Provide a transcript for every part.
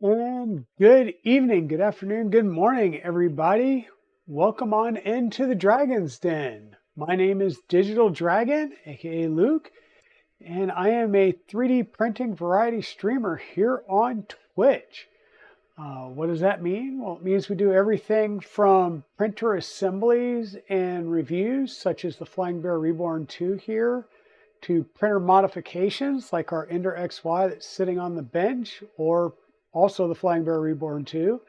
And good evening, good afternoon, good morning, everybody. Welcome on into the Dragon's Den. My name is Digital Dragon, aka Luke, and I am a 3D printing variety streamer here on Twitch. What does that mean? Well, it means we do everything from printer assemblies and reviews, such as the Flying Bear Reborn 2 here, to printer modifications like our EnderXY that's sitting on the bench, or also the Flying Bear Reborn 2,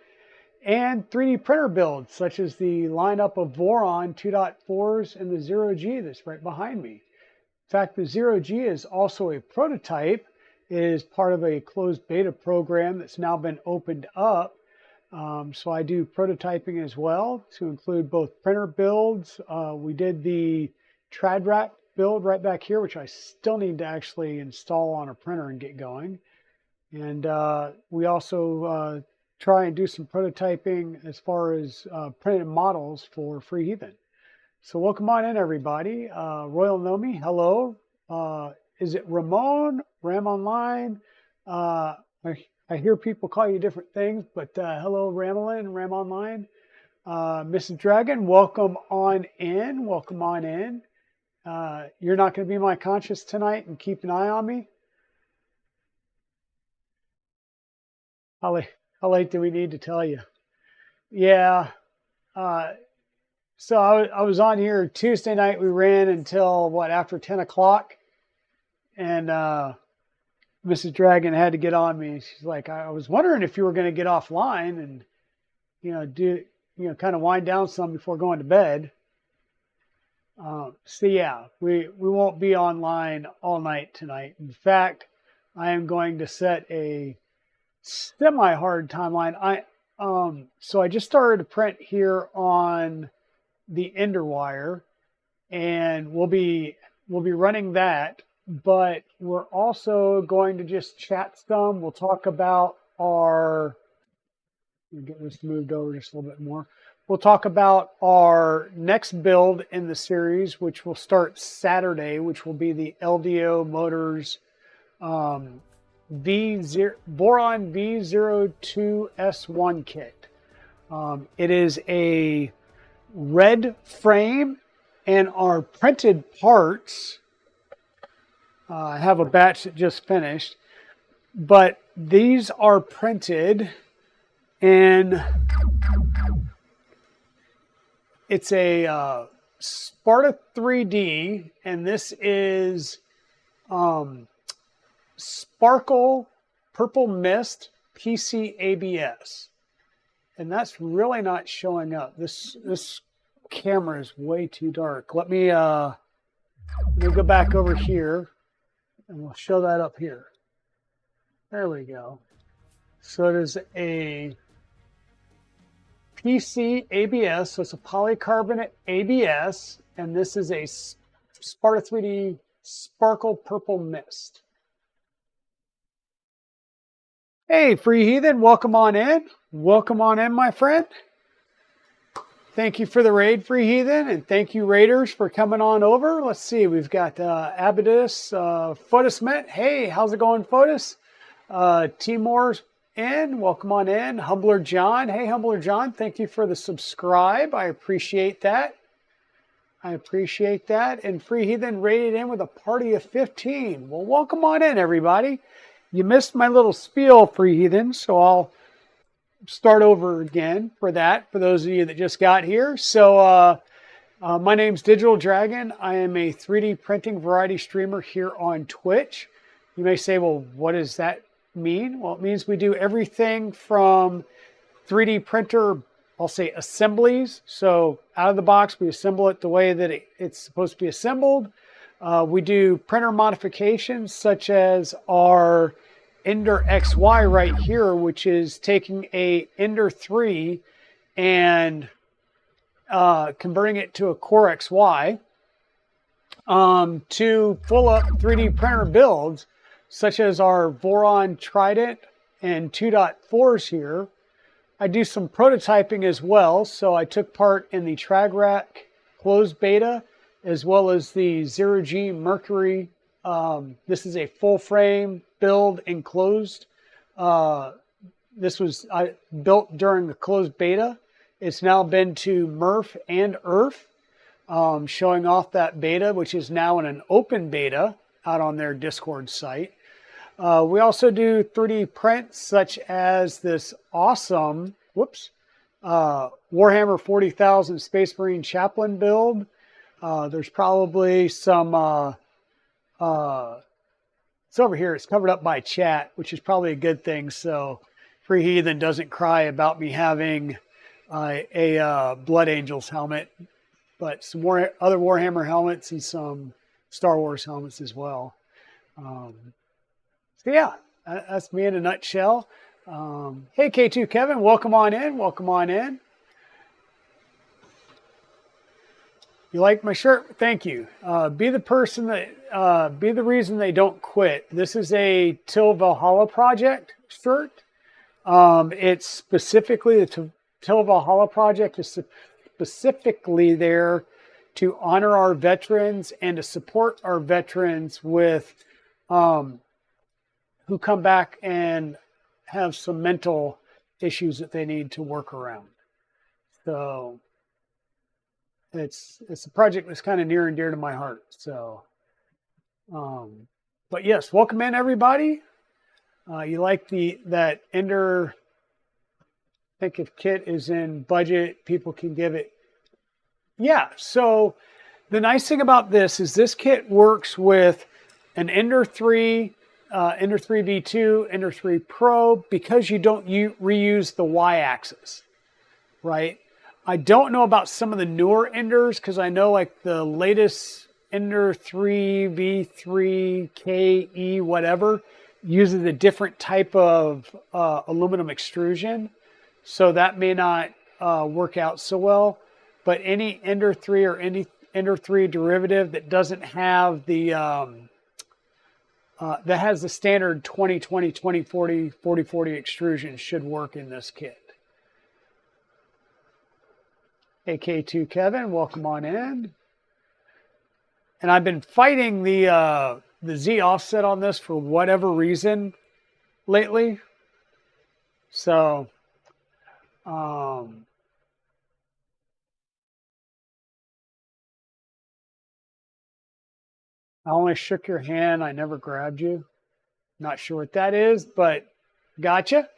and 3D printer builds such as the lineup of Voron 2.4s and the 0G that's right behind me. In fact, the 0G is also a prototype. It is part of a closed beta program that's now been opened up. So I do prototyping as well to include both printer builds. We did the trad rack build right back here, which I still need to actually install on a printer and get going. And we also try and do some prototyping as far as printed models for Free Heathen. So welcome on in, everybody. Royal Nomi, hello. Is it Ramon, Ram Online? I hear people call you different things, but hello, Ramelin, Ram Online. Mrs. Dragon, welcome on in. Welcome on in. You're not going to be my conscience tonight and keep an eye on me? How late do we need to tell you? Yeah. So I was on here Tuesday night. We ran until, what, after 10 o'clock? And Mrs. Dragon had to get on me. She's like, I was wondering if you were going to get offline and, kind of wind down some before going to bed. So yeah, we won't be online all night tonight. In fact, I am going to set a semi-hard timeline. So I just started to print here on the EnderXY, and we'll be running that. But we're also going to just chat some. We'll talk about our. Get this moved over just a little bit more. We'll talk about our next build in the series, which will start Saturday, which will be the LDO Motors Voron V02S1 kit. It is a red frame, and our printed parts. I have a batch that just finished, but these are printed in. It's a Sparta 3D, and this is Sparkle Purple Mist PC ABS, and that's really not showing up. This camera is way too dark. Let me go back over here, and we'll show that up here. There we go. So it is a PC ABS, so it's a polycarbonate ABS, and this is a Sparta 3D Sparkle Purple Mist. Hey, Free Heathen, welcome on in. Welcome on in, my friend. Thank you for the raid, Free Heathen, and thank you, Raiders, for coming on over. Let's see, we've got Abidus, Fotismet. Hey, how's it going, Fotis? Timor's in. Welcome on in. Humbler John. Hey, Humbler John, thank you for the subscribe. I appreciate that. And Free Heathen rated in with a party of 15. Well, welcome on in, everybody. You missed my little spiel, Free Heathen, so I'll start over again for that, for those of you that just got here. So my name's Digital Dragon. I am a 3D printing variety streamer here on Twitch. You may say, well, what does that mean? Well, it means we do everything from 3D printer, I'll say, assemblies. So out of the box, we assemble it the way that it's supposed to be assembled. We do printer modifications such as our EnderXY right here, which is taking a Ender 3 and converting it to a Core XY, to full up 3D printer builds such as our Voron Trident and 2.4s here. I do some prototyping as well, so I took part in the Tragrac closed beta as well as the 0G Mercury This is a full frame build enclosed. This was built during the closed beta. It's now been to Murph and Earth, showing off that beta, which is now in an open beta out on their Discord site. We also do 3D prints such as this awesome, Warhammer 40,000 Space Marine Chaplain build. There's probably some, it's over here, it's covered up by chat, which is probably a good thing. So Free Heathen doesn't cry about me having a Blood Angels helmet, but some other Warhammer helmets and some Star Wars helmets as well. So yeah, that's me in a nutshell. Hey K2 Kevin, welcome on in. Welcome on in. You like my shirt? Thank you. Be the person that, be the reason they don't quit. This is a Till Valhalla project shirt. It's specifically, the Till Valhalla project is specifically there to honor our veterans and to support our veterans with, who come back and have some mental issues that they need to work around. So it's a project that's kind of near and dear to my heart. So, but yes, welcome in everybody. You like that Ender, I think if kit is in budget, people can give it. Yeah, so the nice thing about this is this kit works with an Ender 3, Ender 3 V2, Ender 3 Pro, because you don't reuse the Y-axis, right? I don't know about some of the newer Enders, because I know like the latest Ender 3 V3 KE whatever uses a different type of aluminum extrusion, so that may not work out so well. But any Ender 3 or any Ender 3 derivative that doesn't have the that has the standard 20/20, 20/40, 40/40 extrusion should work in this kit. AK2 Kevin, welcome on in. And I've been fighting the Z offset on this for whatever reason lately. So, I only shook your hand. I never grabbed you. Not sure what that is, but gotcha.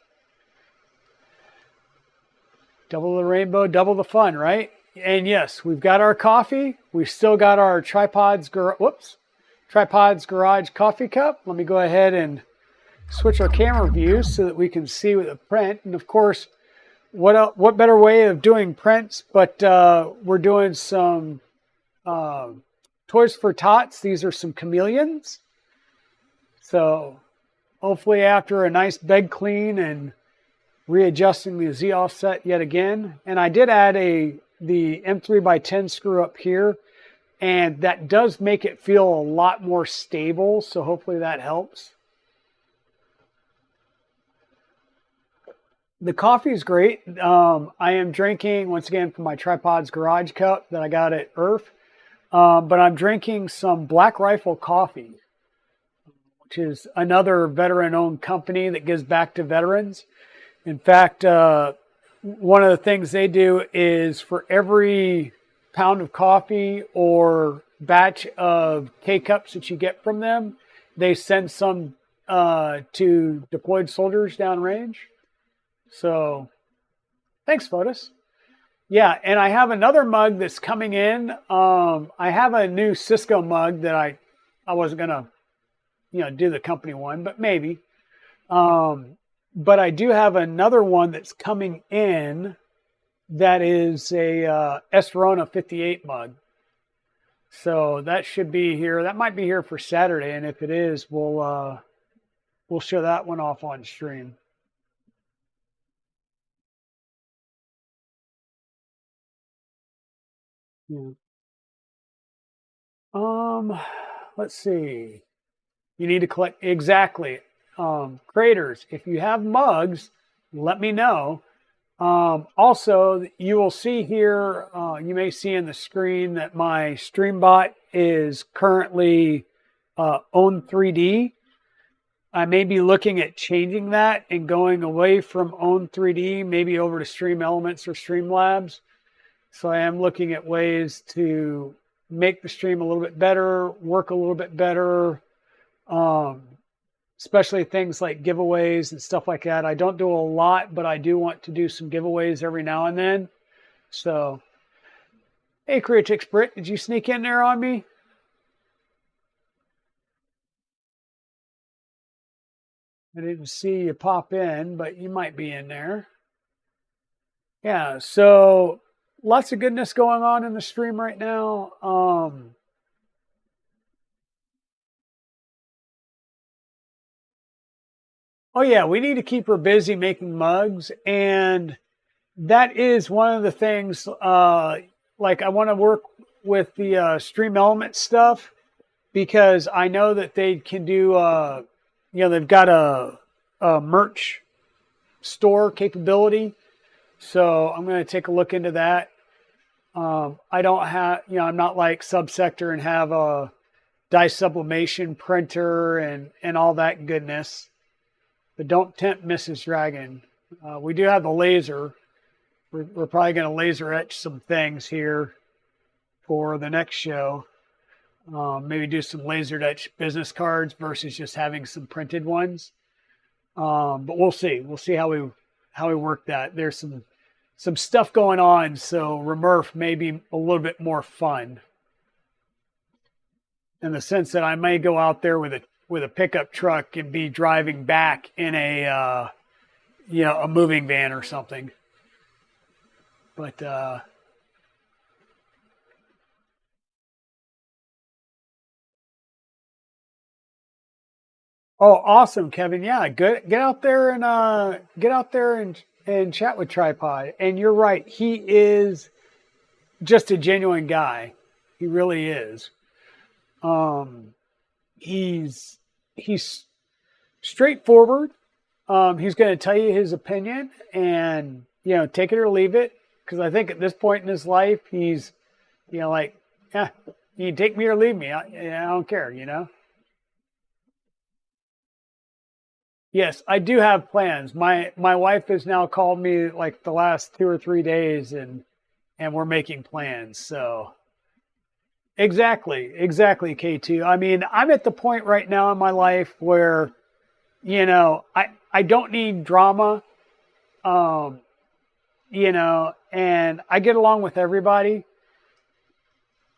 Double the rainbow, double the fun, right? And yes, we've got our coffee. We've still got our Tripod's Garage coffee cup. Let me go ahead and switch our camera view so that we can see with the print. And of course, what better way of doing prints, but we're doing some Toys for Tots. These are some chameleons. So hopefully after a nice bed clean and readjusting the Z offset yet again. And I did add the M3x10 screw up here, and that does make it feel a lot more stable. So hopefully that helps. The coffee is great. I am drinking, once again, from my Tripod's Garage cup that I got at Earth. But I'm drinking some Black Rifle coffee, which is another veteran-owned company that gives back to veterans. In fact, one of the things they do is for every pound of coffee or batch of K-Cups that you get from them, they send some to deployed soldiers downrange. So thanks, Fotis. Yeah, and I have another mug that's coming in. I have a new Cisco mug that I wasn't gonna, do the company one, but maybe. But I do have another one that's coming in that is a Esperona 58 mug. So that should be here. That might be here for Saturday, and if it is, we'll show that one off on stream. Yeah. Let's see. You need to collect exactly. Creators, if you have mugs, let me know. Also, you will see here, you may see in the screen that my StreamBot is currently Own 3D. I may be looking at changing that and going away from Own 3D, maybe over to Stream Elements or Streamlabs. So I am looking at ways to make the stream a little bit better, work a little bit better, especially things like giveaways and stuff like that. I don't do a lot, but I do want to do some giveaways every now and then. So, hey, Creatix Brit, did you sneak in there on me? I didn't see you pop in, but you might be in there. Yeah, so lots of goodness going on in the stream right now. Oh yeah, we need to keep her busy making mugs, and that is one of the things. Like I want to work with the Stream Element stuff because I know that they can do. They've got a merch store capability, so I'm going to take a look into that. I don't have, I'm not like Subsector and have a dye sublimation printer and all that goodness. But don't tempt Mrs. Dragon. We do have the laser. We're probably going to laser etch some things here for the next show. Maybe do some laser etch business cards versus just having some printed ones. But we'll see. We'll see how we work that. There's some stuff going on, so Remurf may be a little bit more fun in the sense that I may go out there with a pickup truck and be driving back in a moving van or something. But oh, awesome, Kevin! Yeah, good. Get out there and chat with Tripod. And you're right, he is just a genuine guy. He really is. He's straightforward. He's going to tell you his opinion, and take it or leave it. Because I think at this point in his life, he's like, yeah, you can take me or leave me. I don't care. Yes, I do have plans. My wife has now called me like the last 2 or 3 days, and we're making plans. So exactly, K2. I mean, I'm at the point right now in my life where I don't need drama. And I get along with everybody.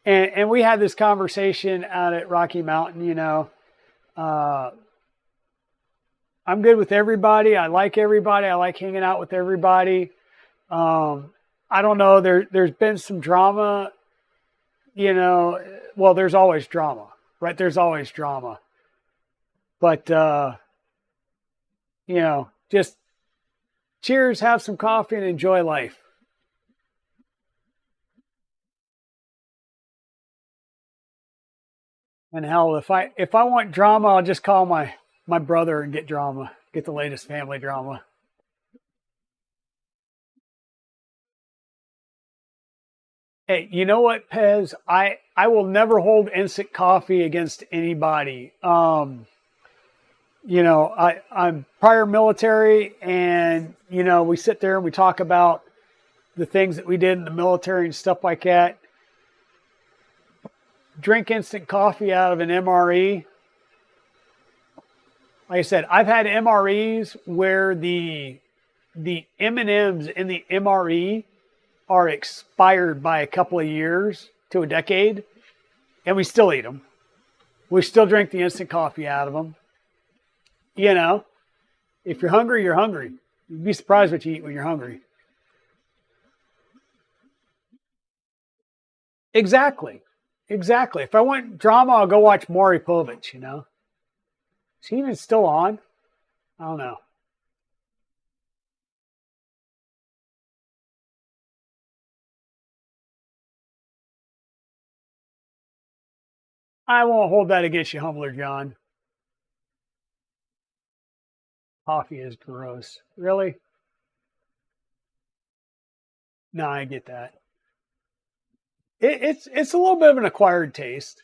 And we had this conversation out at Rocky Mountain. I'm good with everybody. I like everybody. I like hanging out with everybody. I don't know. There's been some drama. Well, there's always drama, right? There's always drama. But just cheers, have some coffee, and enjoy life. And hell, if I want drama, I'll just call my brother and get drama, get the latest family drama. Hey, you know what, Pez? I will never hold instant coffee against anybody. I'm prior military, and we sit there and we talk about the things that we did in the military and stuff like that. Drink instant coffee out of an MRE. Like I said, I've had MREs where the M&Ms in the MRE are expired by a couple of years to a decade, and we still eat them. We still drink the instant coffee out of them. If you're hungry, you're hungry. You'd be surprised what you eat when you're hungry. Exactly. If I want drama, I'll go watch Maury Povich, Is he even still on? I don't know. I won't hold that against you, Humbler John. Coffee is gross. Really? No, I get that. It's a little bit of an acquired taste.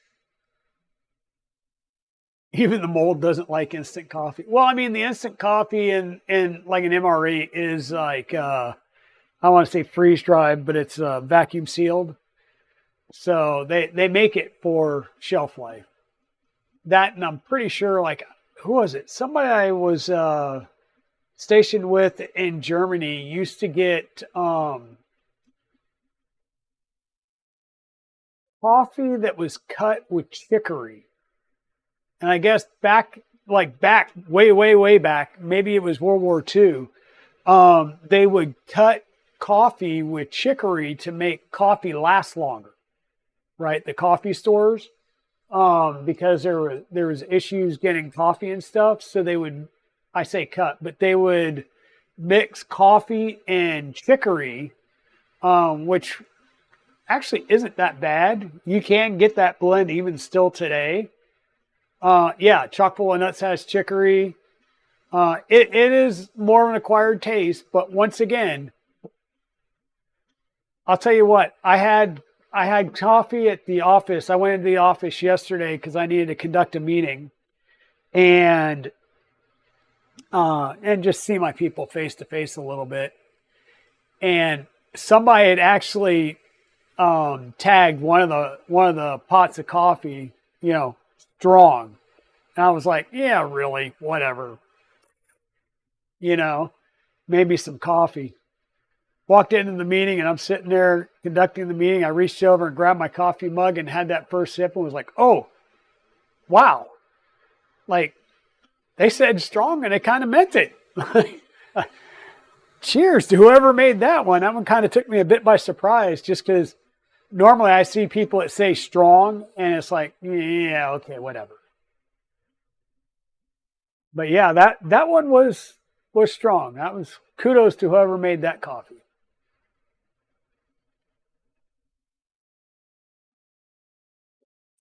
Even the mold doesn't like instant coffee. Well, I mean, the instant coffee in like an MRE is like, I want to say freeze dried, but it's vacuum sealed. So they make it for shelf life. That, and I'm pretty sure, like, who was it? Somebody I was stationed with in Germany used to get coffee that was cut with chicory. And I guess back, way back, maybe it was World War II, they would cut coffee with chicory to make coffee last longer, right? The coffee stores, because there was issues getting coffee and stuff. So they would, I say cut, but they would mix coffee and chicory, which actually isn't that bad. You can get that blend even still today. Yeah, chock full of nuts has chicory. It is more of an acquired taste, but once again, I'll tell you what, I had coffee at the office. I went into the office yesterday because I needed to conduct a meeting and just see my people face to face a little bit. And somebody had actually tagged one of the pots of coffee, strong. And I was like, yeah, really, whatever. Maybe some coffee. Walked into the meeting and I'm sitting there conducting the meeting. I reached over and grabbed my coffee mug and had that first sip and was like, oh, wow. Like, they said strong and they kind of meant it. Cheers to whoever made that one. That one kind of took me a bit by surprise just because normally I see people that say strong and it's like, yeah, okay, whatever. But yeah, that one was strong. That was kudos to whoever made that coffee.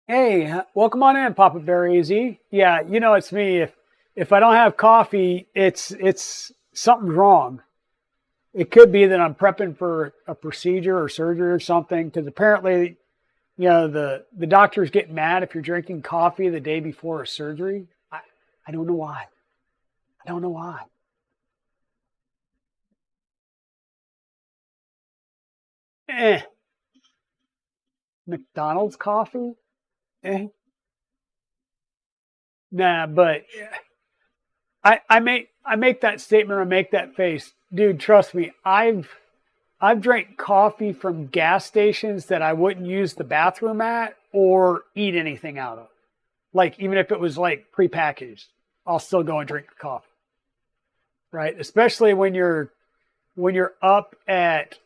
Hey, welcome on in, Papa Bear Easy. Yeah, it's me. If I don't have coffee, it's something's wrong. It could be that I'm prepping for a procedure or surgery or something, because apparently, the doctors get mad if you're drinking coffee the day before a surgery. I don't know why. I don't know why. Eh, McDonald's coffee? Eh, nah, but I make that statement or make that face, dude. Trust me, I've drank coffee from gas stations that I wouldn't use the bathroom at or eat anything out of. Like even if it was like prepackaged, I'll still go and drink the coffee. Right? Especially when you're up at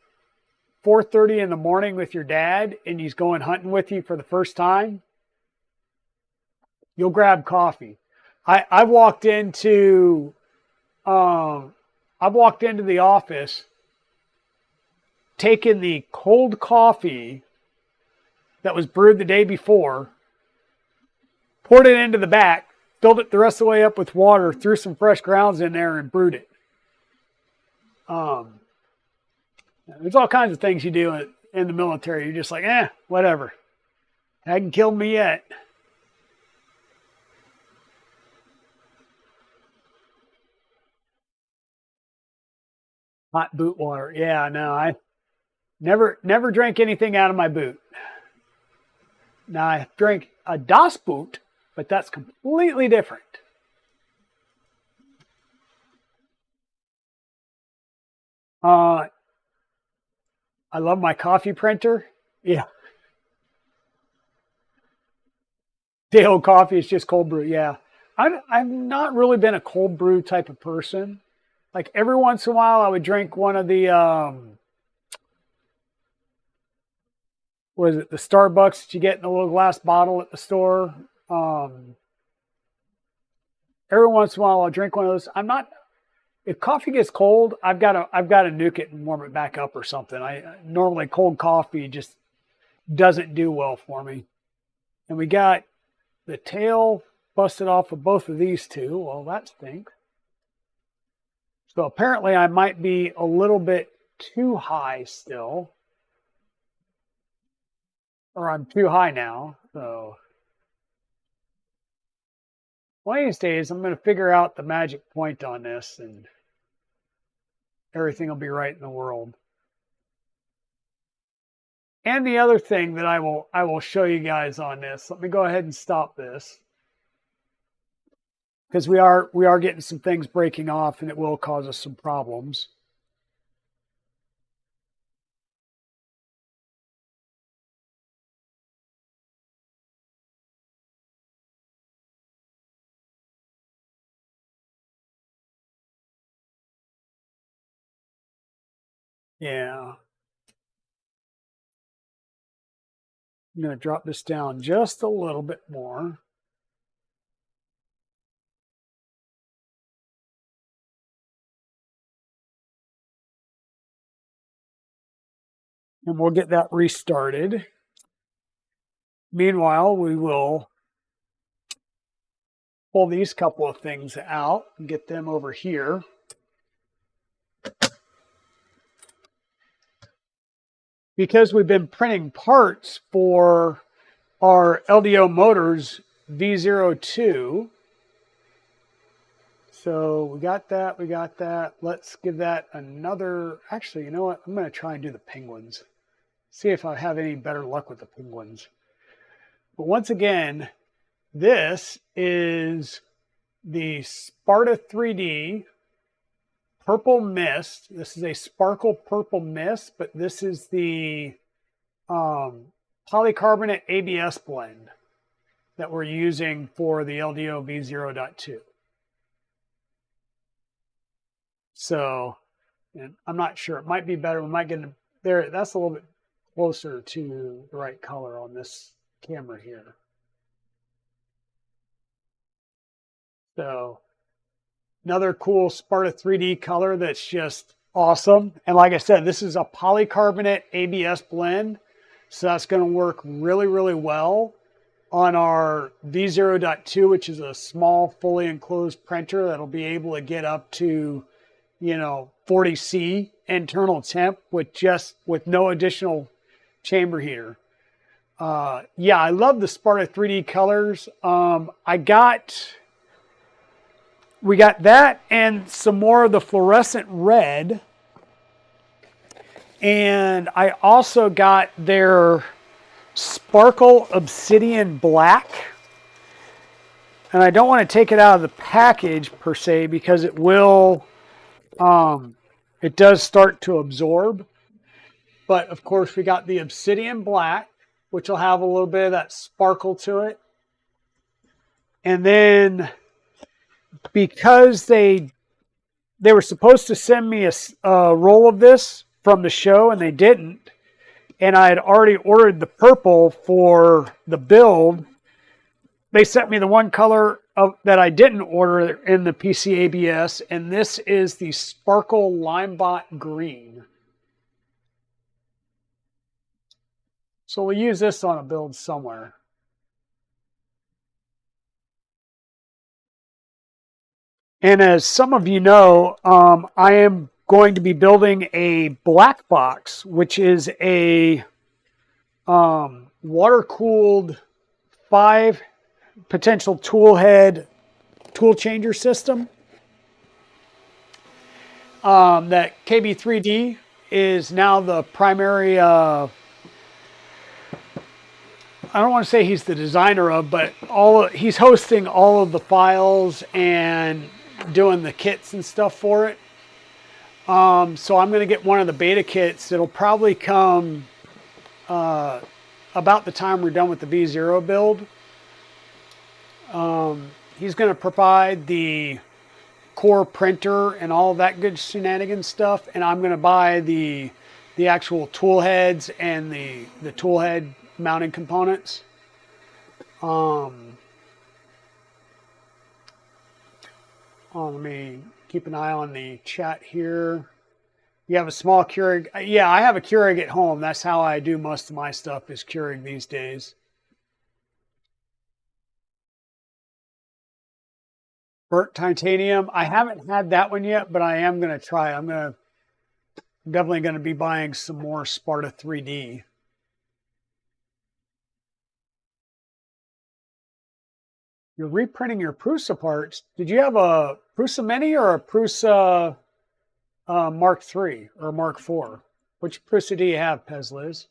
4:30 in the morning with your dad and he's going hunting with you for the first time, you'll grab coffee. I walked into the office taking the cold coffee that was brewed the day before, poured it into the back, filled it the rest of the way up with water, threw some fresh grounds in there, and brewed it. Um, there's all kinds of things you do in the military. You're just like, whatever. Hadn't killed me yet. Hot boot water. Yeah, no, I never drank anything out of my boot. Now I drank a Das boot, but that's completely different. Uh, I love my coffee printer. Yeah, day old coffee is just cold brew. Yeah, I've not really been a cold brew type of person. Like every once in a while, I would drink one of the was it the Starbucks that you get in a little glass bottle at the store. Um, every once in a while, I'll drink one of those. I'm not. If coffee gets cold, I've got to nuke it and warm it back up or something. I normally cold coffee just doesn't do well for me. And we got the tail busted off of both of these two. Well, that stinks. So apparently I might be a little bit too high still. Or I'm too high now. So One of these days, I'm going to figure out the magic point on this and everything will be right in the world. And the other thing that I will show you guys on this, let me go ahead and stop this, because we are getting some things breaking off and it will cause us some problems. Yeah. I'm going to drop this down just a little bit more. And we'll get that restarted. Meanwhile, we will pull these couple of things out and get them over here. Because we've been printing parts for our LDO motors V02. So we got that. Let's give that another, actually, you know what? I'm going to try and do the penguins. See if I have any better luck with the penguins. But once again, this is the Sparta 3D Purple Mist. This is a sparkle purple mist, but this is the polycarbonate ABS blend that we're using for the LDO V0.2. So, and I'm not sure. It might be better. We might get there. That's a little bit closer to the right color on this camera here. So, another cool Sparta 3D color that's just awesome. And like I said, this is a polycarbonate ABS blend. So that's going to work really, really well on our V0.2, which is a small, fully enclosed printer that'll be able to get up to, 40C internal temp with no additional chamber heater. Yeah, I love the Sparta 3D colors. We got that and some more of the fluorescent red. And I also got their Sparkle Obsidian Black. And I don't want to take it out of the package per se because it will, it does start to absorb. But of course we got the Obsidian Black, which will have a little bit of that sparkle to it. And then because they were supposed to send me a roll of this from the show and they didn't, and I had already ordered the purple for the build, they sent me the one color that I didn't order in the PCABS, and this is the Sparkle Limebot Green. So we'll use this on a build somewhere. And as some of you know, I am going to be building a black box, which is a water-cooled 5 potential tool head tool changer system. That KB3D is now the primary, I don't want to say he's the designer of, but he's hosting all of the files and doing the kits and stuff for it. So I'm going to get one of the beta kits. It'll probably come about the time we're done with the V0 build. He's going to provide the core printer and all that good shenanigans stuff, and I'm going to buy the actual tool heads and the tool head mounting components. Let me keep an eye on the chat here. You have a small Keurig. Yeah, I have a Keurig at home. That's how I do most of my stuff, is Keurig these days. Burnt titanium. I haven't had that one yet, but I am going to try. I'm definitely going to be buying some more Sparta 3D. You're reprinting your Prusa parts. Did you have a Prusa Mini or a Prusa Mark III or Mark IV? Which Prusa do you have, Pezliz?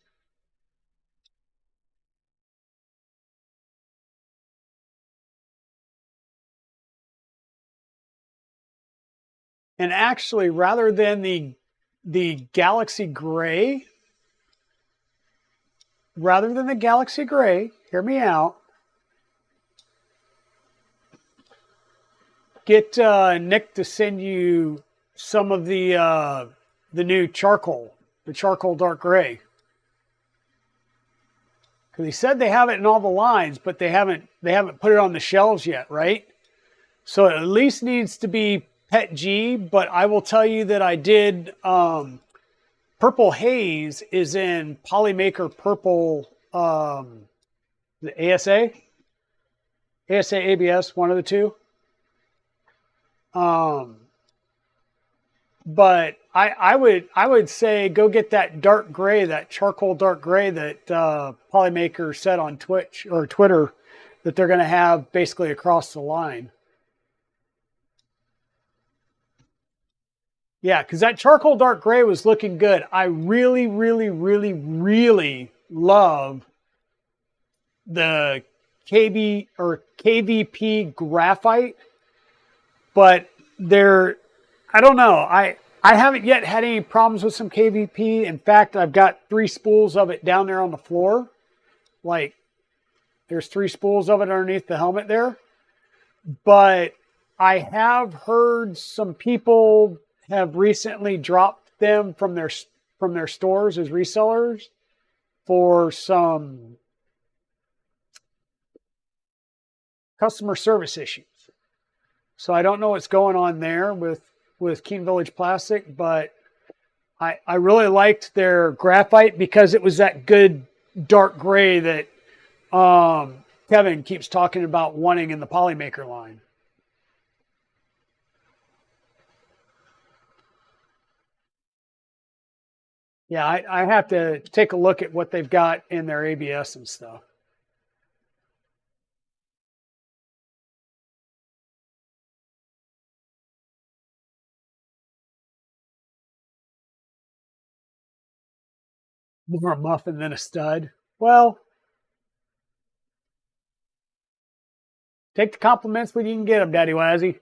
And actually, rather than the Galaxy Gray, hear me out. Get Nick to send you some of the new charcoal, the charcoal dark gray. Because he said they have it in all the lines, but they haven't put it on the shelves yet, right? So it at least needs to be Pet G, but I will tell you that I did Purple Haze is in Polymaker Purple, the ASA ABS, one of the two. But I would say go get that dark gray, that charcoal dark gray that Polymaker said on Twitch or Twitter that they're going to have basically across the line. Yeah, because that charcoal dark gray was looking good. I really, really, really, really love the KB or KVP graphite, but I don't know. I haven't yet had any problems with some KVP. In fact, I've got 3 spools of it down there on the floor. Like, there's 3 spools of it underneath the helmet there. But I have heard some people have recently dropped them from their stores as resellers for some customer service issues. So I don't know what's going on there with Keene Village Plastic, but I really liked their graphite because it was that good dark gray that Kevin keeps talking about wanting in the Polymaker line. Yeah, I have to take a look at what they've got in their ABS and stuff. More a muffin than a stud. Well, take the compliments when you can get them, Daddy Wazzy.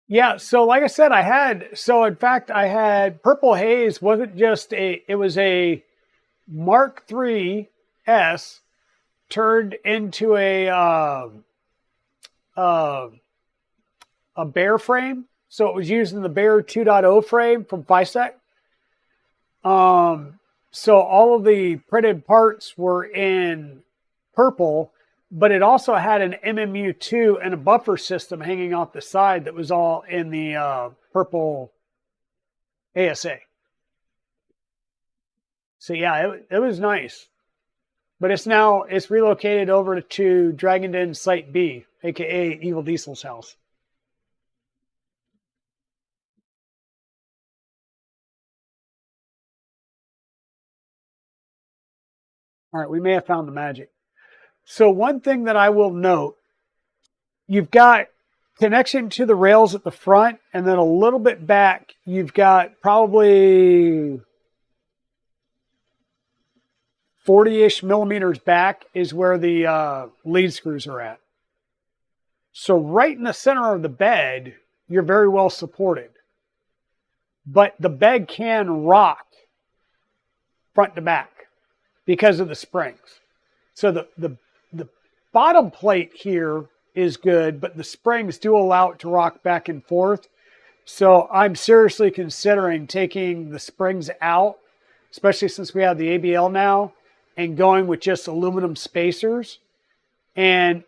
Yeah, so like I said, I had Purple Haze wasn't just it was a Mark III S turned into a Bear frame. So it was using the Bear 2.0 frame from FISEC. So all of the printed parts were in purple, but it also had an MMU2 and a buffer system hanging off the side that was all in the purple ASA. So yeah, it was nice. But it's relocated over to Dragon Den Site B, aka Evil Diesel's house. All right, we may have found the magic. So one thing that I will note, you've got connection to the rails at the front, and then a little bit back, you've got probably 40-ish millimeters back is where the lead screws are at. So right in the center of the bed, you're very well supported. But the bed can rock front to back because of the springs. So the bottom plate here is good, but the springs do allow it to rock back and forth. So I'm seriously considering taking the springs out, especially since we have the ABL now, and going with just aluminum spacers. And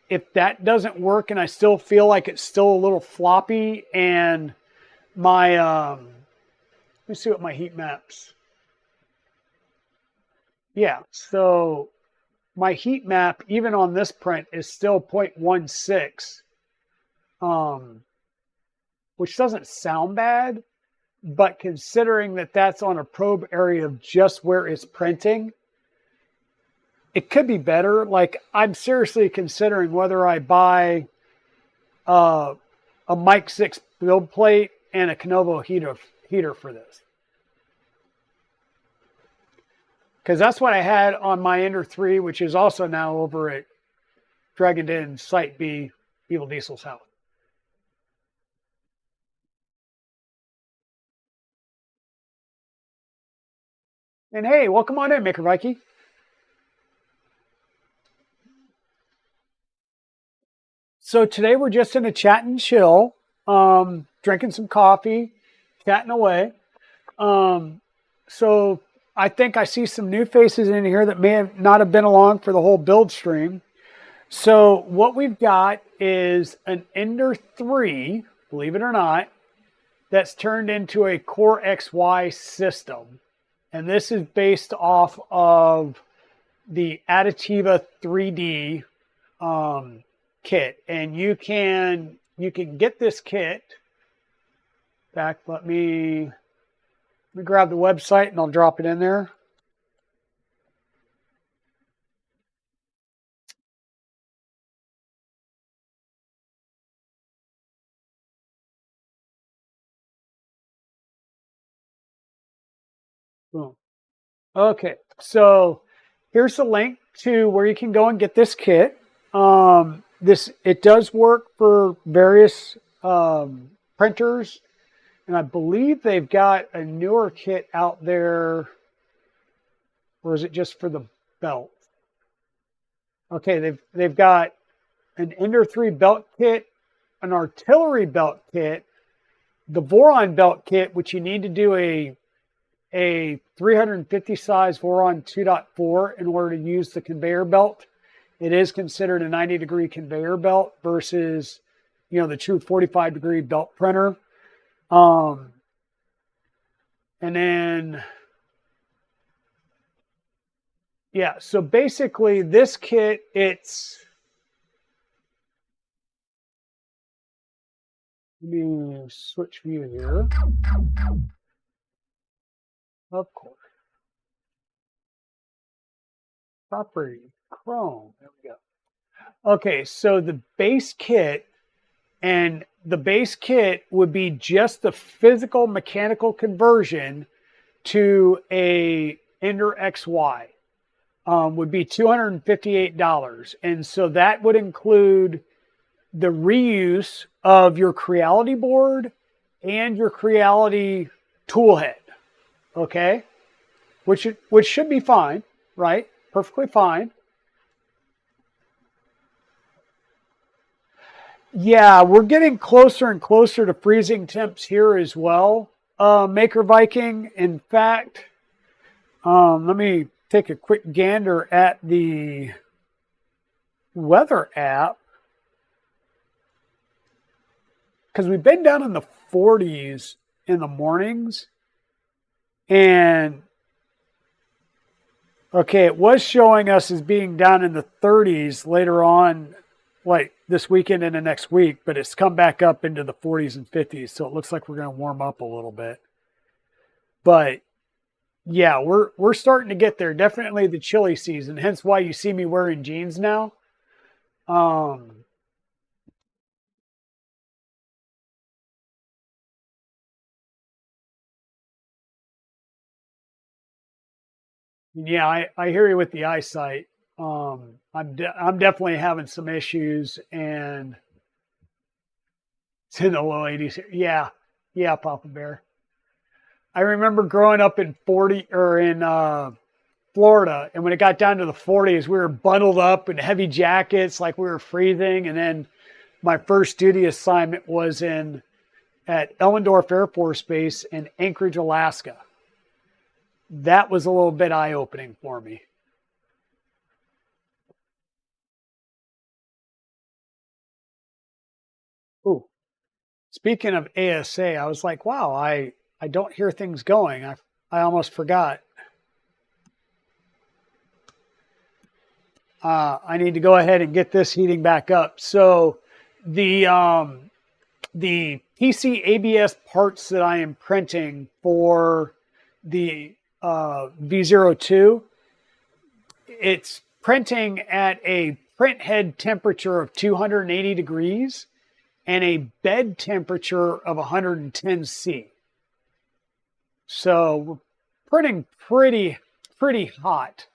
if that doesn't work and I still feel like it's still a little floppy and my, let me see what my heat maps. Yeah, so my heat map, even on this print, is still 0.16, which doesn't sound bad, but considering that that's on a probe area of just where it's printing, it could be better. Like, I'm seriously considering whether I buy a Mic 6 build plate and a Canovo heater for this. Because that's what I had on my Ender 3, which is also now over at Dragon Den Site B, Evil Diesel's house. And hey, welcome on in, Maker Viking. So today we're just in a chat and chill, drinking some coffee, chatting away. So I think I see some new faces in here that may not have been along for the whole build stream. So what we've got is an Ender 3, believe it or not, that's turned into a Core XY system. And this is based off of the Additiva 3D kit. And you can get this kit. In fact, let me grab the website and I'll drop it in there. Boom. Okay, so here's the link to where you can go and get this kit. It does work for various printers, and I believe they've got a newer kit out there, or is it just for the belt? Okay, they've got an Ender 3 belt kit, an artillery belt kit, the Voron belt kit, which you need to do a 350 size Voron 2.4 in order to use the conveyor belt. It is considered a 90-degree conveyor belt versus, the true 45-degree belt printer. And then, yeah, so basically this kit, let me switch view here. Of course. Property, Chrome, there we go. Okay, so the base kit, and the base kit would be just the physical mechanical conversion to a EnderXY, would be $258. And so that would include the reuse of your Creality board and your Creality toolhead. Okay, which should be fine, right? Perfectly fine. Yeah, we're getting closer and closer to freezing temps here as well, Maker Viking. In fact, let me take a quick gander at the weather app, because we've been down in the 40s in the mornings. And okay, it was showing us as being down in the 30s later on, like this weekend and the next week, but it's come back up into the 40s and 50s. So it looks like we're going to warm up a little bit. But yeah, we're starting to get there. Definitely the chilly season, hence why you see me wearing jeans now. Yeah, I hear you with the eyesight. I'm definitely having some issues, and it's in the low 80s. Yeah, Papa Bear. I remember growing up in Florida, and when it got down to the 40s, we were bundled up in heavy jackets, like we were freezing. And then my first duty assignment was at Ellendorf Air Force Base in Anchorage, Alaska. That was a little bit eye-opening for me. Ooh, speaking of ASA, I was like, wow, I don't hear things going. I almost forgot. I need to go ahead and get this heating back up. So the the PC ABS parts that I am printing for the V02, it's printing at a print head temperature of 280 degrees and a bed temperature of 110 C. So we're printing pretty hot.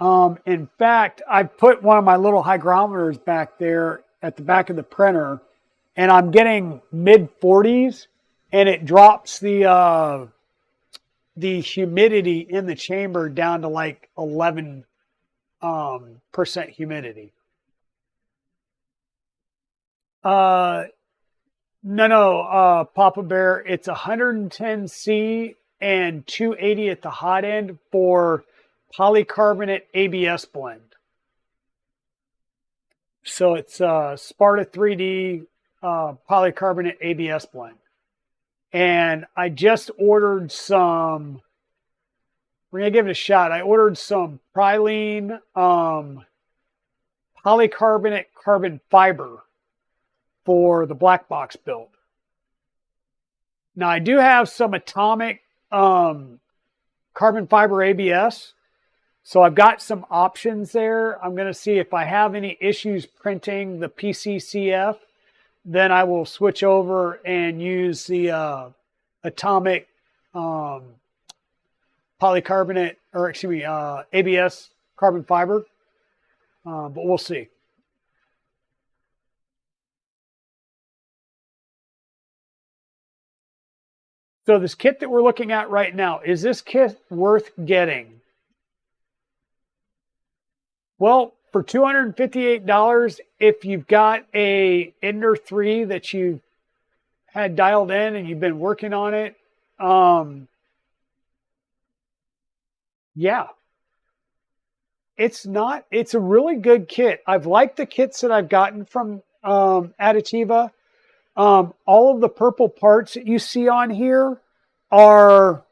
In fact, I put one of my little hygrometers back there at the back of the printer, and I'm getting mid 40s, and it drops the humidity in the chamber down to like 11% humidity. No, Papa Bear, it's 110 C and 280 at the hot end for polycarbonate ABS blend. So it's Sparta 3D polycarbonate ABS blend. And I just ordered some, we're going to give it a shot. I ordered some Prylene polycarbonate carbon fiber for the black box build. Now I do have some atomic carbon fiber ABS. So I've got some options there. I'm going to see if I have any issues printing the PCCF, then I will switch over and use the atomic polycarbonate, or excuse me, ABS carbon fiber. But we'll see. So this kit that we're looking at right now, is this kit worth getting? Well, for $258, if you've got a EnderXY that you had dialed in and you've been working on it, yeah. It's a really good kit. I've liked the kits that I've gotten from Additiva. All of the purple parts that you see on here are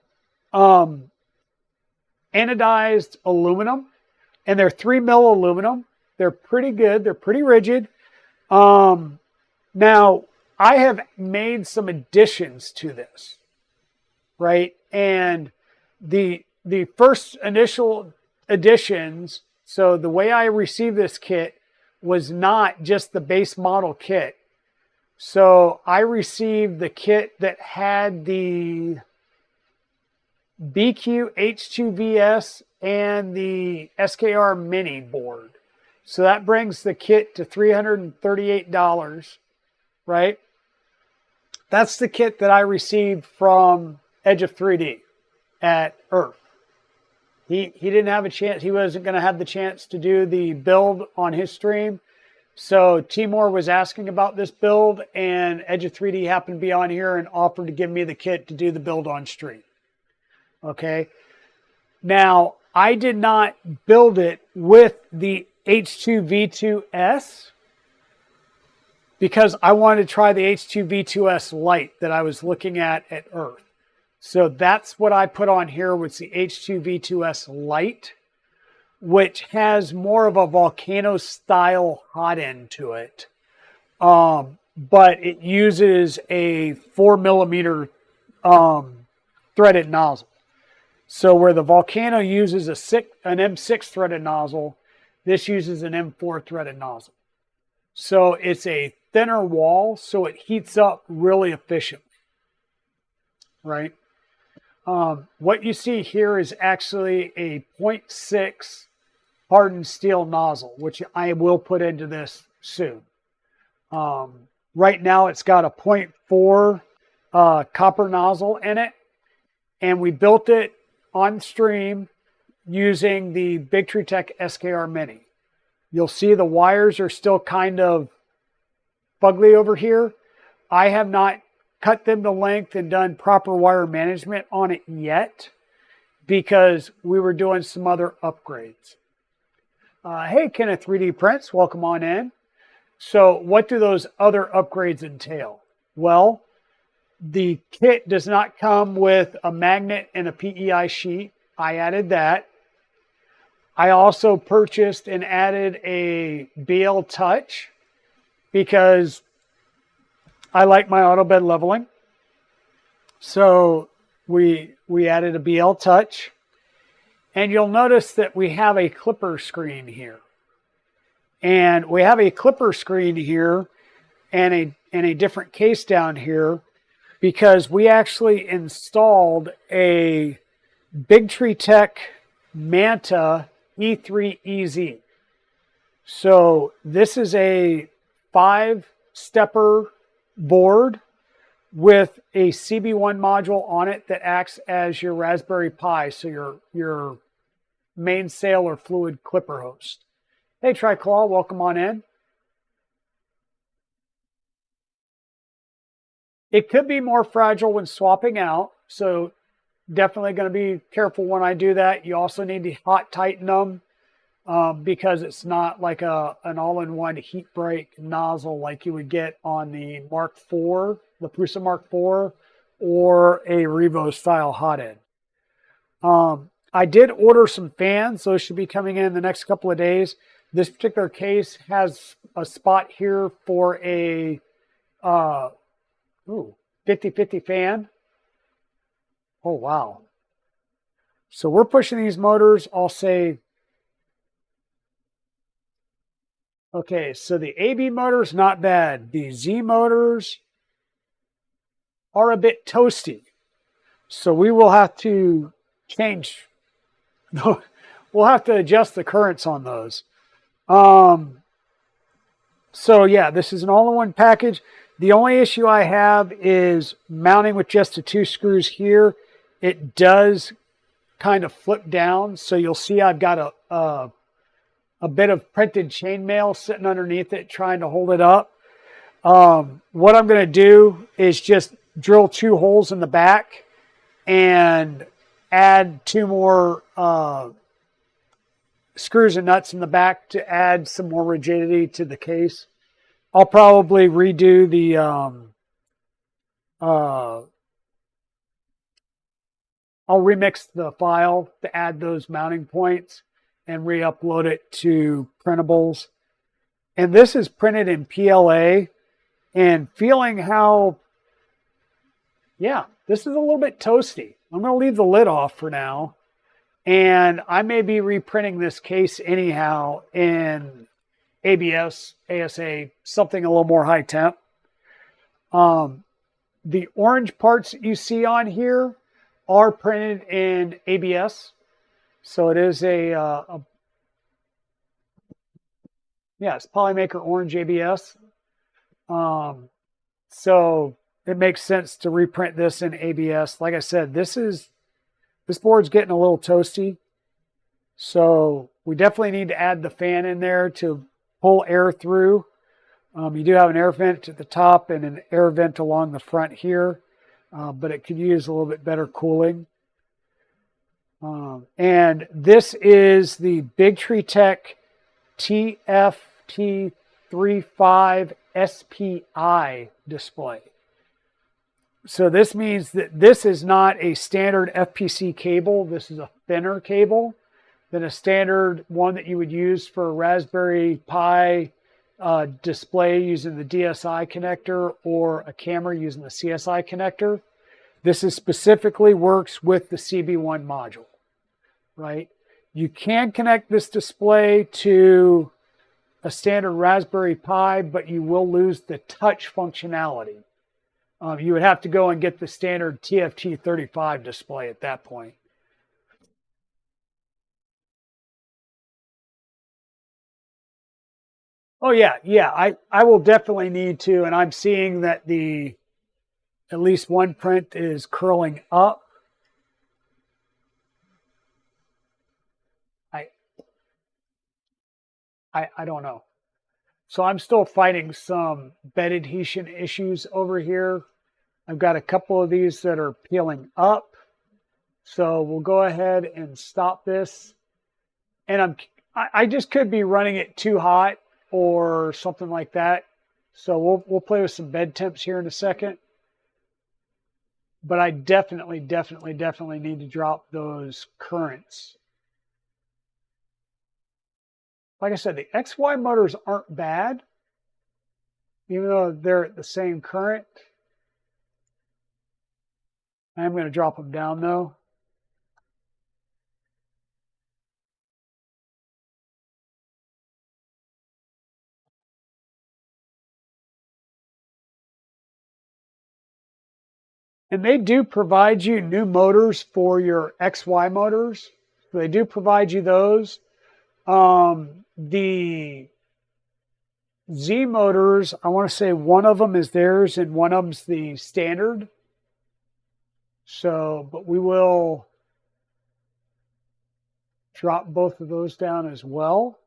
anodized aluminum, and they're 3 mil aluminum. They're pretty good. They're pretty rigid. Now, I have made some additions to this, right? And the first initial additions, so the way I received this kit was not just the base model kit. So I received the kit that had the BQ H2VS and the SKR Mini board. So that brings the kit to $338, right? That's the kit that I received from Edge of 3D at Earth. He didn't have a chance. He wasn't going to have the chance to do the build on his stream. So Timur was asking about this build, and Edge of 3D happened to be on here and offered to give me the kit to do the build on stream. Okay. Now, I did not build it with the H2V2S because I wanted to try the H2V2S Lite that I was looking at Earth. So that's what I put on here with the H2V2S Lite, which has more of a volcano style hot end to it. But it uses a 4 millimeter threaded nozzle. So where the volcano uses an M6 threaded nozzle, this uses an M4 threaded nozzle. So it's a thinner wall, so it heats up really efficiently, right? What you see here is actually a 0.6 hardened steel nozzle, which I will put into this soon. Right now it's got a 0.4 copper nozzle in it, and we built it on stream using the Big Tree Tech SKR Mini. You'll see the wires are still kind of fugly over here. I have not cut them to length and done proper wire management on it yet because we were doing some other upgrades. Hey, Kenneth 3D Prints, welcome on in. So what do those other upgrades entail? Well, the kit does not come with a magnet and a PEI sheet. I added that. I also purchased and added a BL Touch because I like my auto bed leveling. So we added a BL touch. And you'll notice that we have a clipper screen here. And we have a clipper screen here and a different case down here because we actually installed a Big Tree Tech Manta E3EZ. So this is a 5-stepper board with a CB1 module on it that acts as your Raspberry Pi, so your main sail or fluid clipper host. Hey, Triclaw, welcome on in. It could be more fragile when swapping out, so definitely going to be careful when I do that. You also need to hot tighten them because it's not like an all-in-one heat break nozzle like you would get on the Mark IV, the Prusa Mark IV, or a Revo style hot end. I did order some fans. Those should be coming in the next couple of days. This particular case has a spot here for a 50-50 fan. Oh, wow. So we're pushing these motors. I'll say, okay, so the AB motor's not bad. The Z motors are a bit toasty. So we will have to change. We'll have to adjust the currents on those. So yeah, this is an all-in-one package. The only issue I have is mounting with just the 2 screws here. It does kind of flip down. So you'll see I've got a bit of printed chainmail sitting underneath it trying to hold it up. What I'm going to do is just drill 2 holes in the back and add 2 more screws and nuts in the back to add some more rigidity to the case. I'll probably redo the I'll remix the file to add those mounting points and re-upload it to printables. And this is printed in PLA, and feeling how, yeah, this is a little bit toasty. I'm going to leave the lid off for now. And I may be reprinting this case anyhow in ABS, ASA, something a little more high temp. The orange parts that you see on here are printed in ABS. So it is it's Polymaker Orange ABS. So it makes sense to reprint this in ABS. Like I said, this board's getting a little toasty. So we definitely need to add the fan in there to pull air through. You do have an air vent at the top and an air vent along the front here, but it could use a little bit better cooling. And this is the Big Tree Tech TFT35 SPI display. So this means that this is not a standard FPC cable. This is a thinner cable than a standard one that you would use for a Raspberry Pi display using the DSI connector or a camera using the CSI connector. This is specifically works with the CB1 module, right? You can connect this display to a standard Raspberry Pi, but you will lose the touch functionality. You would have to go and get the standard TFT35 display at that point. Oh yeah, I will definitely need to, and I'm seeing that at least one print is curling up. I don't know. So I'm still fighting some bed adhesion issues over here. I've got a couple of these that are peeling up. So we'll go ahead and stop this. And I just could be running it too hot or something like that. So we'll play with some bed temps here in a second. But I definitely need to drop those currents. Like I said, the XY motors aren't bad. even though they're at the same current. I'm going to drop them down though. And they do provide you new motors for your XY motors. So they do provide you those. The Z motors, I want to say one of them is theirs and one of them's the standard. So, but we will drop both of those down as well.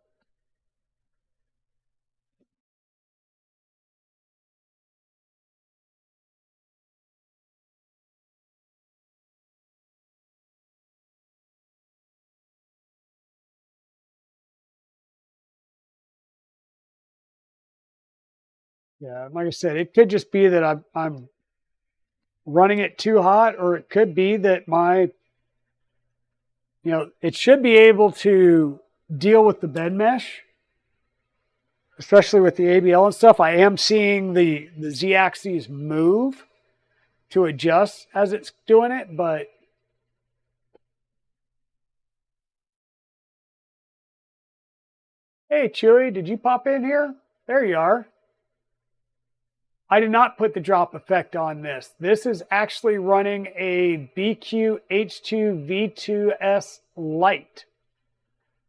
Yeah, like I said, it could just be that I'm running it too hot, or it could be that it should be able to deal with the bed mesh, especially with the ABL and stuff. I am seeing the Z axis move to adjust as it's doing it, but hey, Chewy, did you pop in here? There you are. I did not put the drop effect on this. This is actually running a BQ H2 V2S Lite.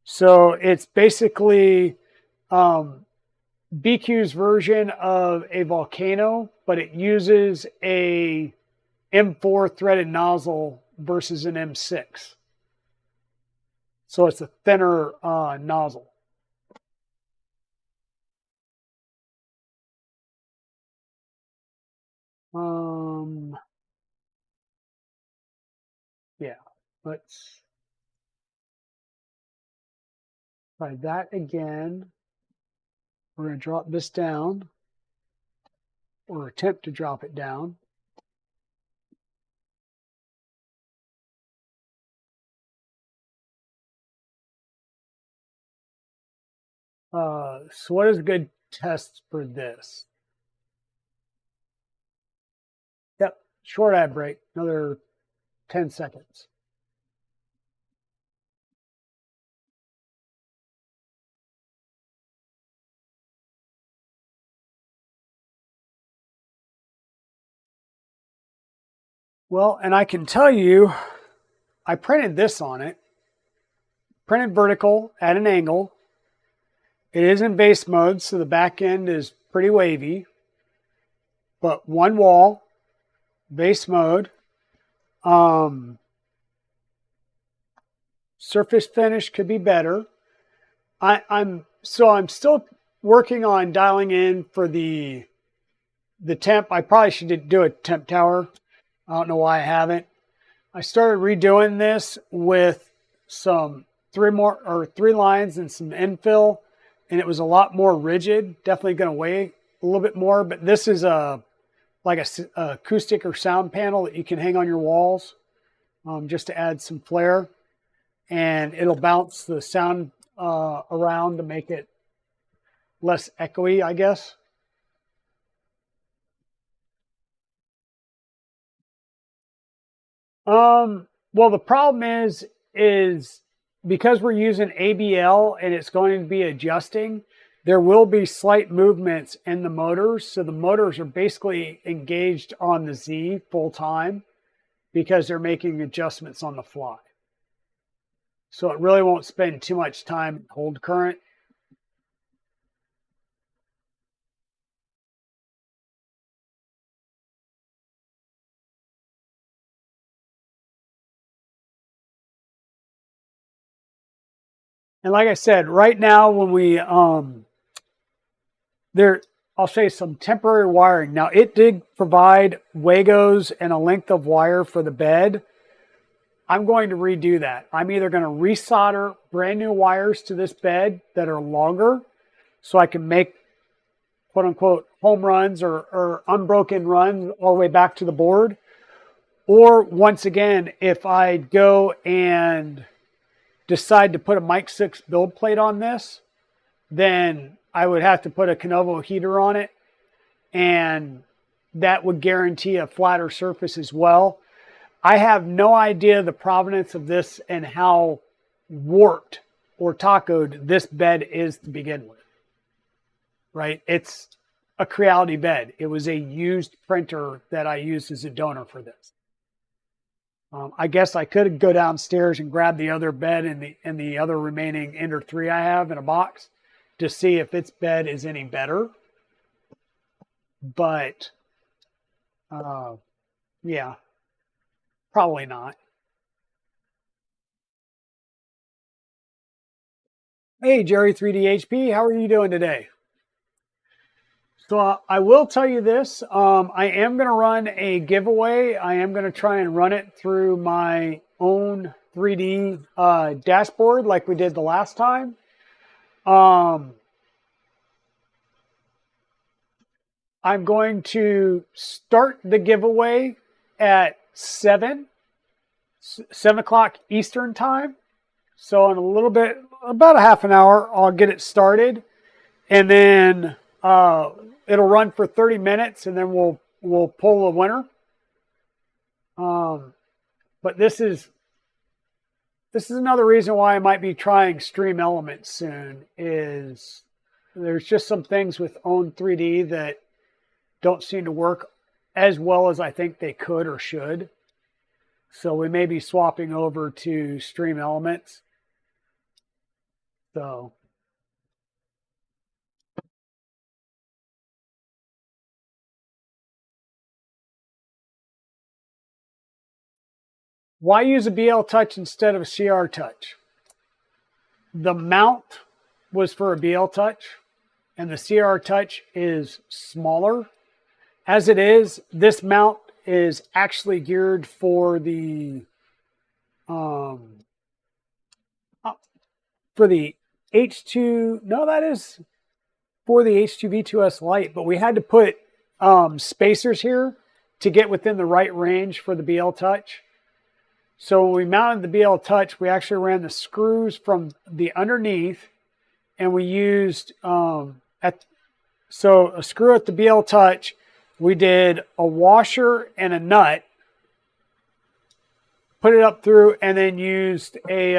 So it's basically BQ's version of a Volcano, but it uses a M4 threaded nozzle versus an M6. So it's a thinner nozzle. Yeah, let's try that again. We're going to drop this down, or attempt to drop it down. So what is a good test for this? Yep, short ad break, another 10 seconds. Well, and I can tell you, I printed this on it. Printed vertical at an angle. It is in base mode, so the back end is pretty wavy. But one wall, base mode. Surface finish could be better. I'm still working on dialing in for the temp. I probably should do a temp tower. I don't know why I haven't. I started redoing this with some three lines and some infill, and it was a lot more rigid. Definitely going to weigh a little bit more, but this is like a acoustic or sound panel that you can hang on your walls, just to add some flair, and it'll bounce the sound around to make it less echoey, I guess. Well, the problem is because we're using ABL and it's going to be adjusting, there will be slight movements in the motors. So the motors are basically engaged on the Z full time because they're making adjustments on the fly. So it really won't spend too much time in hold current. And like I said, right now when we I'll say some temporary wiring. Now it did provide Wagos and a length of wire for the bed. I'm going to redo that. I'm either going to resolder brand new wires to this bed that are longer so I can make quote unquote home runs or unbroken runs all the way back to the board. Or once again, if I go and decide to put a Mic 6 build plate on this, then I would have to put a Canovo heater on it and that would guarantee a flatter surface as well. I have no idea the provenance of this and how warped or tacoed this bed is to begin with, right? It's a Creality bed. It was a used printer that I used as a donor for this. I guess I could go downstairs and grab the other bed and the other remaining EnderXY I have in a box to see if its bed is any better. But yeah, probably not. Hey, Jerry 3DHP, how are you doing today? So I will tell you this. I am going to run a giveaway. I am going to try and run it through my own 3D dashboard like we did the last time. I'm going to start the giveaway at 7 o'clock Eastern time. So in a little bit, about a half an hour, I'll get it started. And then it'll run for 30 minutes, and then we'll pull a winner. But this is another reason why I might be trying Stream Elements soon. Is there's just some things with Own 3D that don't seem to work as well as I think they could or should. So we may be swapping over to Stream Elements. So. Why use a BL Touch instead of a CR Touch? The mount was for a BL Touch, and the CR Touch is smaller. As it is, this mount is actually geared for the H2. No, that is for the H2V2S Lite, but we had to put spacers here to get within the right range for the BL Touch. So when we mounted the BL Touch, we actually ran the screws from the underneath, and we used so a screw at the BL Touch. We did a washer and a nut, put it up through, and then used a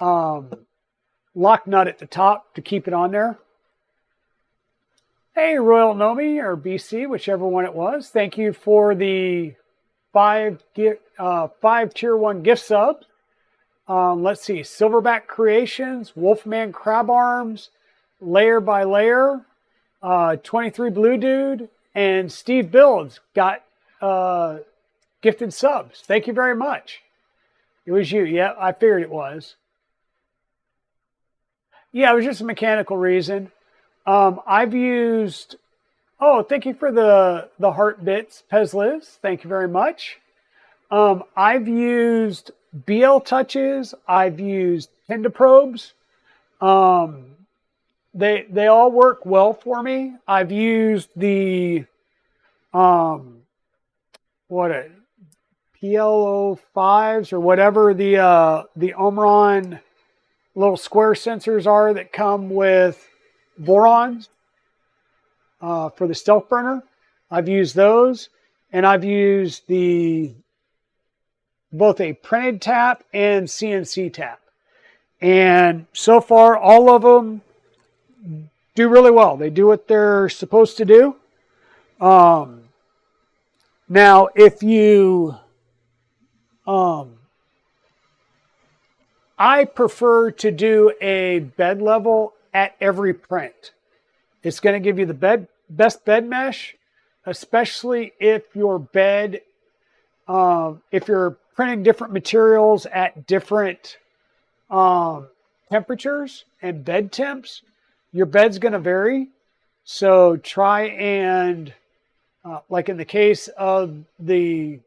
lock nut at the top to keep it on there. Hey, Royal Nomi or BC, whichever one it was. Thank you for the 5 tier 1 gift subs. Let's see, Silverback Creations, Wolfman Crab Arms, Layer by Layer, 23 Blue Dude, and Steve Builds got gifted subs. Thank you very much. It was you. Yeah, I figured it was. Yeah, it was just a mechanical reason. I've used. Oh, thank you for the heart bits, Pezliz. Thank you very much. I've used BL Touches. I've used Pendaprobes. They all work well for me. I've used the PLO5s or whatever the Omron little square sensors are that come with Vorons for the stealth burner. I've used those, and I've used both a printed tap and CNC tap. And so far, all of them do really well. They do what they're supposed to do. Now, if you, I prefer to do a bed level at every print. It's going to give you the best bed mesh, especially if your bed, if you're printing different materials at different temperatures and bed temps, your bed's going to vary. So try and, like in the case of the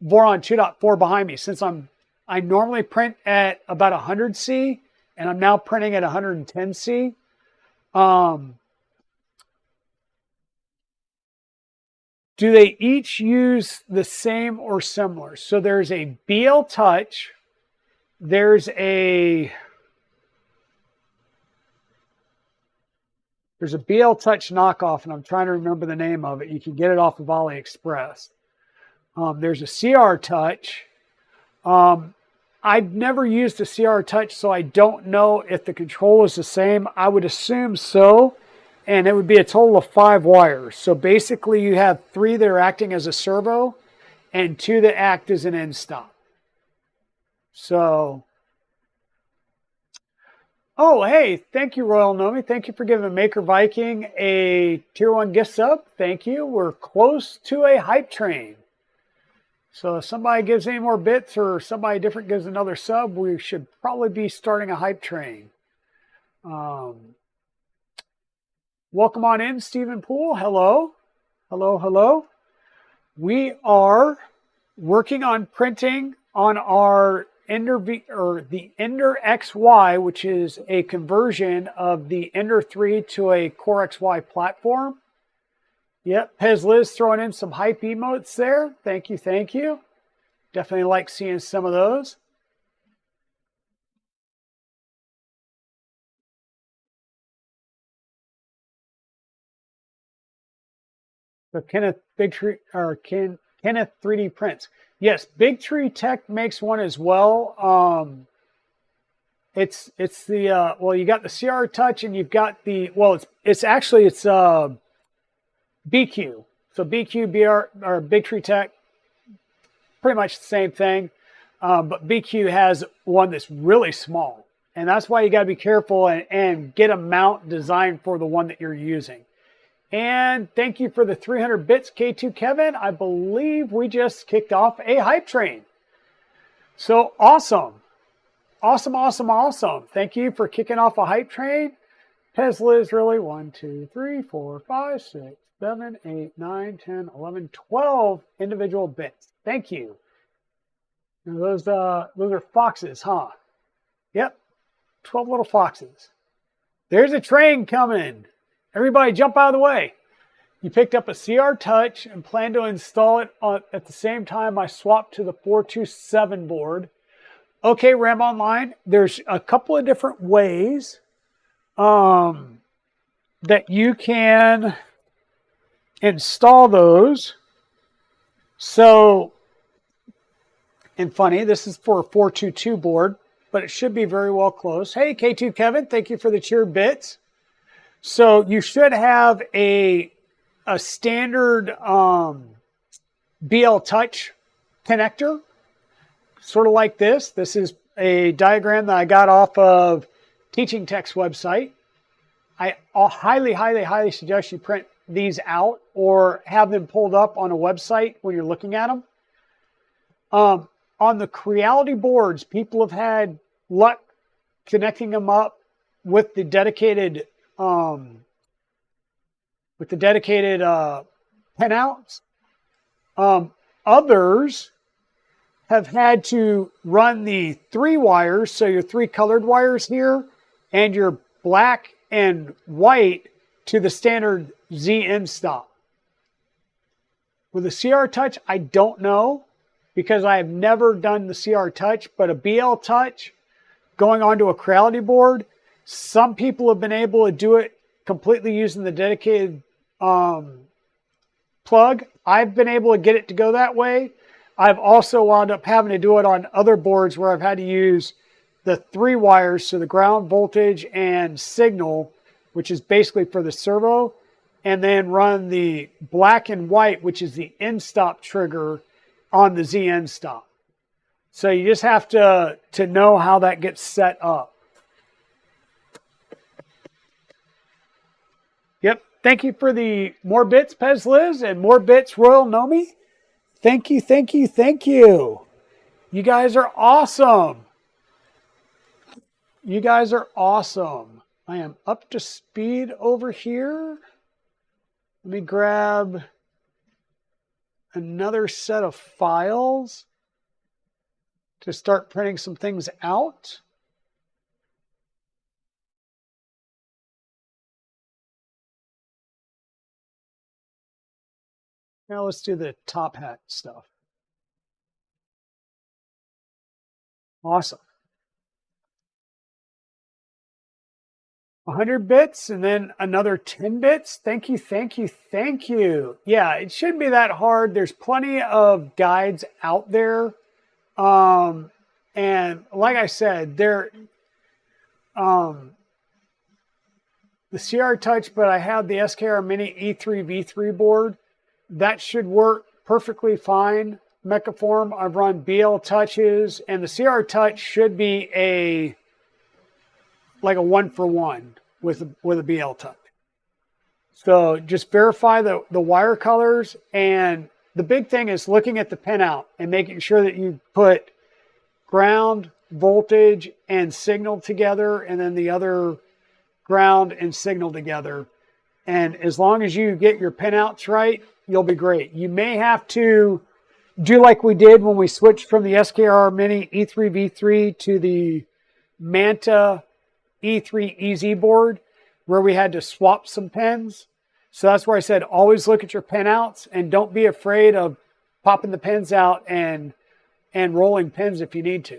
Voron 2.4 behind me, since I normally print at about 100 C, and I'm now printing at 110 C. Do they each use the same or similar? So there's a BL Touch, there's a There's a BL Touch knockoff, and I'm trying to remember the name of it. You can get it off of AliExpress. There's a CR Touch. I've never used a CR Touch, so I don't know if the control is the same. I would assume so, and it would be a total of 5 wires. So basically you have 3 that are acting as a servo and 2 that act as an end stop. So, oh, hey, thank you, Royal Nomi. Thank you for giving Maker Viking a tier 1 gift sub. Thank you. We're close to a hype train. So if somebody gives any more bits or somebody different gives another sub, we should probably be starting a hype train. Welcome on in, Stephen Poole. Hello. Hello, hello. We are working on printing on our the EnderXY, which is a conversion of the Ender 3 to a Core XY platform. Yep, Pez Liz throwing in some hype emotes there. Thank you, thank you. Definitely like seeing some of those. So Kenneth 3D prints. Yes, Big Tree Tech makes one as well. It's the well, you got the CR Touch and you've got the it's BQ. So BQ BR or Big Tree Tech, pretty much the same thing. But BQ has one that's really small, and that's why you got to be careful and get a mount designed for the one that you're using. And thank you for the 300 bits, K2 Kevin. I believe we just kicked off a hype train. So awesome. Awesome, awesome, awesome. Thank you for kicking off a hype train. Pez Liz, really? 1, 2, 3, 4, 5, 6, 7, 8, 9, 10, 11, 12 individual bits. Thank you. Now those are foxes, huh? Yep, 12 little foxes. There's a train coming. Everybody jump out of the way. You picked up a CR Touch and plan to install it at the same time I swap to the 427 board. Okay, Ram Online, there's a couple of different ways that you can install those. So, and funny, this is for a 422 board, but it should be very well close. Hey, K2 Kevin, thank you for the cheered bits. So you should have a standard BL Touch connector, sort of like this. This is a diagram that I got off of Teaching Tech's website. I'll highly, highly, highly suggest you print these out or have them pulled up on a website when you're looking at them. On the Creality boards, people have had luck connecting them up with the dedicated pinouts. Others have had to run the 3 wires, so your 3 colored wires here, and your black and white to the standard Z end stop. With the CR Touch, I don't know, because I have never done the CR Touch, but a BL Touch going onto a Creality board, some people have been able to do it completely using the dedicated plug. I've been able to get it to go that way. I've also wound up having to do it on other boards where I've had to use the 3 wires, so the ground voltage and signal, which is basically for the servo, and then run the black and white, which is the end stop trigger on the Z end stop. So you just have to know how that gets set up. Yep. Thank you for the more bits, Pez Liz, and more bits, Royal Nomi. Thank you, thank you, thank you. You guys are awesome. You guys are awesome. I am up to speed over here. Let me grab another set of files to start printing some things out. Now let's do the top hat stuff. Awesome. 100 bits and then another 10 bits. Thank you, thank you, thank you. Yeah, it shouldn't be that hard. There's plenty of guides out there. And like I said, the CR Touch, but I have the SKR Mini E3 V3 board. That should work perfectly fine. Mechaform, I've run BL Touches, and the CR Touch should be like a 1-for-1 with a BL Touch. So just verify the wire colors, and the big thing is looking at the pinout and making sure that you put ground, voltage, and signal together, and then the other ground and signal together. And as long as you get your pinouts right, you'll be great. You may have to do like we did when we switched from the SKR Mini E3 V3 to the Manta E3 EZ board, where we had to swap some pins. So that's where I said always look at your pinouts and don't be afraid of popping the pins out and rolling pins if you need to.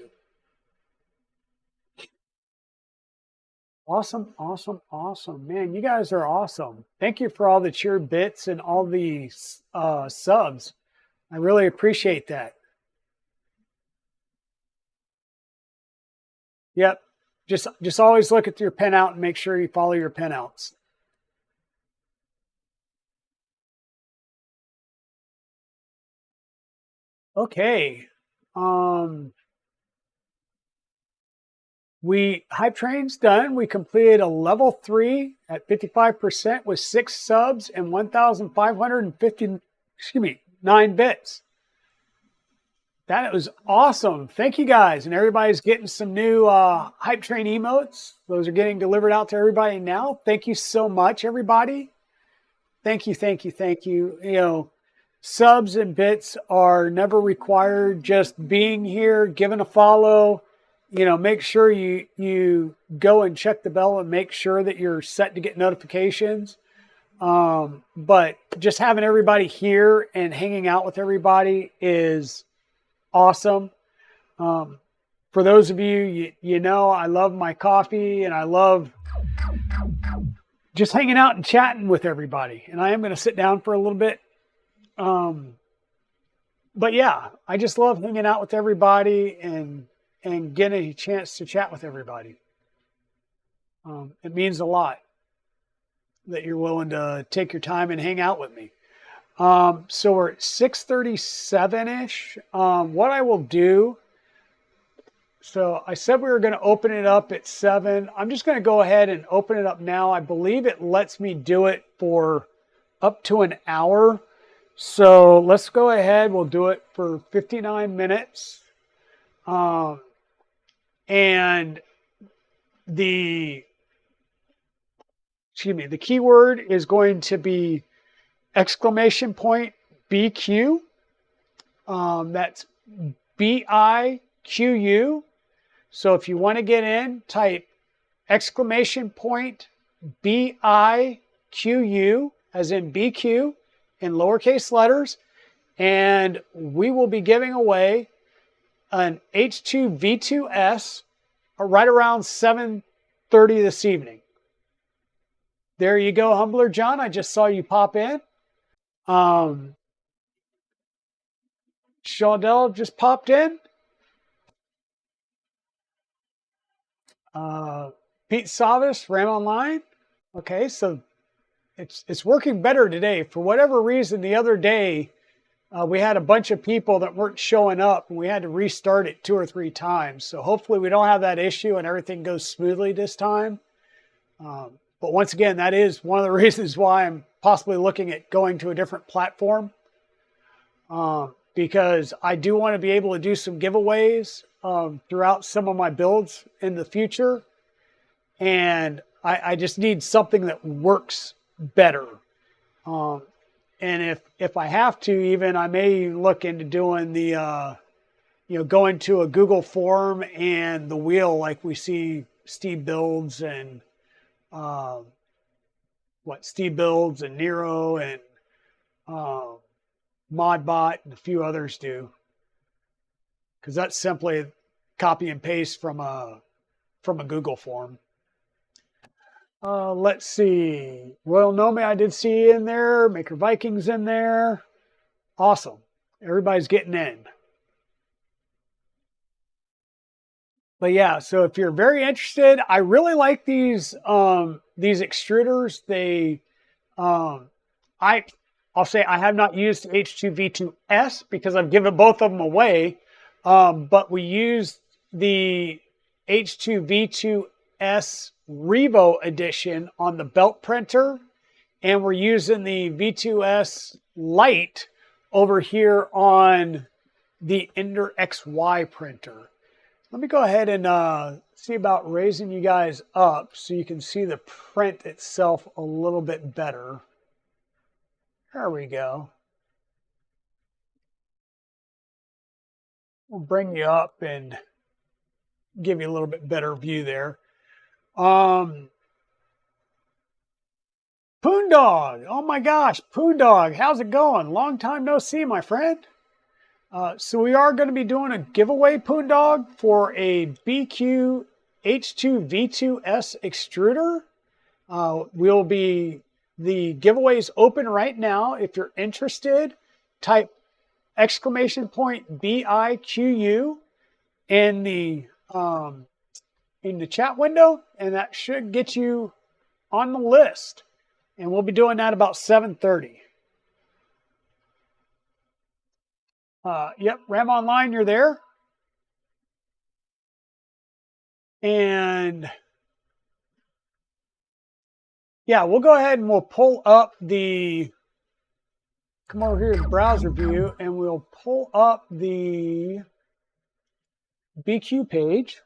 Awesome, awesome, awesome. Man, you guys are awesome. Thank you for all the cheer bits and all the subs. I really appreciate that. Yep. Just always look at your pinout and make sure you follow your pinouts. Okay. Hype train's done. We completed a level 3 at 55% with 6 subs and 1,559 bits. That was awesome. Thank you guys. And everybody's getting some new Hype Train emotes. Those are getting delivered out to everybody now. Thank you so much, everybody. Thank you, thank you, thank you. You know, subs and bits are never required. Just being here, giving a follow, you know, make sure you go and check the bell and make sure that you're set to get notifications. But just having everybody here and hanging out with everybody is awesome. For those of you, you know, I love my coffee and I love just hanging out and chatting with everybody. And I am going to sit down for a little bit. But yeah, I just love hanging out with everybody and getting a chance to chat with everybody. It means a lot that you're willing to take your time and hang out with me. So we're at 6:37-ish. What I will do, so I said we were going to open it up at 7. I'm just going to go ahead and open it up now. I believe it lets me do it for up to an hour. So let's go ahead. We'll do it for 59 minutes. And the keyword is going to be exclamation point BQ. That's BIQU. So if you want to get in, type exclamation point BIQU as in BQ in lowercase letters, and we will be giving away an H2V2S right around 7:30 this evening. There you go, Humbler John. I just saw you pop in. Shaudel just popped in. Pete Savas, Ram Online. Okay, so it's working better today. For whatever reason, the other day, we had a bunch of people that weren't showing up, and we had to restart it 2 or 3 times. So hopefully we don't have that issue and everything goes smoothly this time. But once again, that is one of the reasons why I'm possibly looking at going to a different platform. Because I do want to be able to do some giveaways throughout some of my builds in the future. And I just need something that works better. And if I have to, even I may look into doing the, going to a Google form and the wheel like we see Steve Builds and Steve Builds and Nero and Modbot and a few others do. Because that's simply copy and paste from a Google form. Let's see. Royal Nome I did see in there. Maker Vikings in there. Awesome. Everybody's getting in. But yeah, so if you're very interested, I really like these extruders. They I'll say I have not used H2V2S because I've given both of them away. But we used the H2V2S Revo edition on the belt printer, and we're using the V2S Lite over here on the EnderXY printer. Let me go ahead and see about raising you guys up so you can see the print itself a little bit better. There we go. We'll bring you up and give you a little bit better view there. Poondog, oh my gosh, Poondog, how's it going? Long time no see, my friend. So we are going to be doing a giveaway, Poondog, for a BQ H2V2S extruder. The giveaway is open right now. If you're interested, type !BIQU in the chat window, and that should get you on the list. And we'll be doing that about 7:30. Yep, Ram Online, you're there. And yeah, we'll go ahead and we'll pull up the, come over here to the browser view, and we'll pull up the BQ page.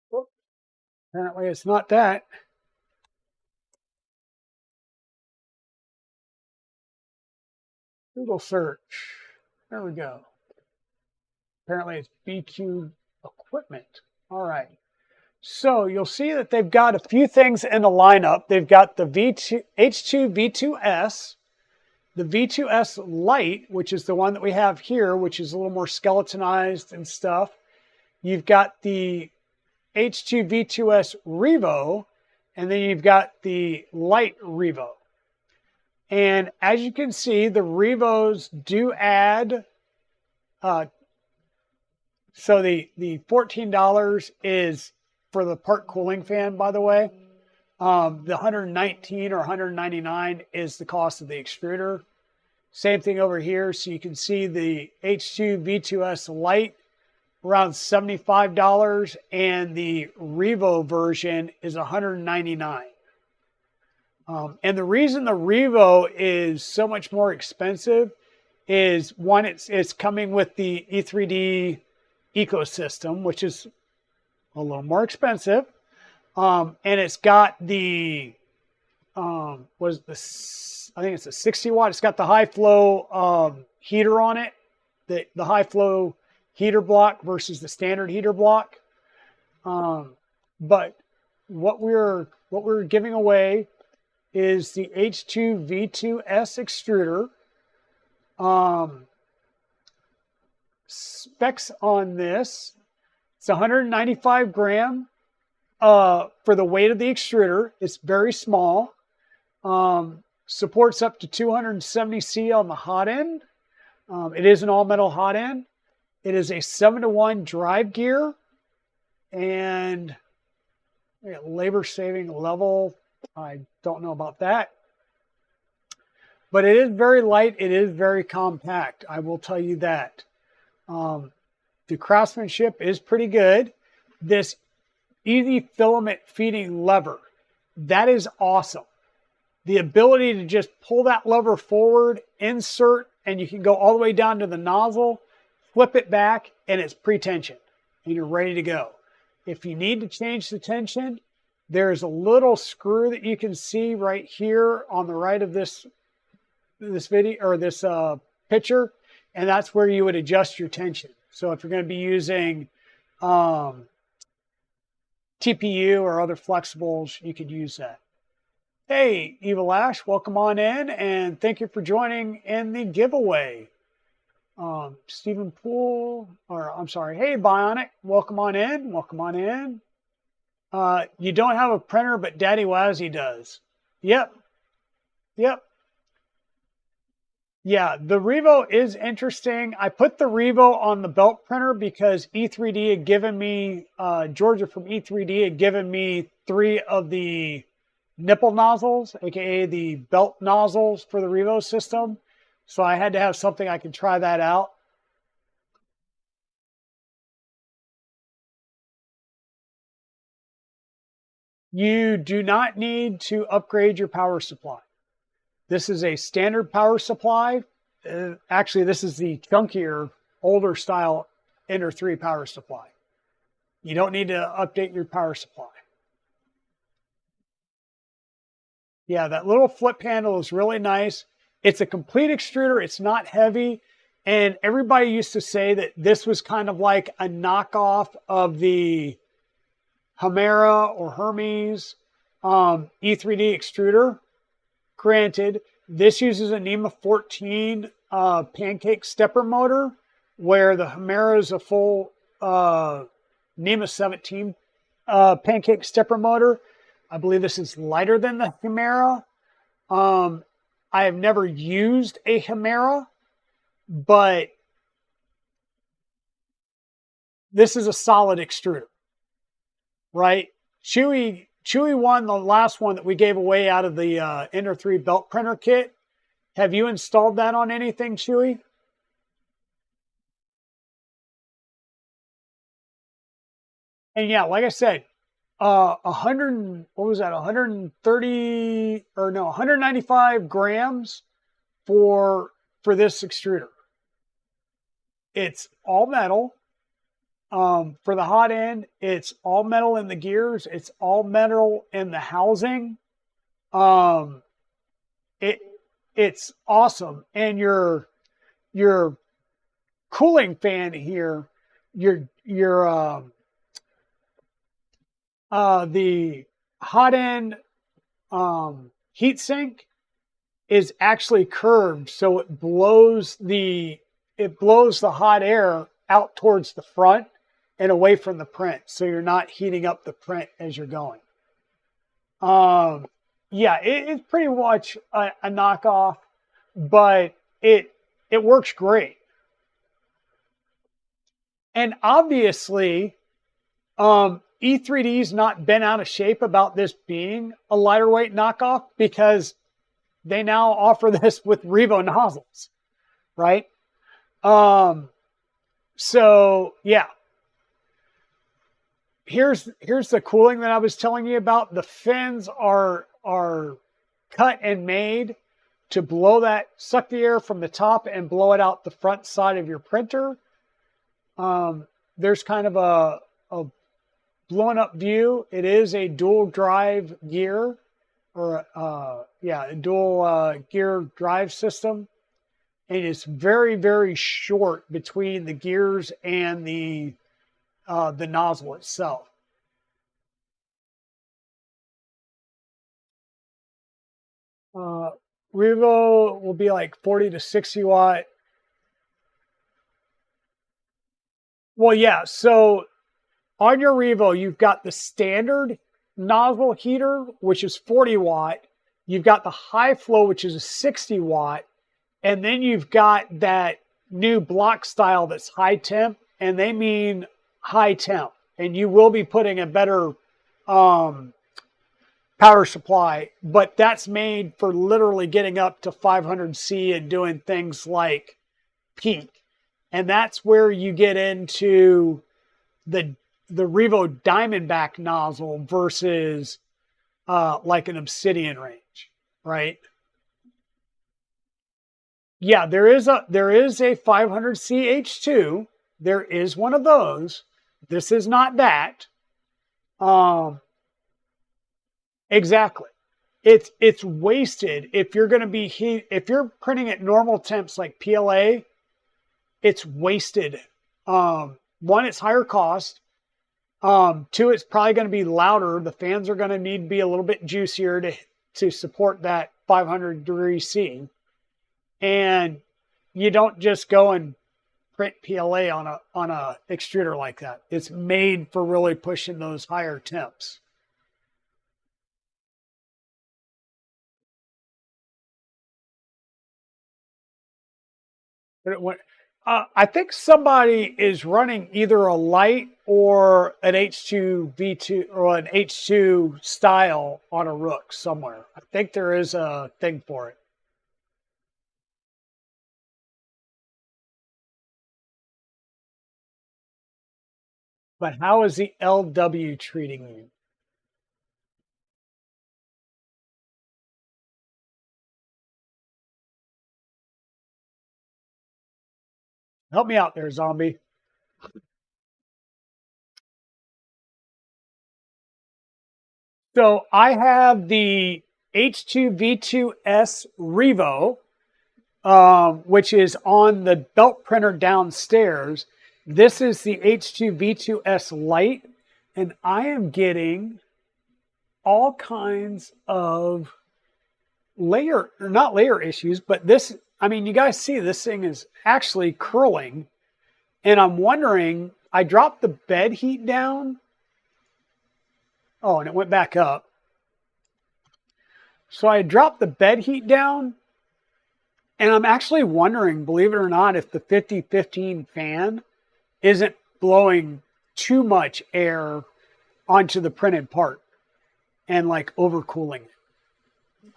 Whoop. Apparently it's not that. Google search. There we go. Apparently it's BQ equipment. All right. So you'll see that they've got a few things in the lineup. They've got the H2V2S, the V2S Lite, which is the one that we have here, which is a little more skeletonized and stuff. You've got the H2V2S Revo, and then you've got the Lite Revo. And as you can see, the Revos do add, so the $14 is for the part cooling fan, by the way. The $119 or $199 is the cost of the extruder. Same thing over here. So you can see the H2V2S Lite around $75, and the Revo version is $199. And the reason the Revo is so much more expensive is, one, it's coming with the E3D ecosystem, which is a little more expensive. And it's got the, what is this? I think it's a 60 watt. It's got the high flow heater on it, the high flow heater block versus the standard heater block. But what we're giving away is the H2V2S extruder. Specs on this, it's 195 gram for the weight of the extruder. It's very small. Supports up to 270C on the hot end. It is an all metal hot end. It is a 7-to-1 drive gear, and labor saving level, I don't know about that. But it is very light. It is very compact. I will tell you that. The craftsmanship is pretty good. This easy filament feeding lever, that is awesome. The ability to just pull that lever forward, insert, and you can go all the way down to the nozzle, flip it back, and it's pre-tension, and you're ready to go. If you need to change the tension, there's a little screw that you can see right here on the right of this video, or this picture, and that's where you would adjust your tension. So if you're going to be using TPU or other flexibles, you could use that. Hey, Evil Ash, welcome on in, and thank you for joining in the giveaway. Stephen Poole, or I'm sorry, hey Bionic, welcome on in, welcome on in. You don't have a printer, but Daddy Wazzy does. Yep, yep. Yeah, the Revo is interesting. I put the Revo on the belt printer because E3D had given me, Georgia from E3D had given me 3 of the nipple nozzles, aka the belt nozzles for the Revo system. So I had to have something I could try that out. You do not need to upgrade your power supply. This is a standard power supply. Actually, this is the chunkier, older style Ender 3 power supply. You don't need to update your power supply. Yeah, that little flip handle is really nice. It's a complete extruder. It's not heavy. And everybody used to say that this was kind of like a knockoff of the Hemera or Hermes E3D extruder. Granted, this uses a NEMA 14 pancake stepper motor, where the Hemera is a full NEMA 17 pancake stepper motor. I believe this is lighter than the Hemera. I have never used a Hemera, but this is a solid extruder, right? Chewy won the last one that we gave away out of the Ender 3 belt printer kit. Have you installed that on anything, Chewy? And yeah, like I said, 100, what was that? 130 or no, 195 grams for this extruder. It's all metal. For the hot end, it's all metal in the gears. It's all metal in the housing. It's awesome. And your cooling fan here, your the hot end heat sink is actually curved, so it blows the hot air out towards the front and away from the print, so you're not heating up the print as you're going. Yeah, it's pretty much a knockoff, but it works great. And obviously, E3D's not been out of shape about this being a lighter weight knockoff, because they now offer this with Revo nozzles, right? So yeah, here's the cooling that I was telling you about. The fins are cut and made to suck the air from the top and blow it out the front side of your printer. There's kind of a blown up view. It is a dual drive gear, or a dual gear drive system. And it's very, very short between the gears and the nozzle itself. Revo will be like 40 to 60 watt. Well, yeah. So on your Revo, you've got the standard nozzle heater, which is 40 watt. You've got the high flow, which is a 60 watt. And then you've got that new block style that's high temp, and they mean high temp. And you will be putting a better power supply, but that's made for literally getting up to 500C and doing things like peak. And that's where you get into the Revo Diamondback nozzle versus like an Obsidian range, right? Yeah, there is a 500C H2. There is one of those. This is not that. Exactly. It's wasted if you're going to be if you're printing at normal temps like PLA, it's wasted. One, it's higher cost. Two, it's probably going to be louder. The fans are going to need to be a little bit juicier to support that 500 degree C. And you don't just go and print PLA on a extruder like that. It's made for really pushing those higher temps. But it went, I think somebody is running either a light or an H2 V2 or an H2 style on a Rook somewhere. I think there is a thing for it. But how is the LW treating you? Help me out there, zombie. So I have the H2V2S Revo, which is on the belt printer downstairs. This is the H2V2S Lite, and I am getting all kinds of not layer issues, but this, I mean, you guys see this thing is actually curling, and I'm wondering, I dropped the bed heat down. Oh, and it went back up. So I dropped the bed heat down, and I'm actually wondering, believe it or not, if the 5015 fan isn't blowing too much air onto the printed part and like overcooling it.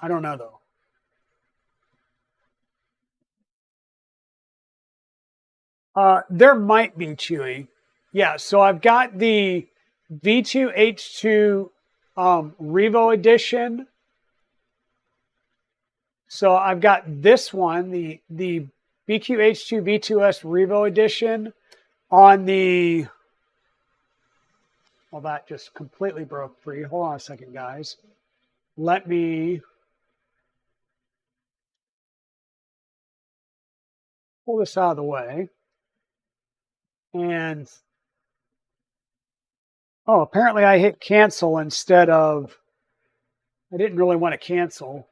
I don't know though. There might be, Chewy. Yeah, so I've got the V2H2 Revo edition. So I've got this one, the BQH2 V2S Revo edition on the, well, that just completely broke free. Hold on a second, guys. Let me pull this out of the way. And, oh, apparently I hit cancel instead of, I didn't really want to cancel.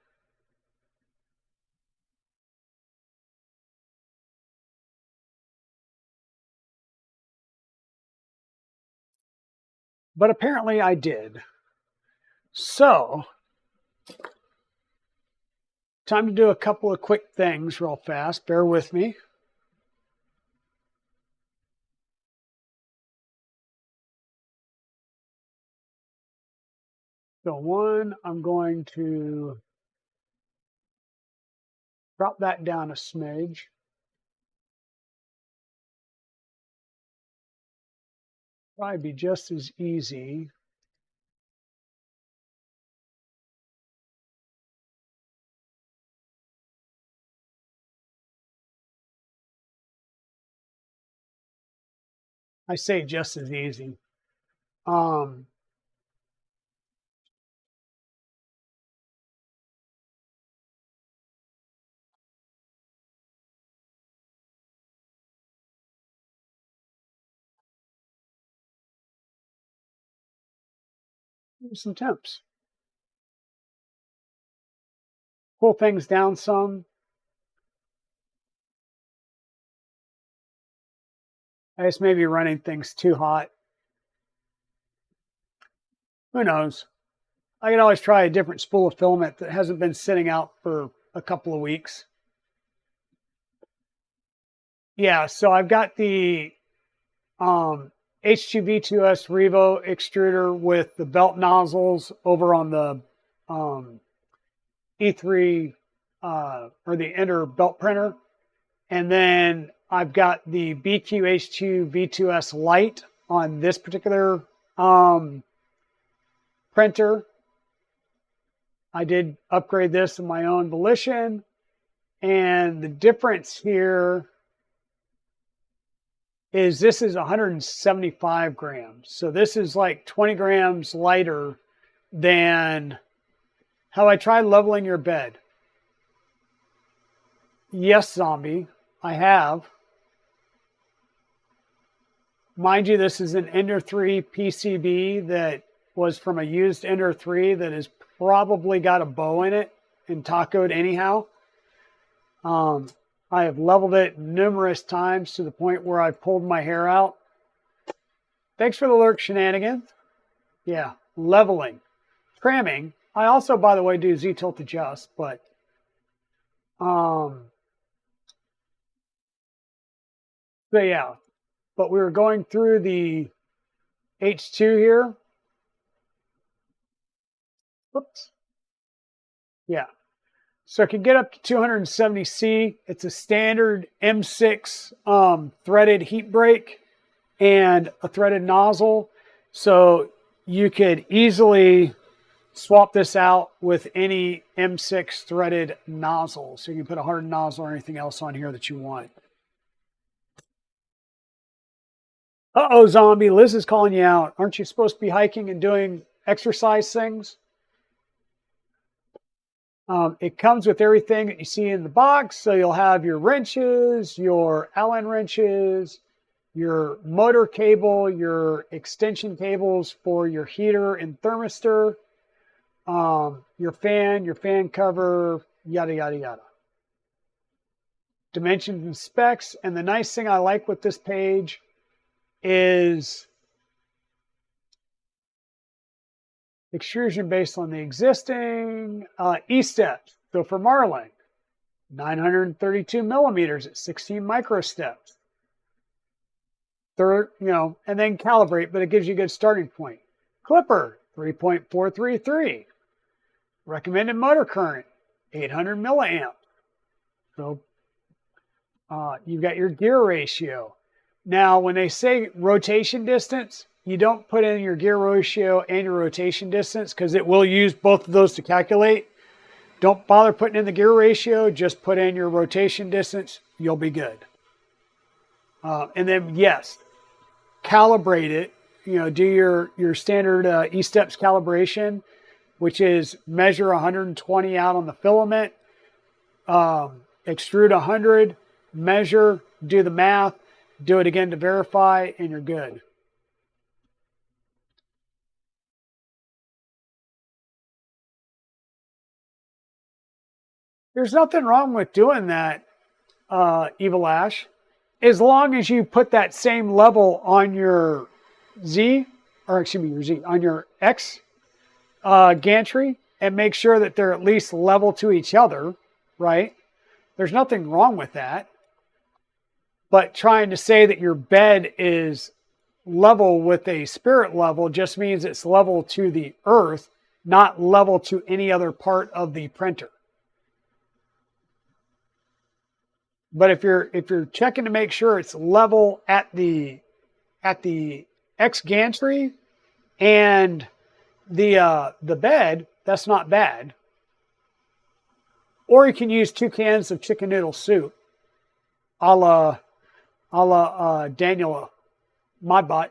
But apparently I did. So, time to do a couple of quick things real fast. Bear with me. So one, I'm going to drop that down a smidge. Probably be just as easy. I say just as easy. Some temps. Pull things down some. I just may be running things too hot. Who knows? I can always try a different spool of filament that hasn't been sitting out for a couple of weeks. Yeah, so I've got the H2V2S Revo extruder with the belt nozzles over on the E3 or the Ender belt printer. And then I've got the BQH2 V2S Lite on this particular printer. I did upgrade this in my own volition. And the difference here is this is 175 grams. So this is like 20 grams lighter than how I tried leveling your bed. Yes, zombie, I have. Mind you, this is an Ender 3 PCB that was from a used Ender 3 that has probably got a bow in it and tacoed anyhow. All I have leveled it numerous times to the point where I've pulled my hair out. Thanks for the lurk, shenanigans. Yeah, leveling. Cramming. I also, by the way, do Z-tilt adjust, but yeah. But we were going through the H2 here. Whoops. Yeah. So it can get up to 270C. It's a standard M6 threaded heat break and a threaded nozzle. So you could easily swap this out with any M6 threaded nozzle. So you can put a hard nozzle or anything else on here that you want. Uh-oh, zombie. Liz is calling you out. Aren't you supposed to be hiking and doing exercise things? It comes with everything that you see in the box. So you'll have your wrenches, your Allen wrenches, your motor cable, your extension cables for your heater and thermistor, your fan cover, yada, yada, yada. Dimensions and specs. And the nice thing I like with this page is extrusion based on the existing E-steps. So for Marlin, 932 millimeters at 16 microsteps. Third, and then calibrate, but it gives you a good starting point. Clipper, 3.433. Recommended motor current, 800 milliamp. So you've got your gear ratio. Now, when they say rotation distance, you don't put in your gear ratio and your rotation distance because it will use both of those to calculate. Don't bother putting in the gear ratio, just put in your rotation distance, you'll be good. And then, yes, calibrate it. Do your standard E-steps calibration, which is measure 120 out on the filament, extrude 100, measure, do the math, do it again to verify, and you're good. There's nothing wrong with doing that, Evil Ash, as long as you put that same level on your on your X gantry and make sure that they're at least level to each other, right? There's nothing wrong with that. But trying to say that your bed is level with a spirit level just means it's level to the earth, not level to any other part of the printer. But if you're checking to make sure it's level at the X gantry and the bed, that's not bad. Or you can use 2 cans of chicken noodle soup, a la Daniel Modbot.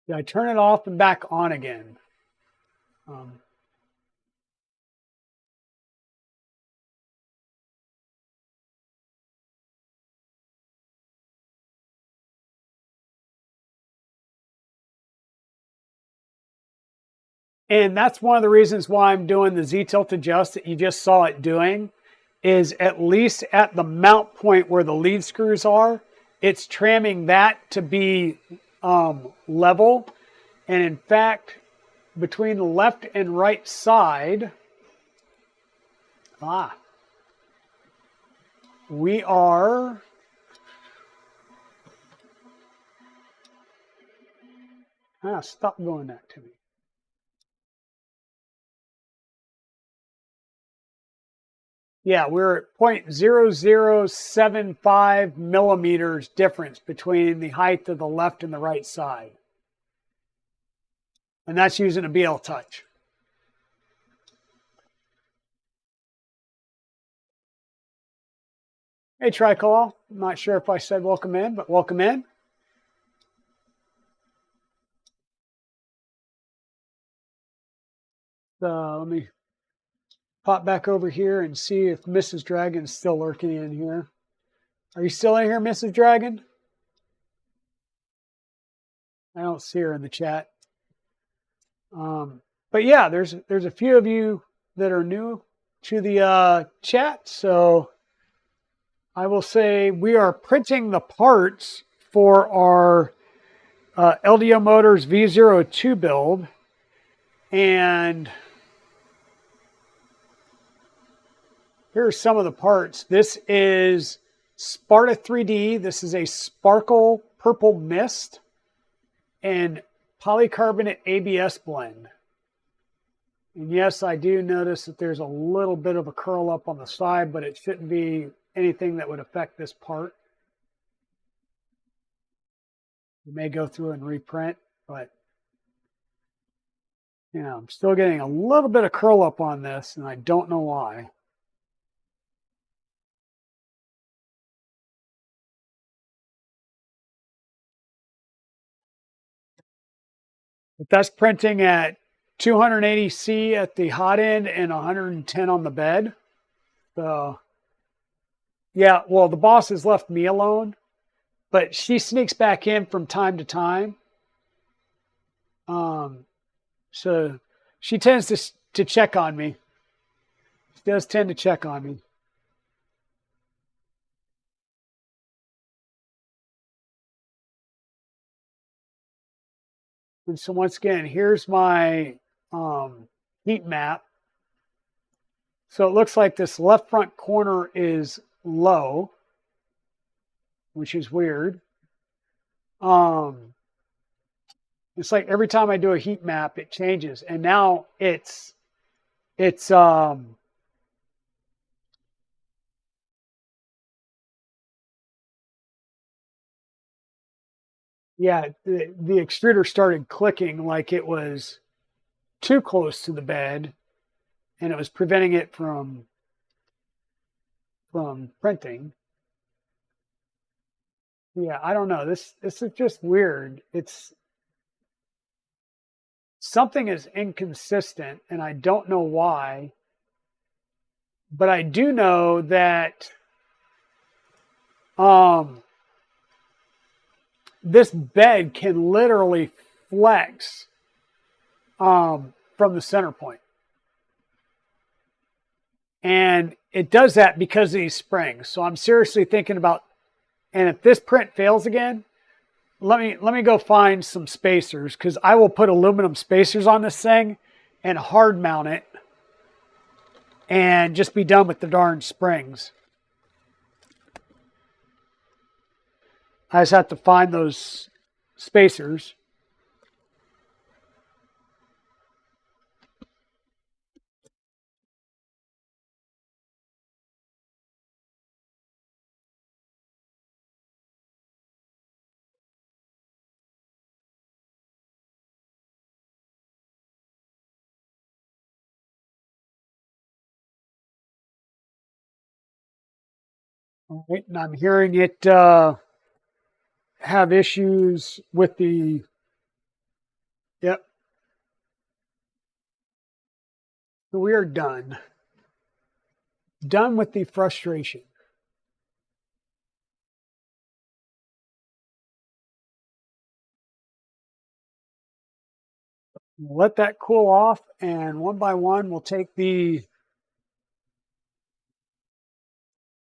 Did I turn it off and back on again? And that's one of the reasons why I'm doing the Z-tilt adjust that you just saw it doing, is at least at the mount point where the lead screws are, it's tramming that to be level. And in fact, between the left and right side, we are stop doing that to me. Yeah, we're at 0.0075 millimeters difference between the height of the left and the right side. And that's using a BL Touch. Hey, Tricolor. I'm not sure if I said welcome in, but welcome in. Let me pop back over here and see if Mrs. Dragon's still lurking in here. Are you still in here, Mrs. Dragon? I don't see her in the chat. But yeah, there's a few of you that are new to the chat. So I will say we are printing the parts for our LDO Motors V02 build. And here are some of the parts. This is Sparta 3D. This is a sparkle purple mist and polycarbonate ABS blend. And yes, I do notice that there's a little bit of a curl up on the side, but it shouldn't be anything that would affect this part. We may go through and reprint, but you know, I'm still getting a little bit of curl up on this, and I don't know why. But that's printing at 280C at the hot end and 110 on the bed. So, yeah, well, the boss has left me alone, but she sneaks back in from time to time. So she tends to check on me. She does tend to check on me. And so once again, here's my heat map. So it looks like this left front corner is low, which is weird. It's like every time I do a heat map, it changes. And now it's yeah, the extruder started clicking like it was too close to the bed, and it was preventing it from printing. Yeah, I don't know. This is just weird. It's something is inconsistent, and I don't know why. But I do know that this bed can literally flex from the center point. And it does that because of these springs. So I'm seriously thinking about, and if this print fails again, let me go find some spacers, because I will put aluminum spacers on this thing and hard mount it and just be done with the darn springs. I just have to find those spacers. All right, and I'm hearing it have issues with the, yep. So we are done. Done with the frustration. We'll let that cool off, and one by one we'll take the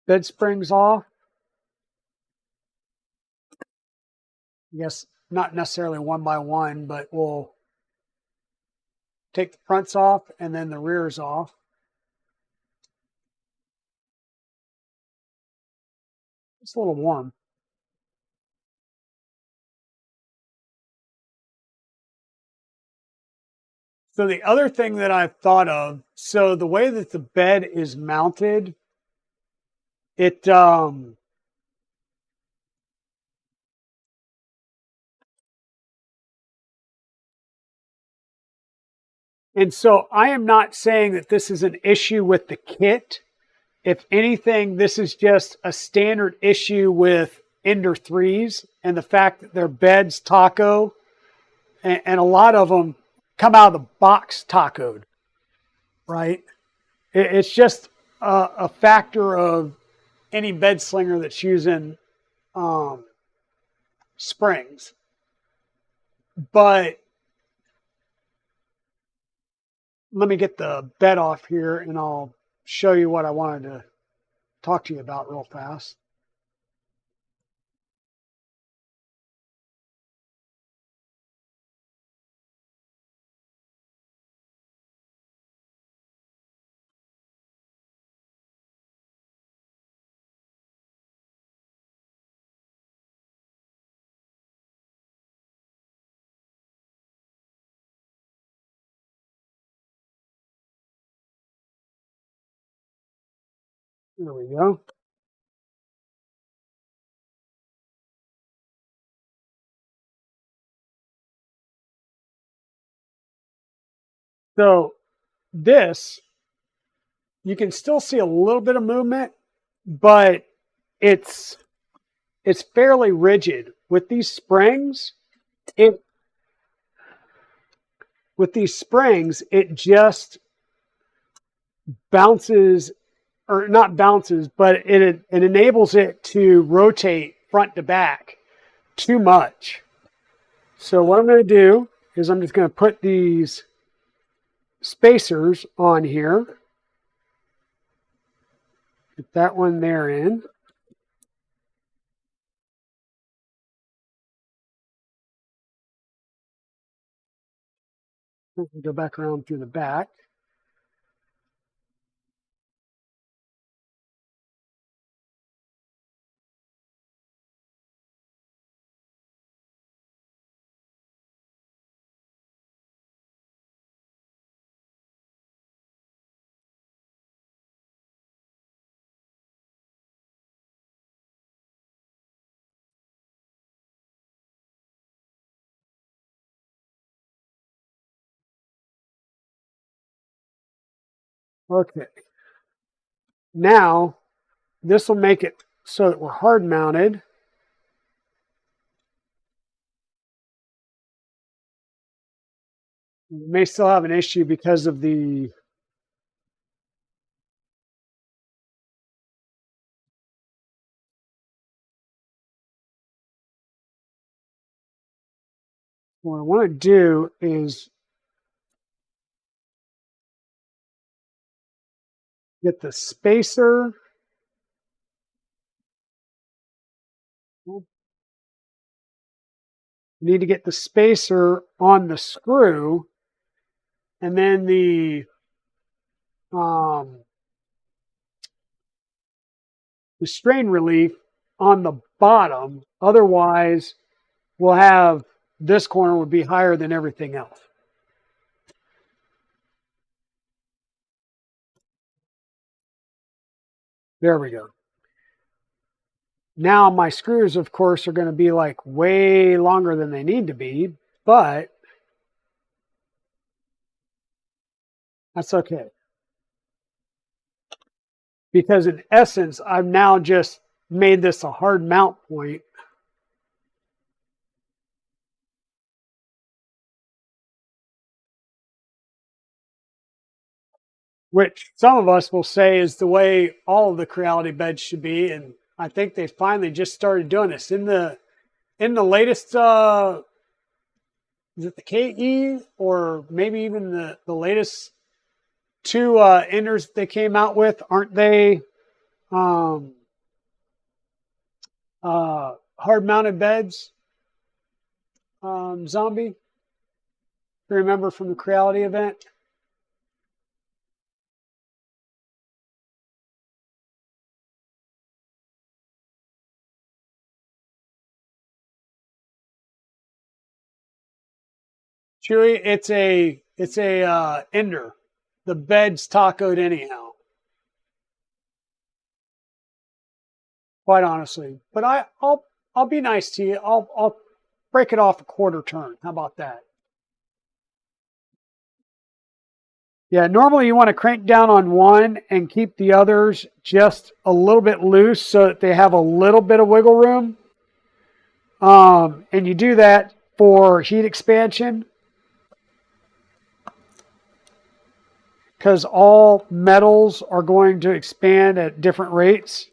bed springs off. I guess not necessarily one by one, but we'll take the fronts off and then the rears off. It's a little warm. So the other thing that I've thought of, so the way that the bed is mounted, it and so I am not saying that this is an issue with the kit. If anything, this is just a standard issue with Ender-3s and the fact that their beds taco, and a lot of them come out of the box tacoed, right? It's just a factor of any bed slinger that's using springs. But let me get the bed off here and I'll show you what I wanted to talk to you about real fast. There we go. So this, you can still see a little bit of movement, but it's fairly rigid. With these springs, it it just bounces, or not bounces, but it enables it to rotate front to back too much. So what I'm going to do is I'm just going to put these spacers on here. Get that one there in. Go back around through the back. Okay. Now, this will make it so that we're hard mounted. We may still have an issue because of the what I want to do is get the spacer. Need to get the spacer on the screw, and then the strain relief on the bottom. Otherwise, we'll have this corner would be higher than everything else. There we go. Now my screws, of course, are going to be like way longer than they need to be, but that's okay. Because in essence, I've now just made this a hard mount point. Which some of us will say is the way all of the Creality beds should be. And I think they finally just started doing this. In the latest, is it the KE or maybe even the latest two Enders they came out with? Aren't they hard mounted beds? Zombie, if you remember from the Creality event. Chewy, it's a Ender. The bed's tacoed anyhow. Quite honestly, but I'll be nice to you. I'll break it off a quarter turn. How about that? Yeah, normally you want to crank down on one and keep the others just a little bit loose so that they have a little bit of wiggle room. And you do that for heat expansion because all metals are going to expand at different rates.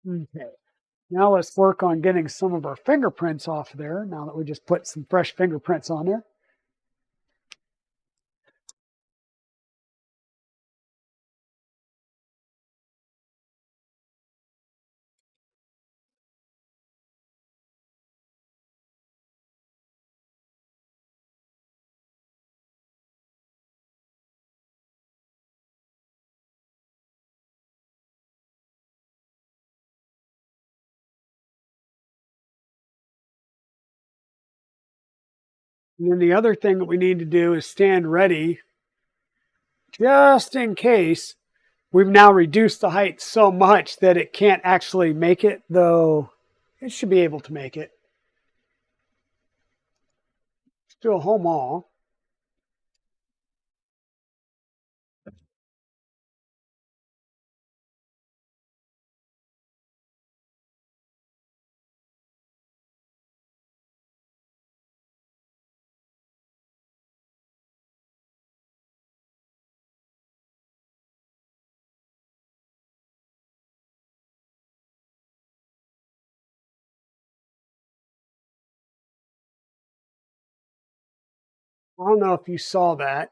Okay. Now let's work on getting some of our fingerprints off there, now that we just put some fresh fingerprints on there. And then the other thing that we need to do is stand ready just in case. We've now reduced the height so much that it can't actually make it, though it should be able to make it. Let's do a home all. I don't know if you saw that,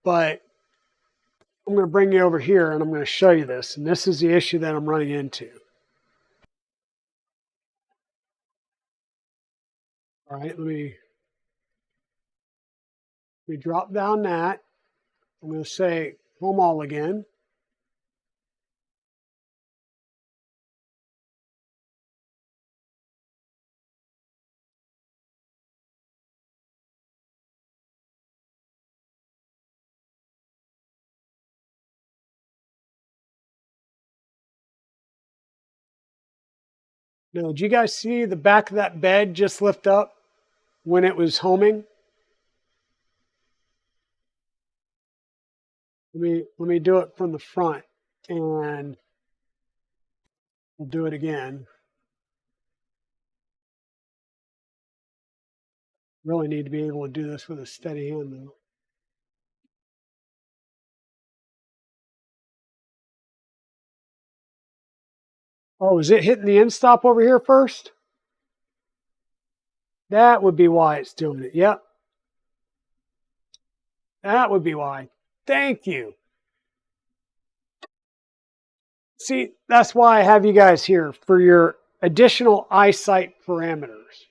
but I'm going to bring you over here and I'm going to show you this. And this is the issue that I'm running into. All right, let me drop down that. I'm going to say home all again. Now, did you guys see the back of that bed just lift up when it was homing? Let me do it from the front, and we'll do it again. Really need to be able to do this with a steady hand, though. Oh, is it hitting the end stop over here first? That would be why it's doing it. Yep. That would be why. Thank you. See, that's why I have you guys here for your additional eyesight parameters.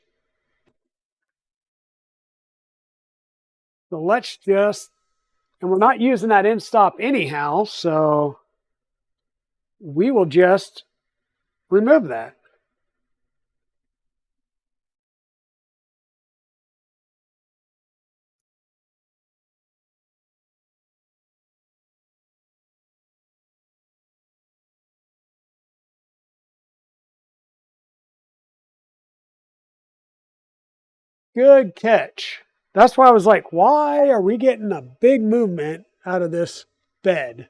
So let's just, and we're not using that end stop anyhow, so we will just remove that. Good catch. That's why I was like, why are we getting a big movement out of this bed?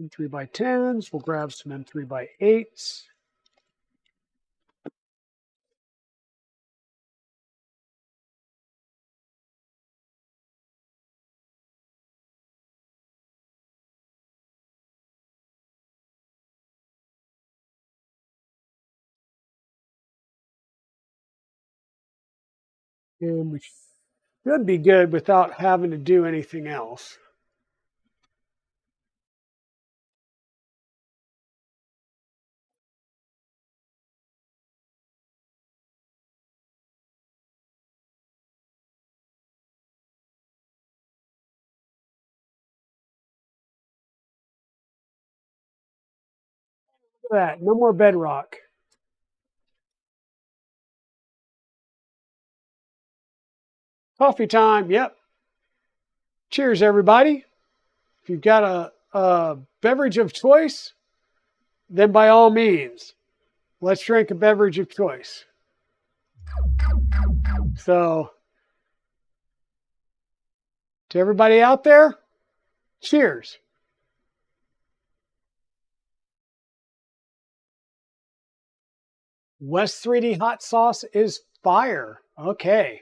M3x10s. We'll grab some M3x8s. And we should be good without having to do anything else. Look at that. No more bedrock. Coffee time. Yep. Cheers, everybody. If you've got a beverage of choice, then by all means, let's drink a beverage of choice. So, to everybody out there, cheers. West 3D hot sauce is fire. Okay.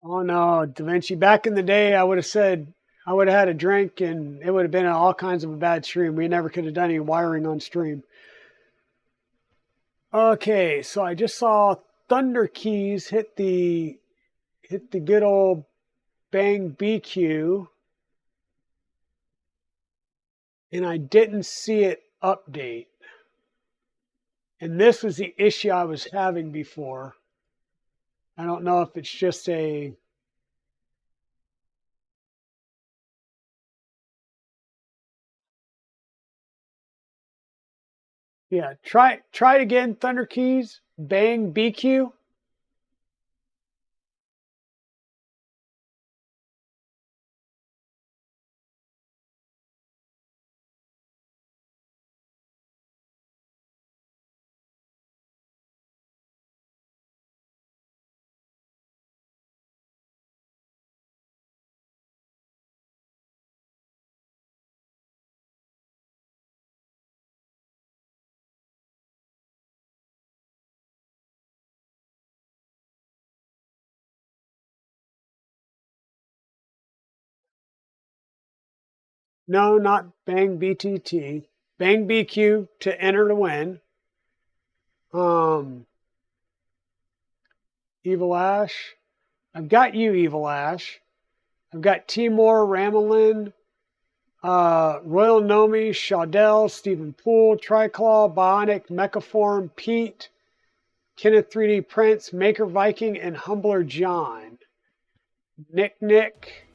Oh no, Da Vinci. Back in the day, I would have said I would have had a drink, and it would have been all kinds of a bad stream. We never could have done any wiring on stream. Okay, so I just saw Thunder Keys hit the good old bang BQ, and I didn't see it update. And this was the issue I was having before. I don't know if it's just a yeah. Try it again. Thunder Keys bang BQ. No, not bang BTT. Bang BQ to enter to win. Um, Evil Ash. I've got you, Evil Ash. I've got Timor, Ramelin, Royal Nomi, Shaudel, Stephen Poole, Triclaw, Bionic, Mechaform, Pete, Kenneth 3D Prince, Maker Viking, and Humbler John. Nick.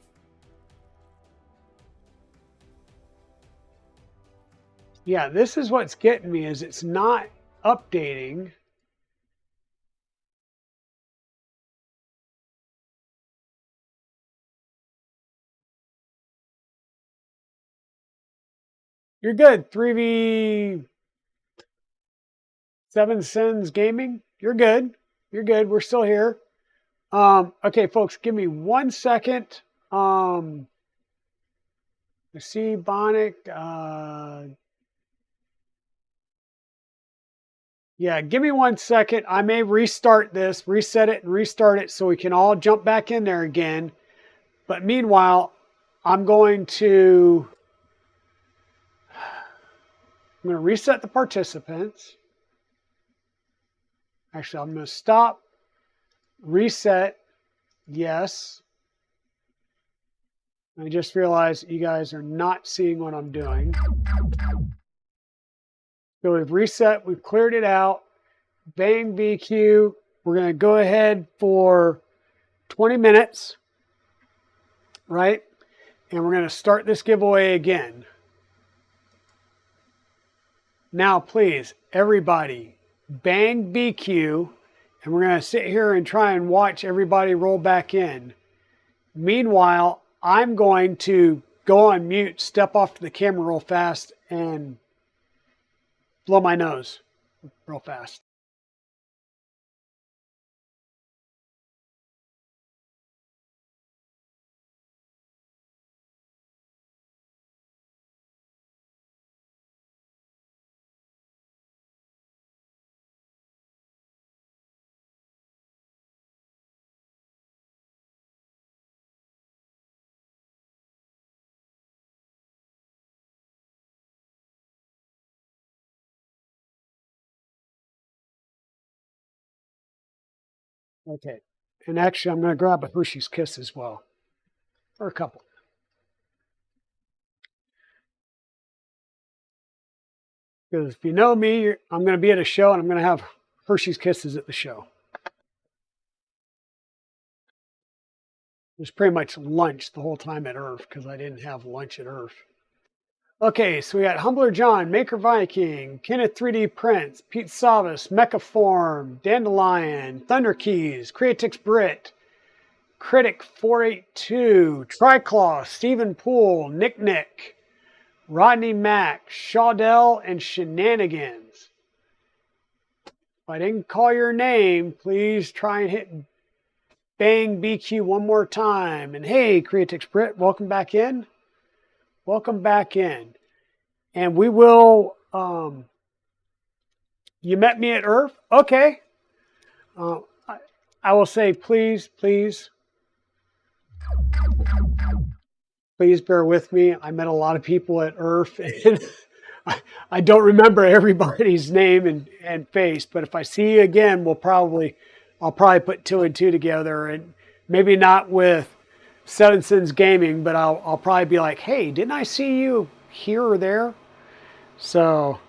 Yeah, this is what's getting me is it's not updating. You're good. 3v7 Sins Gaming. You're good. You're good. We're still here. Okay, folks, give me 1 second. I see Bonic. Yeah, give me 1 second. I may restart this, reset it, and restart it so we can all jump back in there again. But meanwhile, I'm going to reset the participants. Actually, I'm going to stop, reset, yes. I just realized you guys are not seeing what I'm doing. So we've reset, we've cleared it out. Bang BQ. We're going to go ahead for 20 minutes, right? And we're going to start this giveaway again. Now, please, everybody, bang BQ. And we're going to sit here and try and watch everybody roll back in. Meanwhile, I'm going to go on mute, step off to the camera real fast, and blow my nose real fast. Okay. And actually, I'm going to grab a Hershey's Kiss as well, or a couple. Because if you know me, I'm going to be at a show and I'm going to have Hershey's Kisses at the show. It was pretty much lunch the whole time at Earth because I didn't have lunch at Earth. Okay, so we got Humbler John, Maker Viking, Kenneth 3D Prince, Pete Savas, Mechaform, Dandelion, Thunder Keys, Creatix Brit, Critic 482, Triclaw, Stephen Poole, Nick, Rodney Mack, Shaudel, and Shenanigans. If I didn't call your name, please try and hit bang BQ one more time. And hey, Creatix Brit, welcome back in. Welcome back in. And we will, you met me at Earth? Okay. I will say, please, Please bear with me. I met a lot of people at ERF, and I don't remember everybody's name and face. But if I see you again, I'll probably put two and two together, and maybe not with Seven Sins Gaming, but I'll probably be like, hey, didn't I see you here or there? So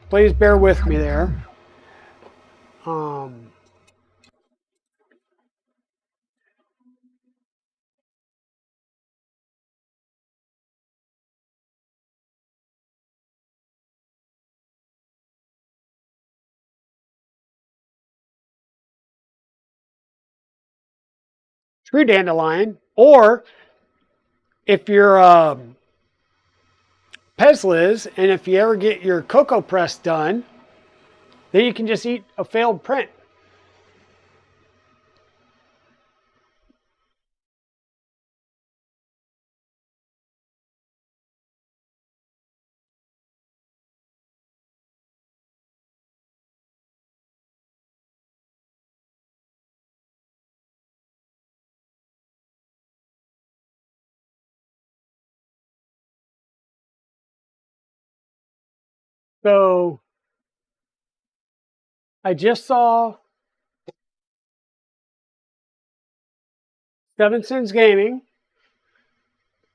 please bear with me there. True dandelion, or if you're Pesliz, and if you ever get your cocoa press done, then you can just eat a failed print. So I just saw Seven Sins Gaming,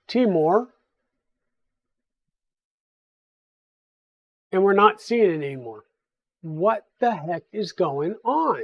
Timor, and we're not seeing it anymore. What the heck is going on?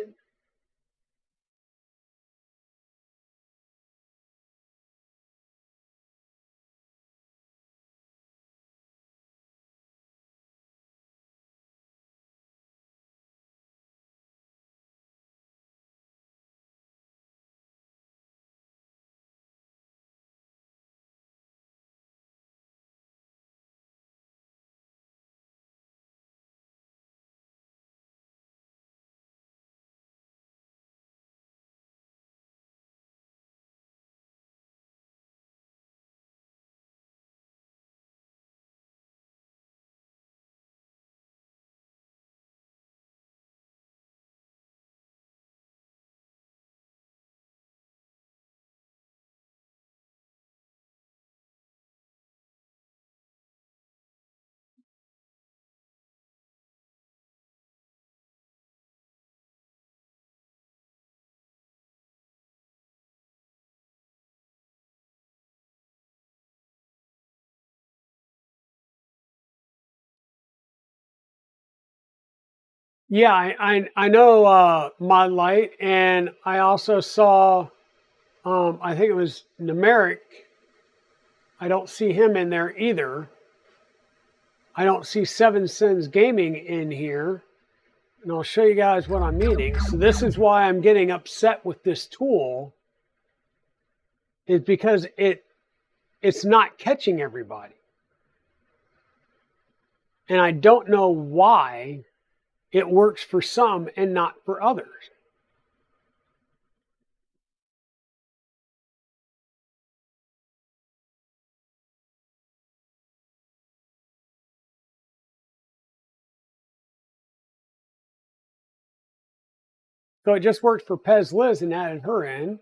Yeah, I know Mod Light, and I also saw, I think it was Numeric. I don't see him in there either. I don't see Seven Sins Gaming in here. And I'll show you guys what I'm meaning. So this is why I'm getting upset with this tool, is because it's not catching everybody. And I don't know why it works for some and not for others. So it just worked for Pez Liz and added her in.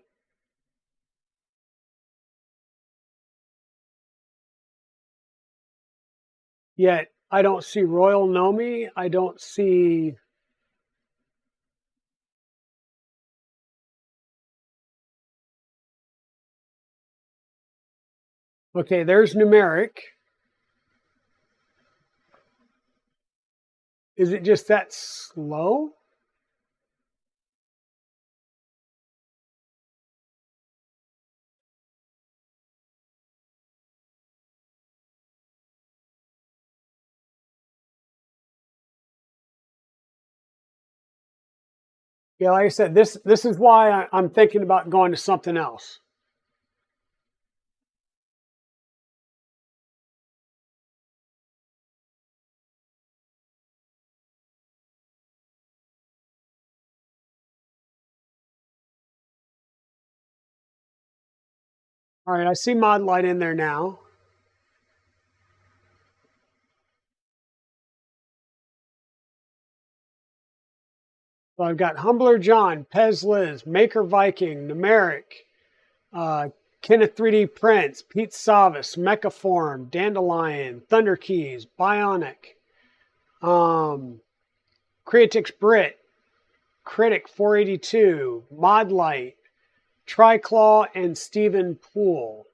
Yet I don't see Royal Nomi. I don't see. Okay, there's Numeric. Is it just that slow? Yeah, like I said, this is why I'm thinking about going to something else. All right, I see Mod Light in there now. So I've got Humbler John, Pez Liz, Maker Viking, Numeric, Kenneth 3D Prints, Pete Savis, Mechaform, Dandelion, Thunder Keys, Bionic, Creatix Brit, Critic 482, Modlight, Triclaw, and Stephen Poole.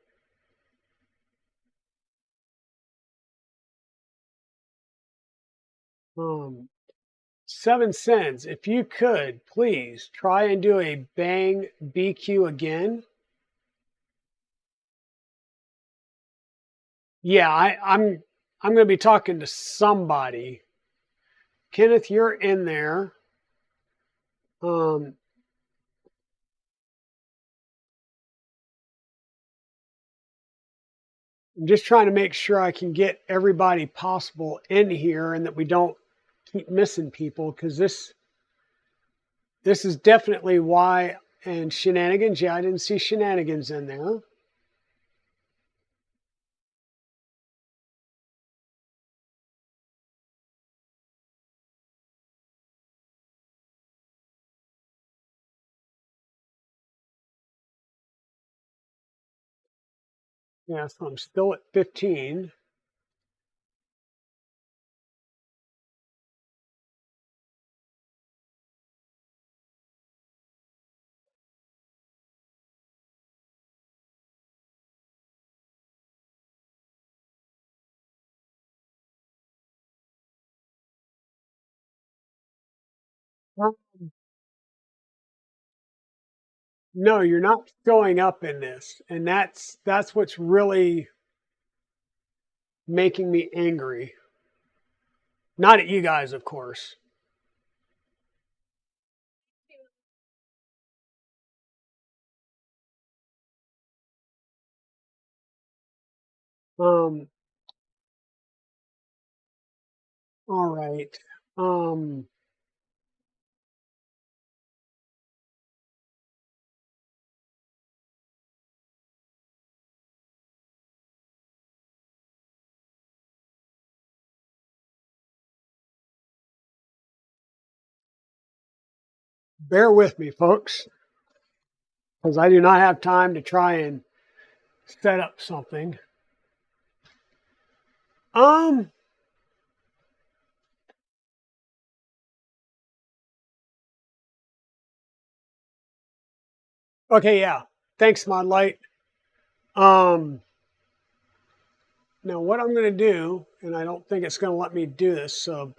Um, 7 cents. If you could, please try and do a bang BQ again. Yeah, I'm going to be talking to somebody. Kenneth, you're in there. I'm just trying to make sure I can get everybody possible in here and that we don't keep missing people, because this is definitely why. And Shenanigans, yeah, I didn't see Shenanigans in there. Yeah, so I'm still at 15. No, you're not showing up in this, and that's what's really making me angry. Not at you guys, of course. Um, all right. Um, Bear with me, folks, because I do not have time to try and set up something. Um, okay, yeah. Thanks, Modlight. Um, Now what I'm going to do, and I don't think it's going to let me do this, so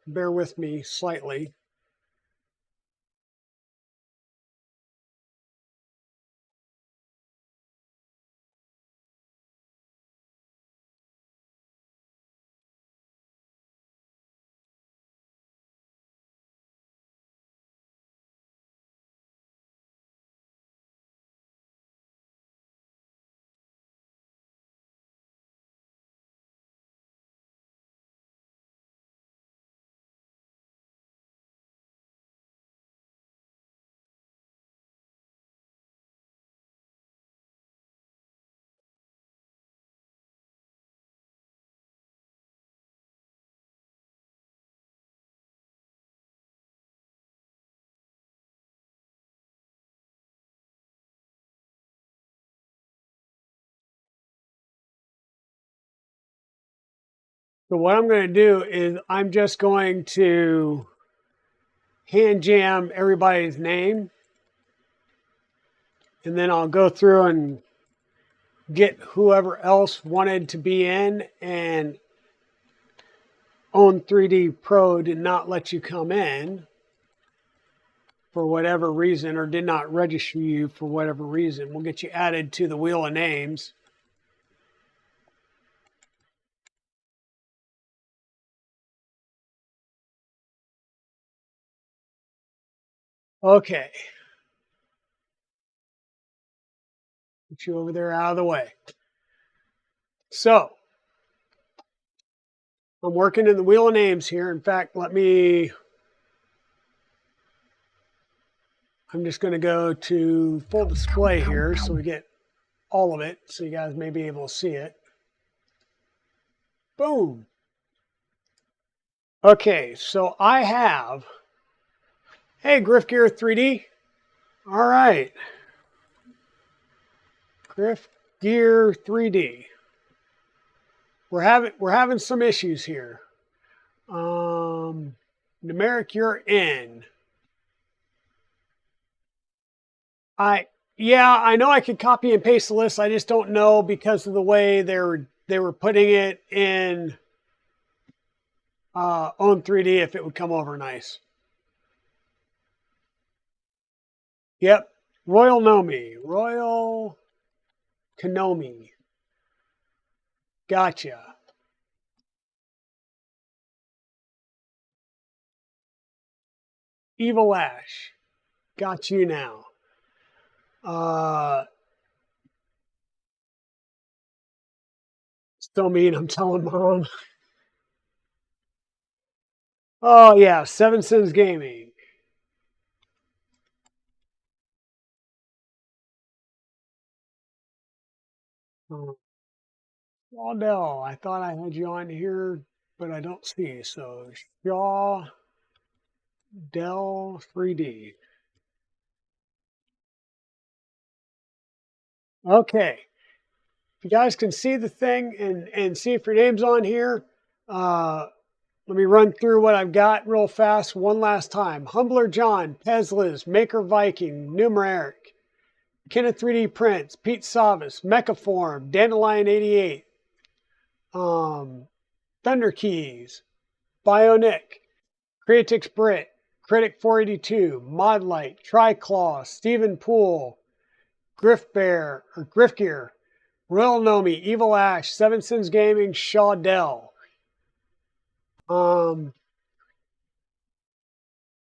bear with me slightly. So what I'm going to do is I'm just going to hand jam everybody's name, and then I'll go through and get whoever else wanted to be in, and Own 3D Pro did not let you come in for whatever reason, or did not register you for whatever reason. We'll get you added to the wheel of names. Okay. Get you over there out of the way. So I'm working in the wheel of names here. In fact, I'm just going to go to full display here so we get all of it, so you guys may be able to see it. Boom. Okay, so I have, hey, Griff Gear 3D. All right. Griff Gear 3D. We're having some issues here. Numeric, you're in. Yeah, I know I could copy and paste the list. I just don't know because of the way they were putting it in on 3D if it would come over nice. Yep, Royal Konomi. Gotcha. Evil Ash. Got you now. Still mean I'm telling mom. Oh yeah, Seven Sins Gaming. Dell, I thought I had you on here, but I don't see. So Shaw Dell 3D. Okay. If you guys can see the thing and see if your name's on here, let me run through what I've got real fast one last time. Humbler John, Pezliz, Maker Viking, Numeric, Kenneth 3D Prints, Pete Savas, Mechaform, Dandelion 88, Thunder Keys, Bionic, Creatix Brit, Critic 482, Modlight, Triclaw, Stephen Poole, Griff Gear, Royal Nomi, Evil Ash, Seven Sins Gaming, Shaw Dell.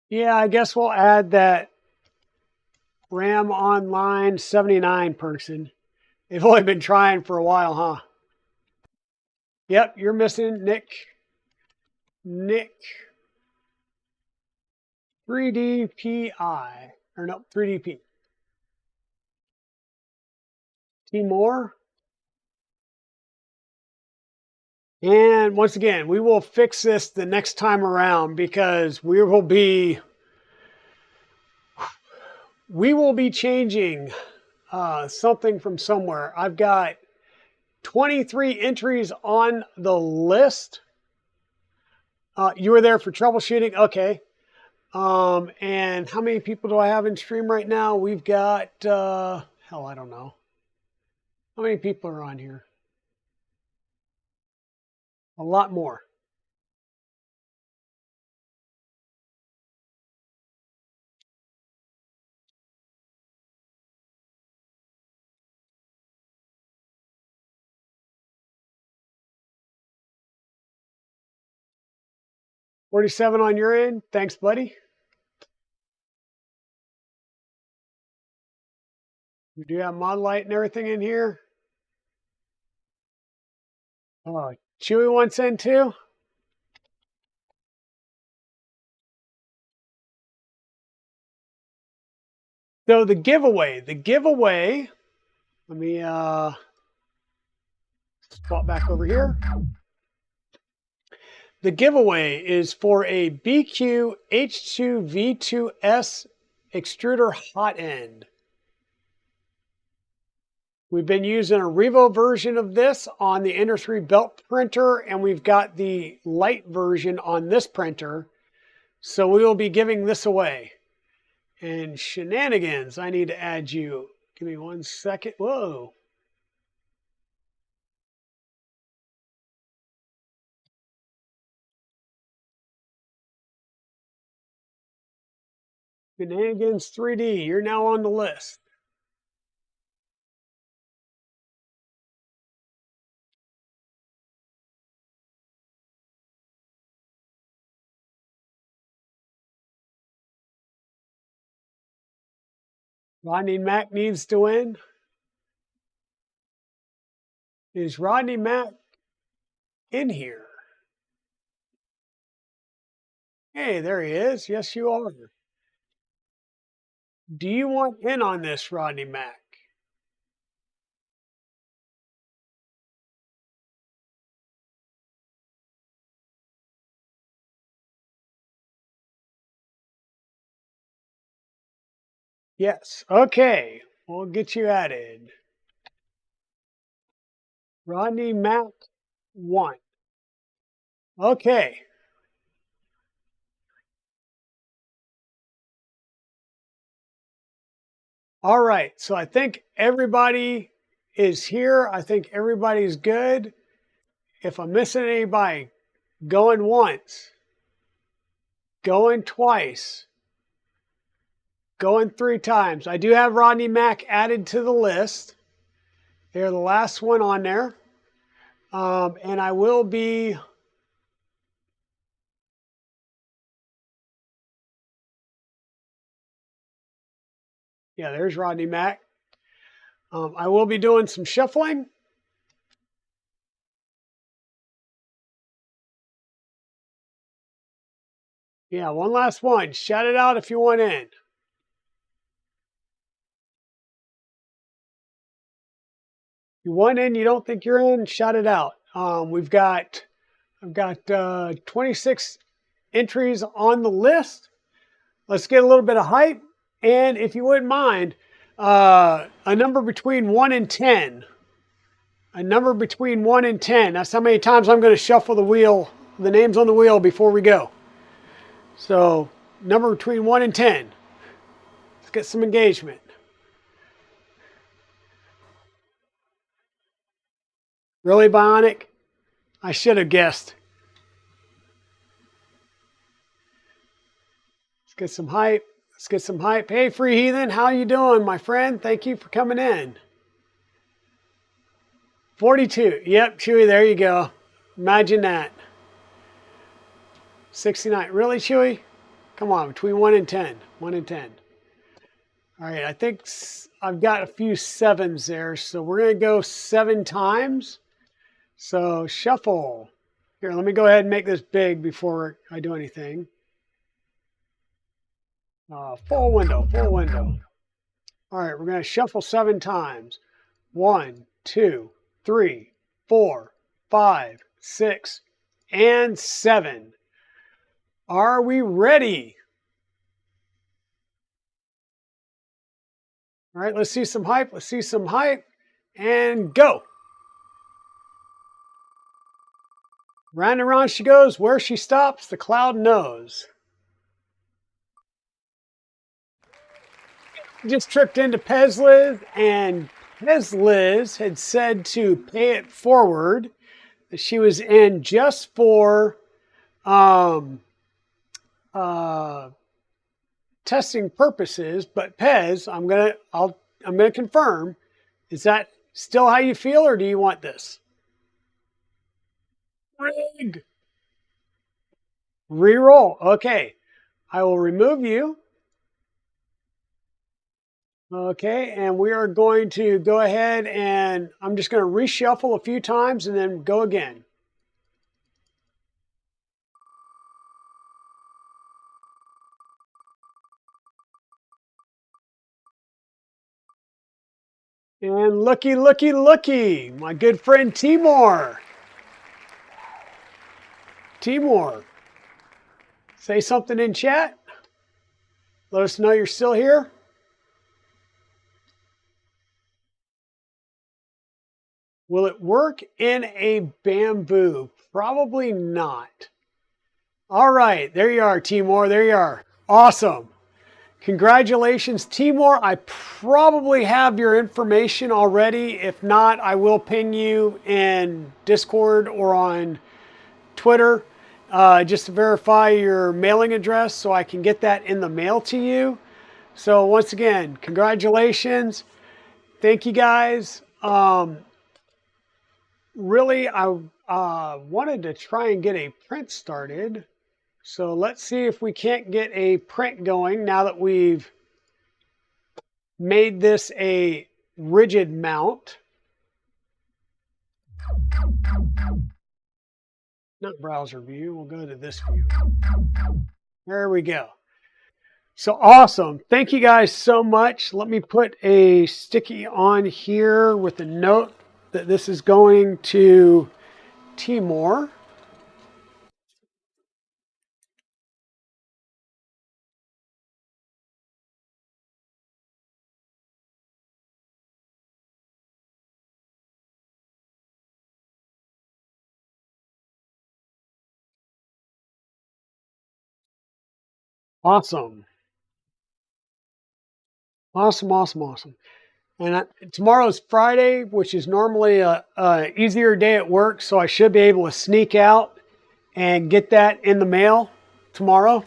Yeah, I guess we'll add that RAM Online 79 person. They've only been trying for a while, huh? Yep, you're missing Nick 3DPI. Or no, 3DP. Timor. And once again, we will fix this the next time around because we will be changing something from somewhere. I've got 23 entries on the list. You were there for troubleshooting? Okay. And how many people do I have in stream right now? We've got, hell, I don't know. How many people are on here? A lot more. $47 on your end. Thanks, buddy. We do have mod light and everything in here. Oh, Chewy wants in too. So the giveaway, let me swap back over here. The giveaway is for a BQ H2V2S extruder hot end. We've been using a Revo version of this on the EnderXY belt printer, and we've got the light version on this printer. So we will be giving this away. And shenanigans, I need to add you. Give me 1 second. Whoa. Shenanigans 3D, you're now on the list. Rodney Mack needs to win. Is Rodney Mack in here? Hey, there he is. Yes, you are. Do you want in on this, Rodney Mack? Yes. Okay. We'll get you added. Rodney Mac 1. Okay. All right. So I think everybody is here. I think everybody's good. If I'm missing anybody, going once, going twice, going 3 times. I do have Rodney Mac added to the list. They're the last one on there. And I will be yeah, there's Rodney Mac. I will be doing some shuffling. Yeah, one last one. Shout it out if you want in. You want in, you don't think you're in, shout it out. I've got 26 entries on the list. Let's get a little bit of hype. And if you wouldn't mind, a number between 1 and 10. A number between 1 and 10. That's how many times I'm going to shuffle the wheel, the names on the wheel before we go. So, number between 1 and 10. Let's get some engagement. Really, Bionic? I should have guessed. Let's get some hype. Let's get some hype. Hey, Free Heathen, how you doing, my friend? Thank you for coming in. 42. Yep, Chewy, there you go. Imagine that. 69. Really, Chewy? Come on, between 1 and 10. 1 and 10. All right, I think I've got a few 7s there, so we're going to go 7 times. So shuffle. Here, let me go ahead and make this big before I do anything. Full window, full window. All right, we're going to shuffle 7 times. 1, 2, 3, 4, 5, 6, and 7. Are we ready? All right, let's see some hype. Let's see some hype. And go. Round and round she goes. Where she stops, the cloud knows. Just tripped into Pezliz, and Pezliz had said to pay it forward. That she was in just for testing purposes. But Pez, I'm gonna confirm. Is that still how you feel, or do you want this? Rigged. Reroll. Okay. I will remove you. Okay, and we are going to go ahead and I'm just going to reshuffle a few times and then go again. And looky, looky, looky, my good friend Timur. Timur, say something in chat. Let us know you're still here. Will it work in a bamboo? Probably not. All right, there you are, Timur. There you are. Awesome. Congratulations, Timur. I probably have your information already. If not, I will ping you in Discord or on Twitter just to verify your mailing address so I can get that in the mail to you. So once again, congratulations. Thank you guys. Really, I wanted to try and get a print started. So let's see if we can't get a print going now that we've made this a rigid mount. Not browser view, we'll go to this view. There we go. So awesome. Thank you guys so much. Let me put a sticky on here with a note that this is going to Timur. Awesome. Awesome. And tomorrow's Friday, which is normally a easier day at work, so I should be able to sneak out and get that in the mail tomorrow.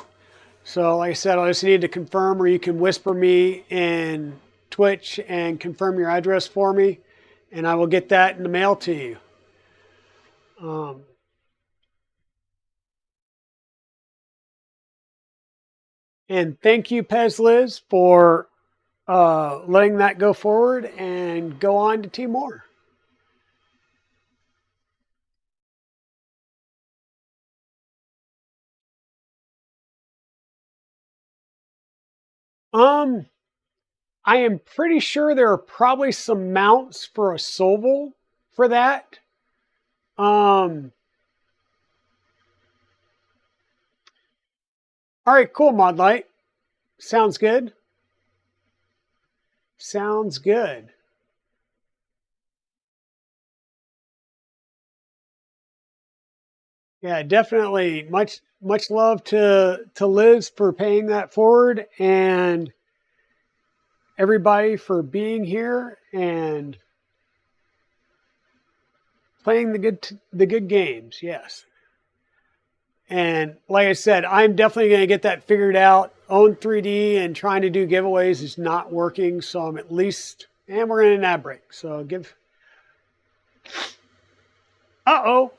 So like I said, I just need to confirm, or you can whisper me in Twitch and confirm your address for me, and I will get that in the mail to you. And thank you, Pez Liz, for letting that go forward and go on to Team More. I am pretty sure there are probably some mounts for a Soval for that. All right, cool, Modlight. Sounds good. Sounds good. Yeah, definitely. Much love to Liz for paying that forward, and everybody for being here and playing the good games. Yes. And like I said, I'm definitely going to get that figured out. Own 3D and trying to do giveaways is not working, so I'm at least, and we're in an ad break. So give. Uh-oh.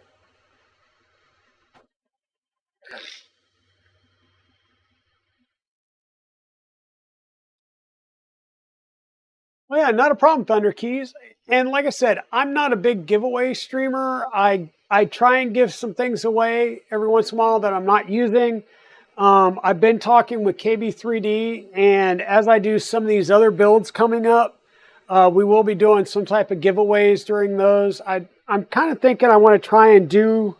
Well, yeah, not a problem, Thunder Keys. And like I said, I'm not a big giveaway streamer. I try and give some things away every once in a while that I'm not using. I've been talking with KB3D, and as I do some of these other builds coming up, we will be doing some type of giveaways during those. I'm kind of thinking I want to try and do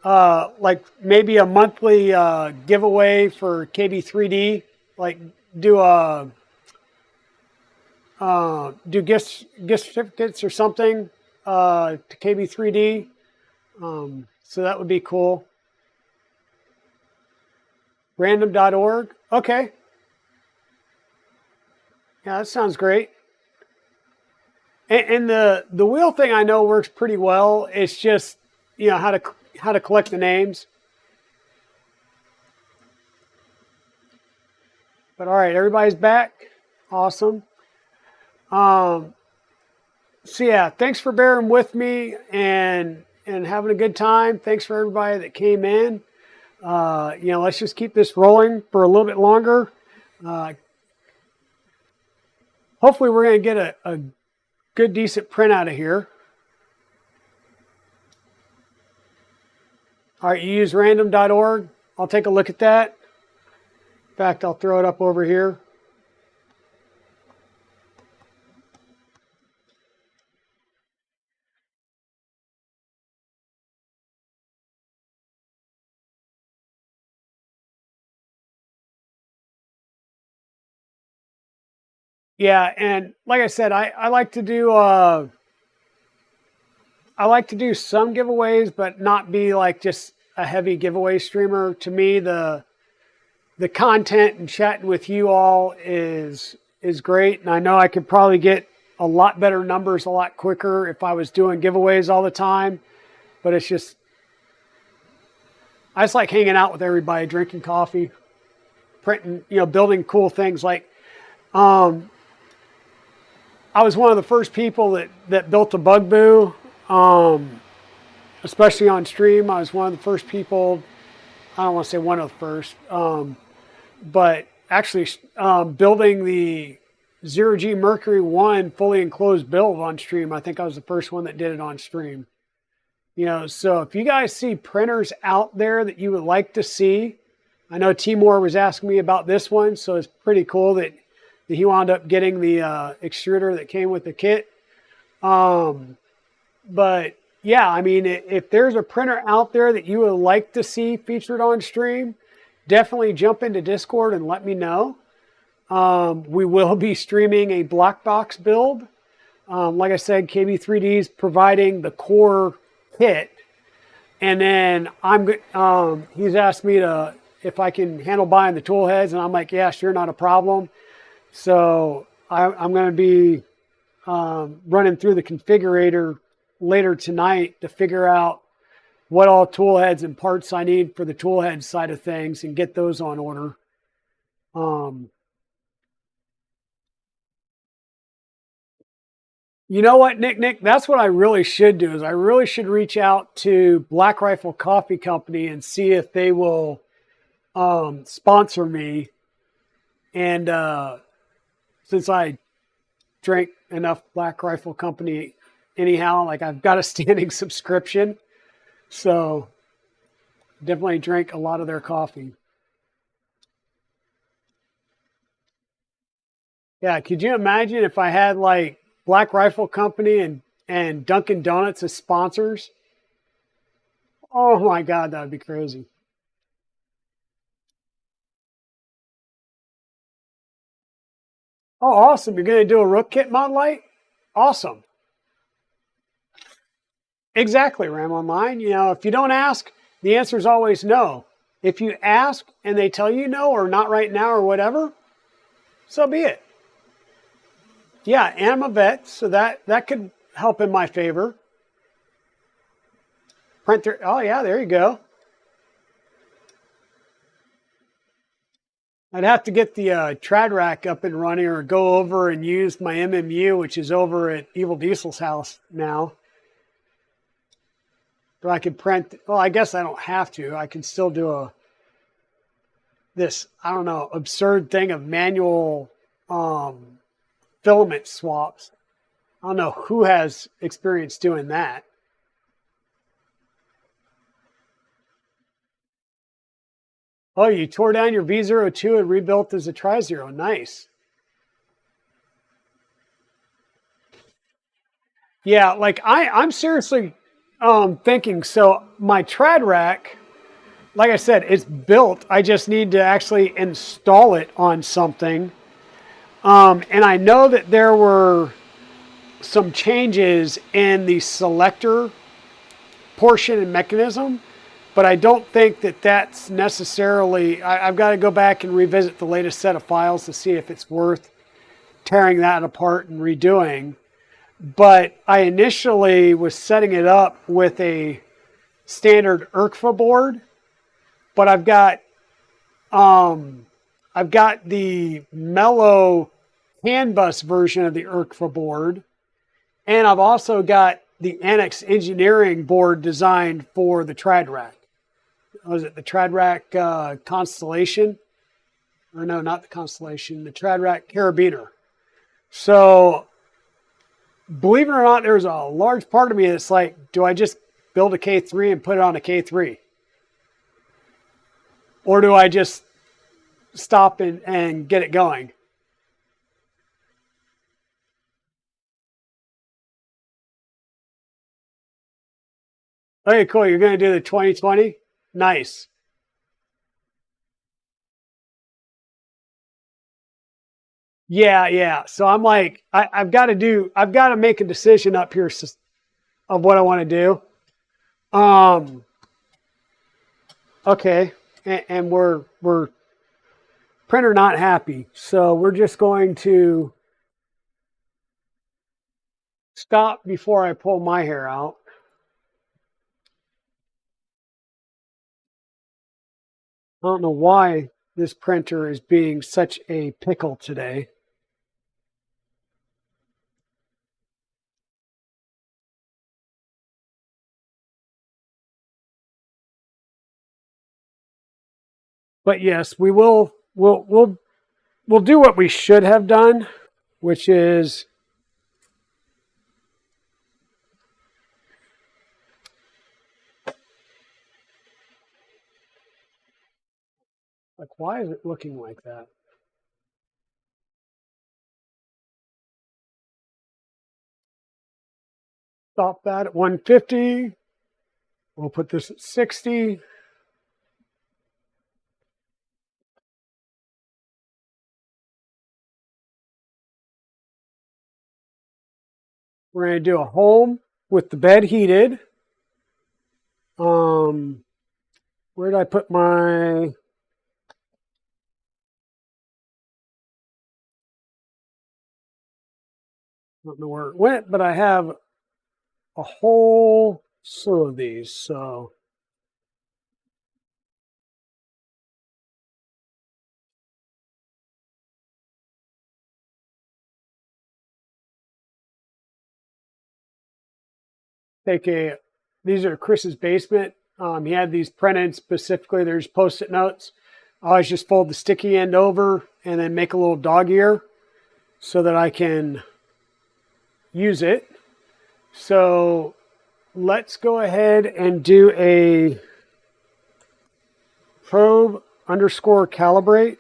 like maybe a monthly giveaway for KB3D, like do a do gift certificates or something to KB3D. So that would be cool. Random.org. Okay. Yeah, that sounds great. And the wheel thing I know works pretty well. It's just, you know, how to collect the names. But all right, everybody's back. Awesome. So yeah, thanks for bearing with me and having a good time. Thanks for everybody that came in. You know, let's just keep this rolling for a little bit longer. Hopefully we're going to get a good, decent print out of here. All right, you use random.org. I'll take a look at that. In fact, I'll throw it up over here. Yeah, and like I said, I like to do some giveaways, but not be like just a heavy giveaway streamer. To me, the content and chatting with you all is great, and I know I could probably get a lot better numbers a lot quicker if I was doing giveaways all the time. But it's just, I just like hanging out with everybody, drinking coffee, printing, you know, building cool things. Like, I was one of the first people that built a Bugaboo, especially on stream. I was one of the first people, I don't want to say one of the first, but actually building the 0G Mercury 1 fully enclosed build on stream. I think I was the first one that did it on stream. You know, so if you guys see printers out there that you would like to see, I know Timur was asking me about this one, so it's pretty cool that he wound up getting the extruder that came with the kit. But yeah, I mean, if there's a printer out there that you would like to see featured on stream, definitely jump into Discord and let me know. We will be streaming a black box build. Like I said, KB3D is providing the core kit, and then he's asked me to if I can handle buying the tool heads. And I'm like, yeah, sure, not a problem. So I'm going to be running through the configurator later tonight to figure out what all tool heads and parts I need for the tool head side of things and get those on order. You know what, Nick? That's what I really should do. Is I really should reach out to Black Rifle Coffee Company and see if they will sponsor me. And since I drank enough Black Rifle Company anyhow, like I've got a standing subscription, so definitely drink a lot of their coffee. Yeah, could you imagine if I had like Black Rifle Company and Dunkin' Donuts as sponsors? Oh my God, that would be crazy. Oh, awesome. You're going to do a Rook Kit mod light? Awesome. Exactly, Ram Online. You know, if you don't ask, the answer is always no. If you ask and they tell you no or not right now or whatever, so be it. Yeah, and I'm a vet, so that could help in my favor. Printer. Oh, yeah, there you go. I'd have to get the trad rack up and running or go over and use my MMU, which is over at Evil Diesel's house now. So I could print, well, I guess I don't have to. I can still do this, I don't know, absurd thing of manual filament swaps. I don't know who has experience doing that. Oh, you tore down your V02 and rebuilt as a Tri-Zero. Nice. Yeah, like I'm seriously thinking, so my trad rack, like I said, it's built. I just need to actually install it on something. And I know that there were some changes in the selector portion and mechanism, but I don't think that that's necessarily, I've got to go back and revisit the latest set of files to see if it's worth tearing that apart and redoing. But I initially was setting it up with a standard EnderXY board, but I've got the mellow CAN bus version of the EnderXY board, and I've also got the Annex Engineering board designed for the trad rack. Was it the trad rack Constellation? Or no, not the Constellation, the trad rack Carabiner. So believe it or not, there's a large part of me that's like, do I just build a K3 and put it on a K3? Or do I just stop and get it going? Okay, cool. You're going to do the 2020? Nice. Yeah, yeah. So I'm like, I've got to make a decision up here of what I want to do. Okay. And we're printer not happy. So we're just going to stop before I pull my hair out. I don't know why this printer is being such a pickle today. But yes, we'll do what we should have done, which is like, why is it looking like that? Stop that at 150. We'll put this at 60. We're going to do a home with the bed heated. Where did I put my don't know where it went, but I have a whole slew of these. So these are Chris's basement. He had these printed specifically. There's Post-it notes. I always just fold the sticky end over and then make a little dog ear so that I can use it. So let's go ahead and do a probe underscore calibrate,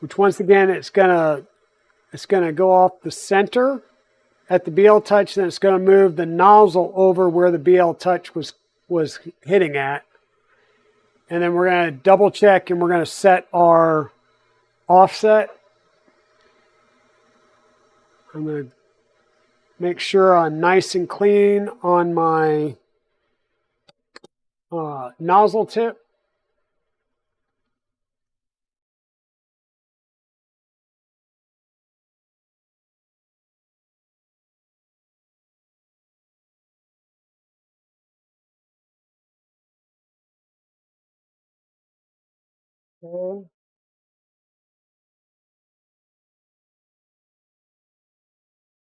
which once again, it's gonna go off the center at the BL touch, then it's going to move the nozzle over where the BL touch was hitting at. And then we're going to double check and we're going to set our offset. I'm going to make sure I'm nice and clean on my nozzle tip. Okay.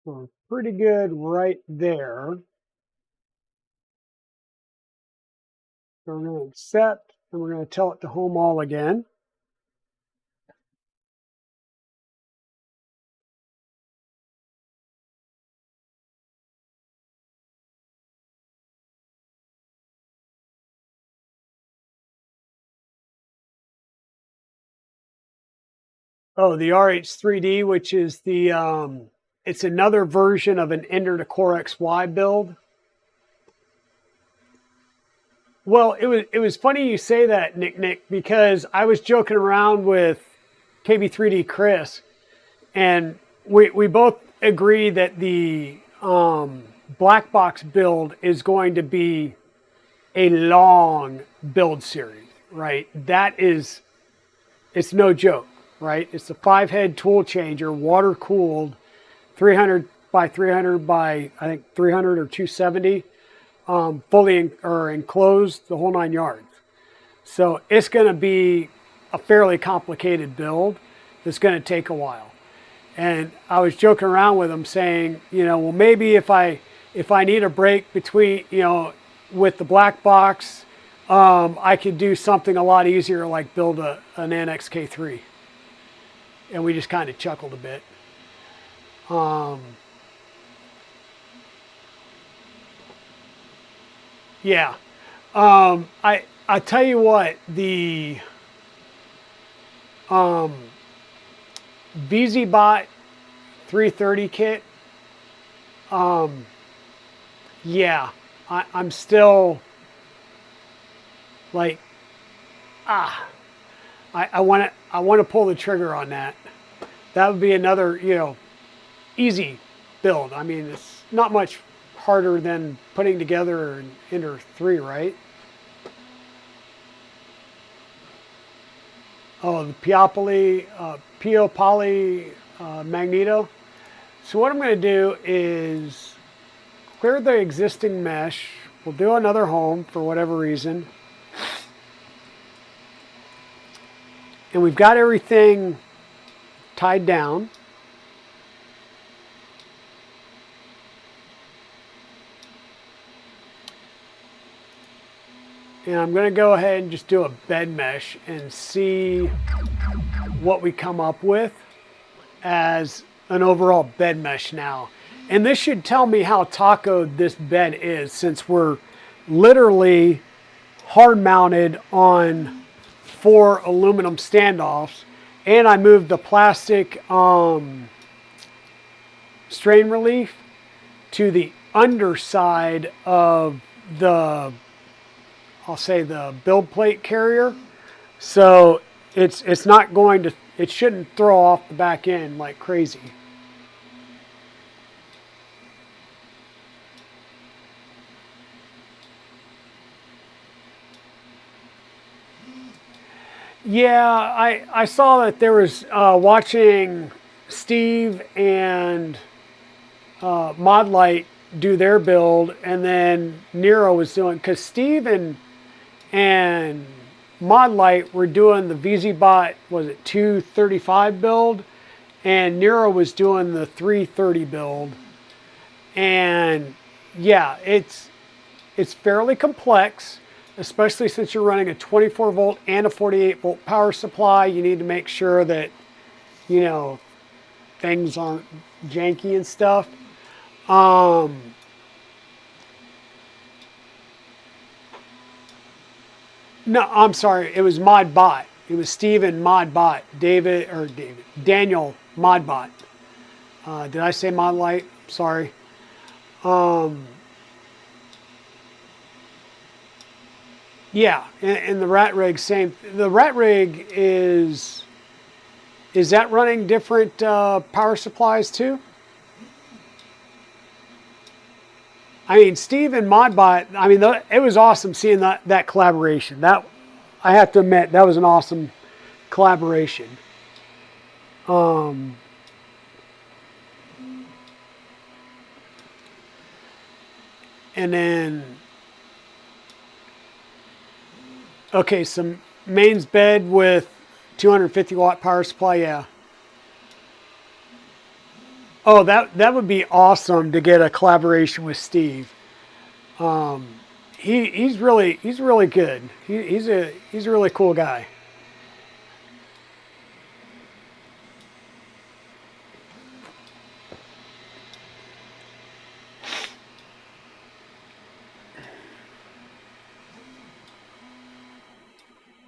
We're pretty good right there. So we're going to accept and we're going to tell it to home all again. Oh, the RH3D, which is the it's another version of an EnderXY build. Well, it was funny you say that, Nick, because I was joking around with KB3D Chris, and we both agree that the black box build is going to be a long build series, right? It's no joke, right? It's a 5-head tool changer, water cooled, 300 by 300 by I think 300 or 270. Fully enclosed, the whole 9 yards. So it's going to be a fairly complicated build that's going to take a while. And I was joking around with him saying, well, maybe if I need a break between, with the black box, I could do something a lot easier, like build an NXK3. And we just kind of chuckled a bit. Yeah. I tell you what, the VZBot 330 kit, yeah, I'm still like, I want to pull the trigger on that. That would be another, easy build. I mean, it's not much harder than putting together an Ender 3, right? Oh, the Pio Poly Magneto. So what I'm going to do is clear the existing mesh. We'll do another home for whatever reason. And we've got everything tied down. And I'm going to go ahead and just do a bed mesh and see what we come up with as an overall bed mesh now. And this should tell me how tacoed this bed is, since we're literally hard mounted on 4 aluminum standoffs. And I moved the plastic strain relief to the underside of the, I'll say, the build plate carrier. So it's not going to, it shouldn't throw off the back end like crazy. Yeah, I saw that there was watching Steve and Modlight do their build, and then Nero was doing, because Steve and Modlight were doing the VZBot, was it 235 build, and Nero was doing the 330 build. And yeah, it's fairly complex, especially since you're running a 24 volt and a 48 volt power supply. You need to make sure that, you know, things aren't janky and stuff. No, I'm sorry. It was Modbot. It was Steven Modbot. Daniel Modbot. Did I say Modlight? Sorry. Yeah, and the rat rig, same. The rat rig is that running different power supplies too? I mean, Steve and Modbot. I mean, it was awesome seeing that collaboration. That, I have to admit, that was an awesome collaboration. And then, okay, some mains bed with 250 watt power supply. Yeah. Oh, that would be awesome to get a collaboration with Steve. He's really good. He's a really cool guy.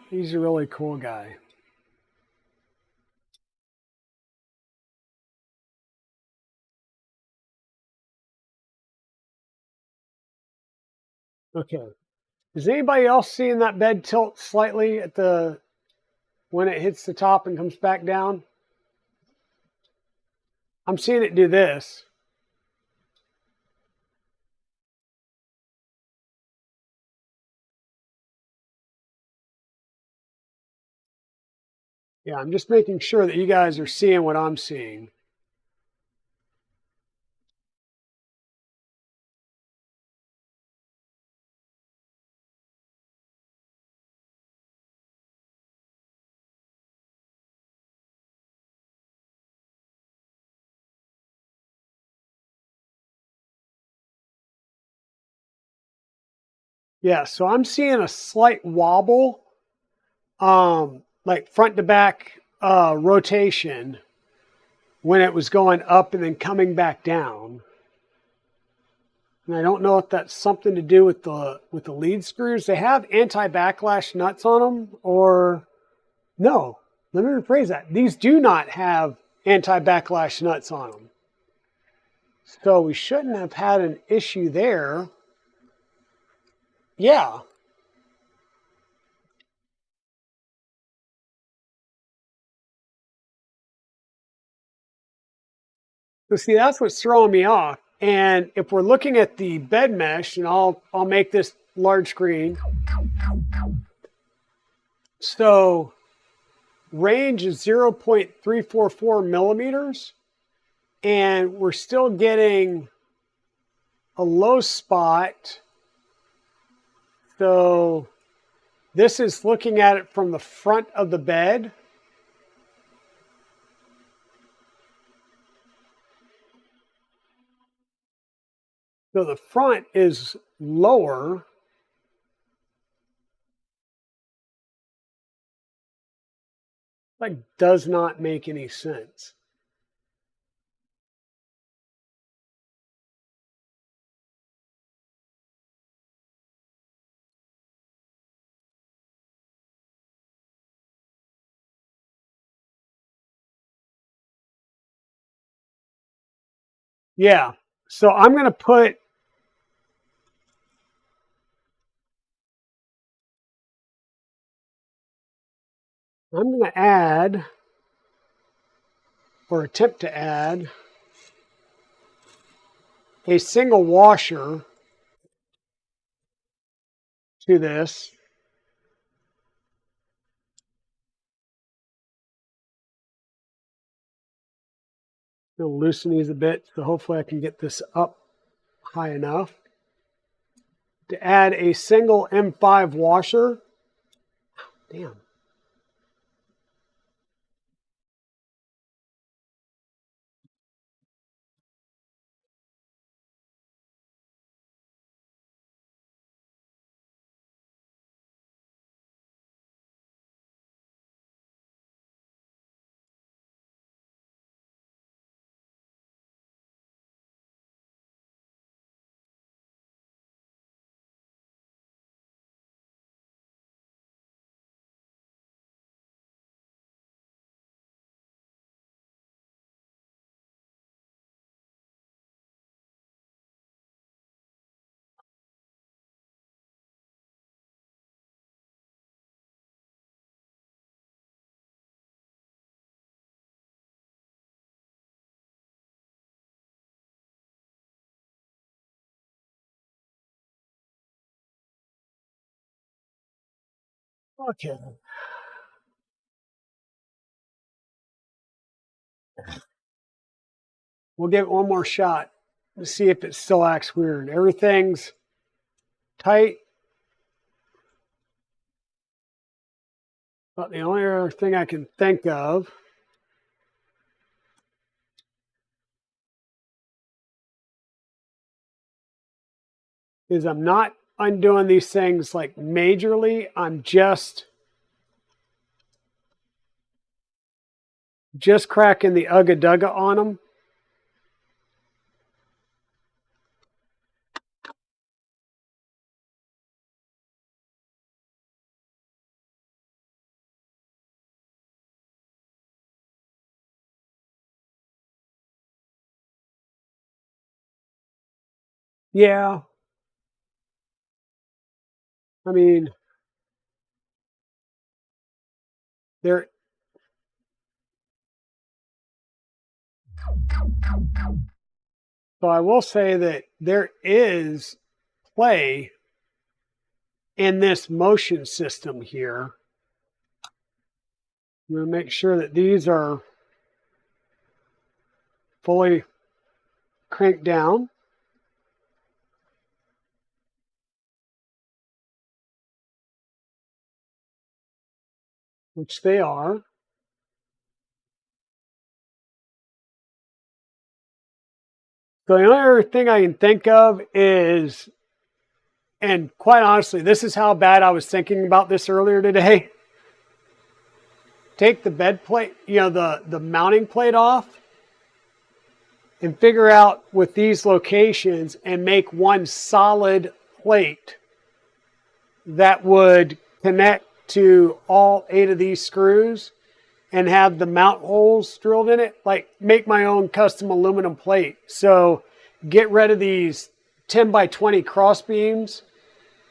He's a really cool guy. Okay. Is anybody else seeing that bed tilt slightly at the when it hits the top and comes back down? I'm seeing it do this. Yeah, I'm just making sure that you guys are seeing what I'm seeing. Yeah, so I'm seeing a slight wobble, like front to back rotation when it was going up and then coming back down. And I don't know if that's something to do with the lead screws. They have anti-backlash nuts on them, or no. Let me rephrase that. These do not have anti-backlash nuts on them. So we shouldn't have had an issue there. Yeah. So see, that's what's throwing me off. And if we're looking at the bed mesh, and I'll make this large screen. So range is 0.344 millimeters, and we're still getting a low spot. So this is looking at it from the front of the bed. So the front is lower. Like, does not make any sense. Yeah. So I'm going to add, or attempt to add, a single washer to this. I'm going to loosen these a bit, so hopefully I can get this up high enough. To add a single M5 washer. Damn. Okay. We'll give it one more shot to see if it still acts weird. Everything's tight. But the only other thing I can think of is I'm not undoing these things like majorly. I'm just cracking the ugga dugga on them. Yeah. I mean, there. So I will say that there is play in this motion system here. I'm going to make sure that these are fully cranked down, which they are. So the only other thing I can think of is, and quite honestly, this is how bad I was thinking about this earlier today. Take the bed plate, the mounting plate off, and figure out with these locations and make one solid plate that would connect to all 8 of these screws and have the mount holes drilled in it. Like make my own custom aluminum plate. So get rid of these 10 by 20 cross beams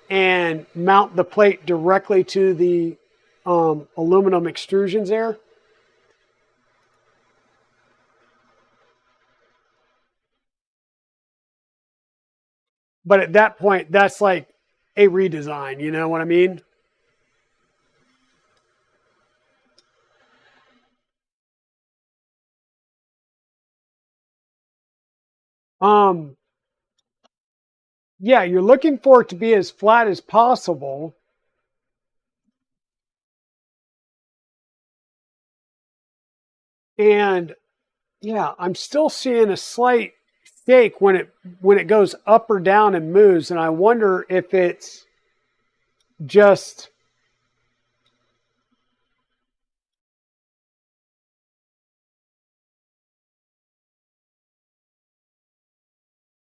and mount the plate directly to the aluminum extrusions there. But at that point, that's like a redesign, you know what I mean? Um, yeah, you're looking for it to be as flat as possible. And yeah, I'm still seeing a slight shake when it goes up or down and moves, and I wonder if it's just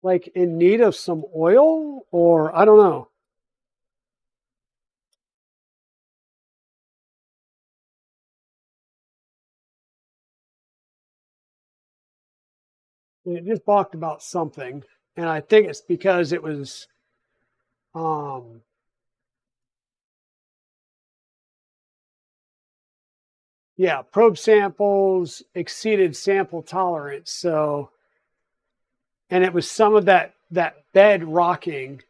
like in need of some oil, or I don't know. It just balked about something, and I think it's because it was yeah, probe samples exceeded sample tolerance. So, and it was some of that bed rocking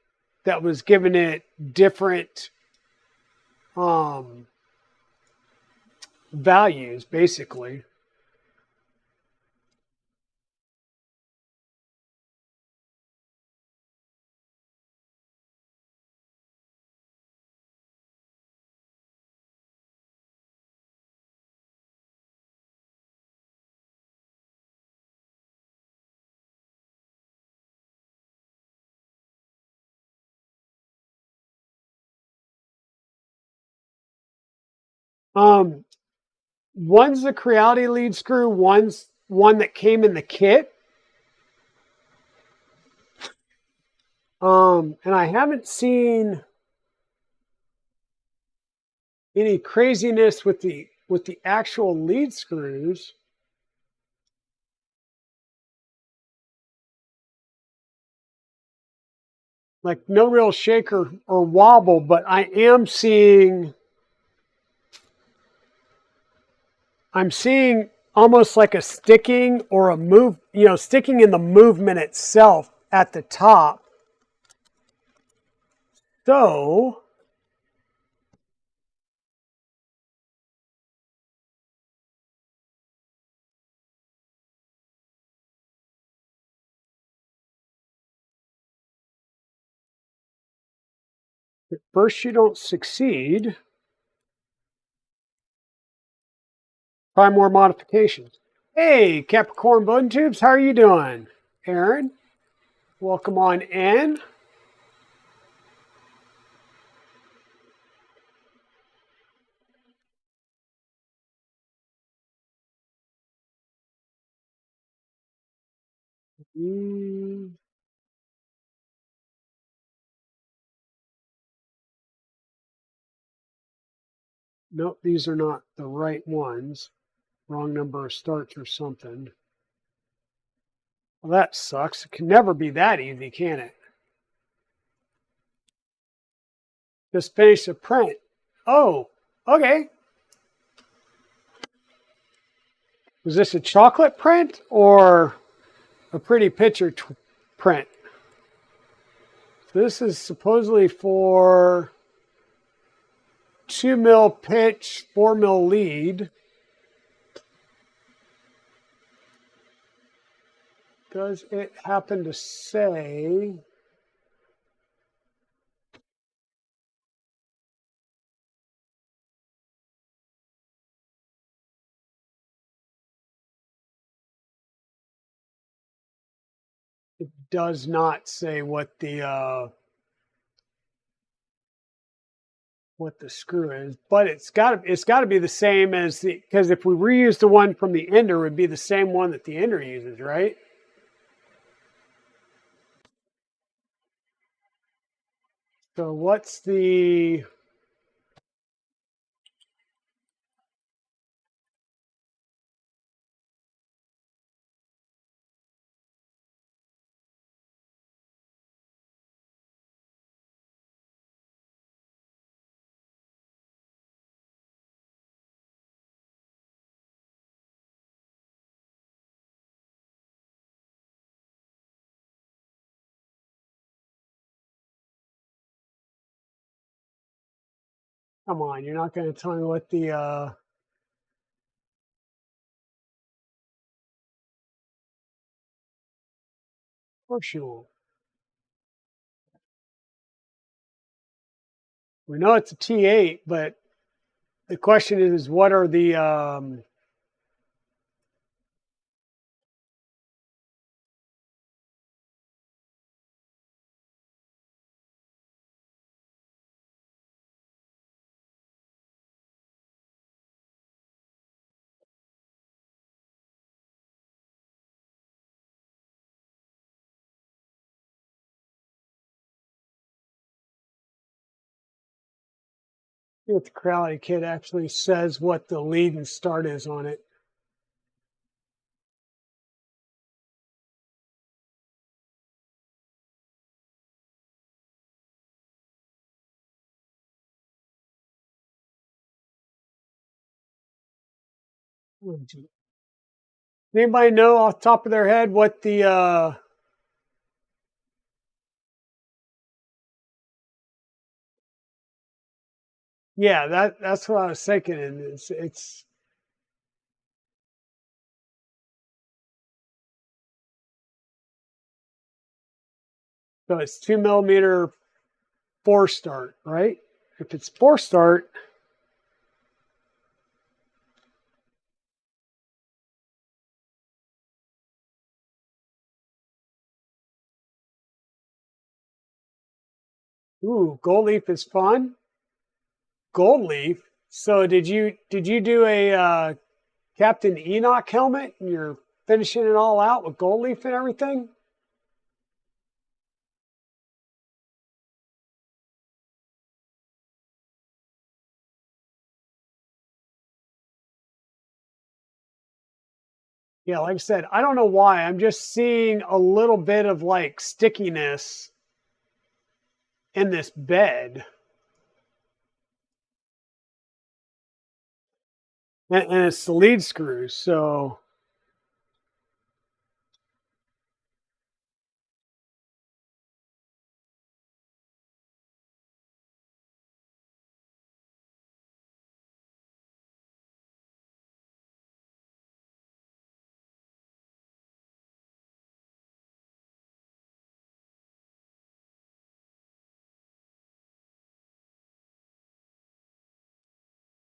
that was giving it different values, basically. Um, one's the Creality lead screw, one's one that came in the kit. And I haven't seen any craziness with the actual lead screws. Like no real shake or wobble, but I'm seeing almost like a sticking or a move, sticking in the movement itself at the top. So at first you don't succeed. Try more modifications. Hey, Capricorn Bone Tubes, how are you doing? Aaron, welcome on in. Nope, these are not the right ones. Wrong number of starts or something. Well, that sucks. It can never be that easy, can it? Just finish the print. Oh, okay. Was this a chocolate print or a pretty picture print? This is supposedly for 2 mil pitch, 4 mil lead. Does it happen to say? It does not say what the screw is, but it's got to be the same as because if we reuse the one from the Ender, it would be the same one that the Ender uses, right? So what's the come on, you're not going to tell me what the of course you won't. We know it's a T8, but the question is what are the if the Creality kit actually says what the lead and start is on it. Anybody know off the top of their head what the yeah, that's what I was thinking, and it's so it's 2 millimeter 4-start, right? If it's 4-start, ooh, gold leaf is fun. Gold leaf. So did you do a Captain Enoch helmet and you're finishing it all out with gold leaf and everything? Yeah, like I said, I don't know why. I'm just seeing a little bit of like stickiness in this bed. And it's the lead screws. So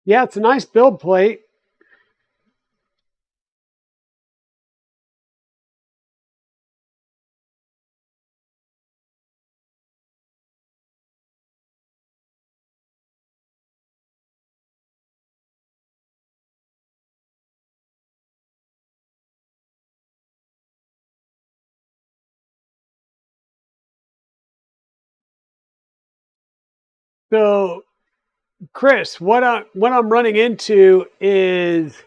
yeah, it's a nice build plate. So Chris, what I'm running into is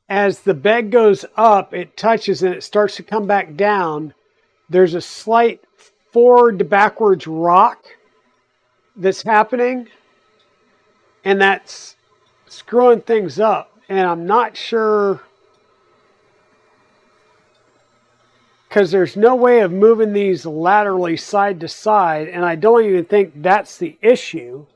as the bed goes up, it touches and it starts to come back down. There's a slight forward to backwards rock that's happening, and that's screwing things up. And I'm not sure because there's no way of moving these laterally side to side, and I don't even think that's the issue.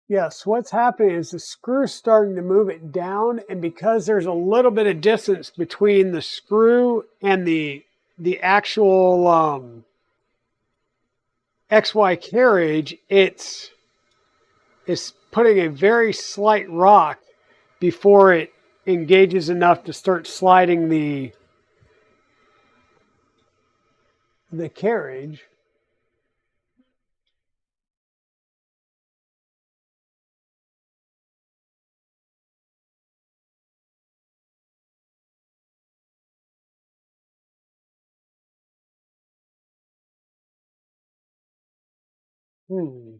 Yes, what's happening is the screw's starting to move it down, and because there's a little bit of distance between the screw and the actual XY carriage, it's putting a very slight rock before it engages enough to start sliding the carriage. Hmm.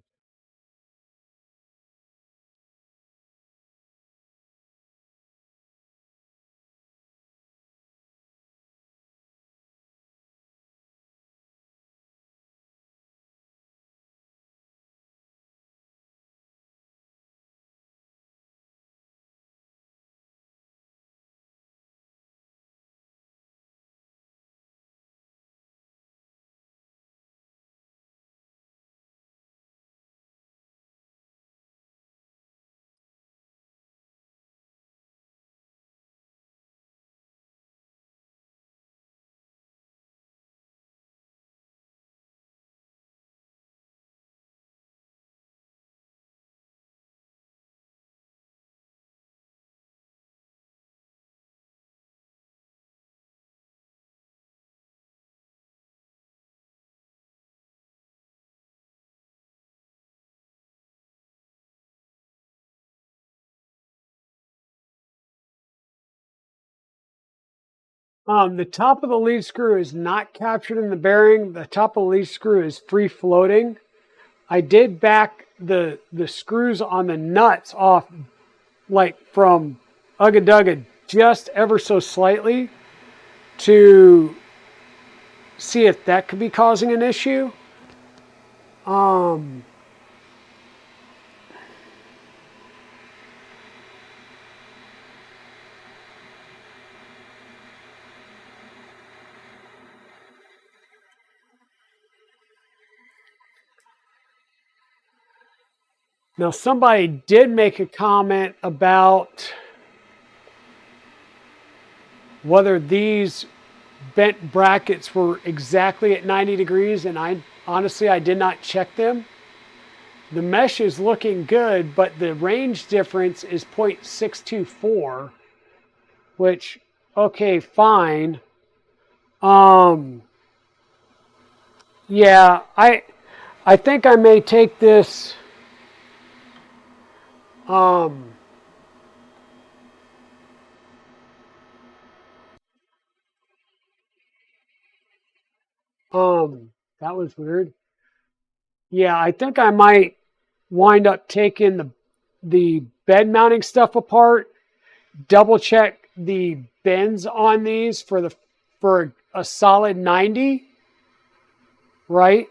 The top of the lead screw is not captured in the bearing. The top of the lead screw is free floating. I did back the screws on the nuts off, like from Ugga Dugga, just ever so slightly to see if that could be causing an issue. Now, somebody did make a comment about whether these bent brackets were exactly at 90 degrees, and I did not check them. The mesh is looking good, but the range difference is 0.624, which, okay, fine. Yeah, I think I may take this that was weird. Yeah, I think I might wind up taking the bed mounting stuff apart, double check the bends on these for a solid 90, right?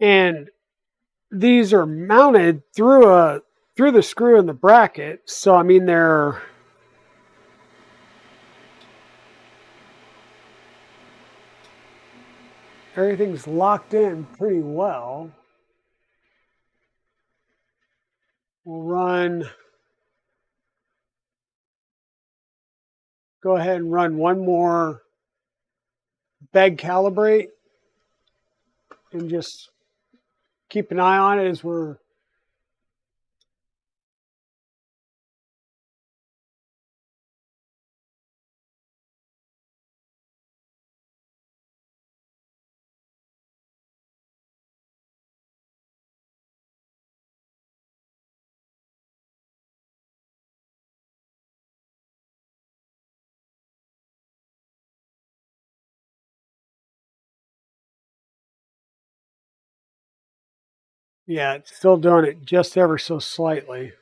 And these are mounted through the screw in the bracket, so I mean everything's locked in pretty well. We'll go ahead and run one more bed calibrate and just keep an eye on it as we're yeah, it's still doing it just ever so slightly.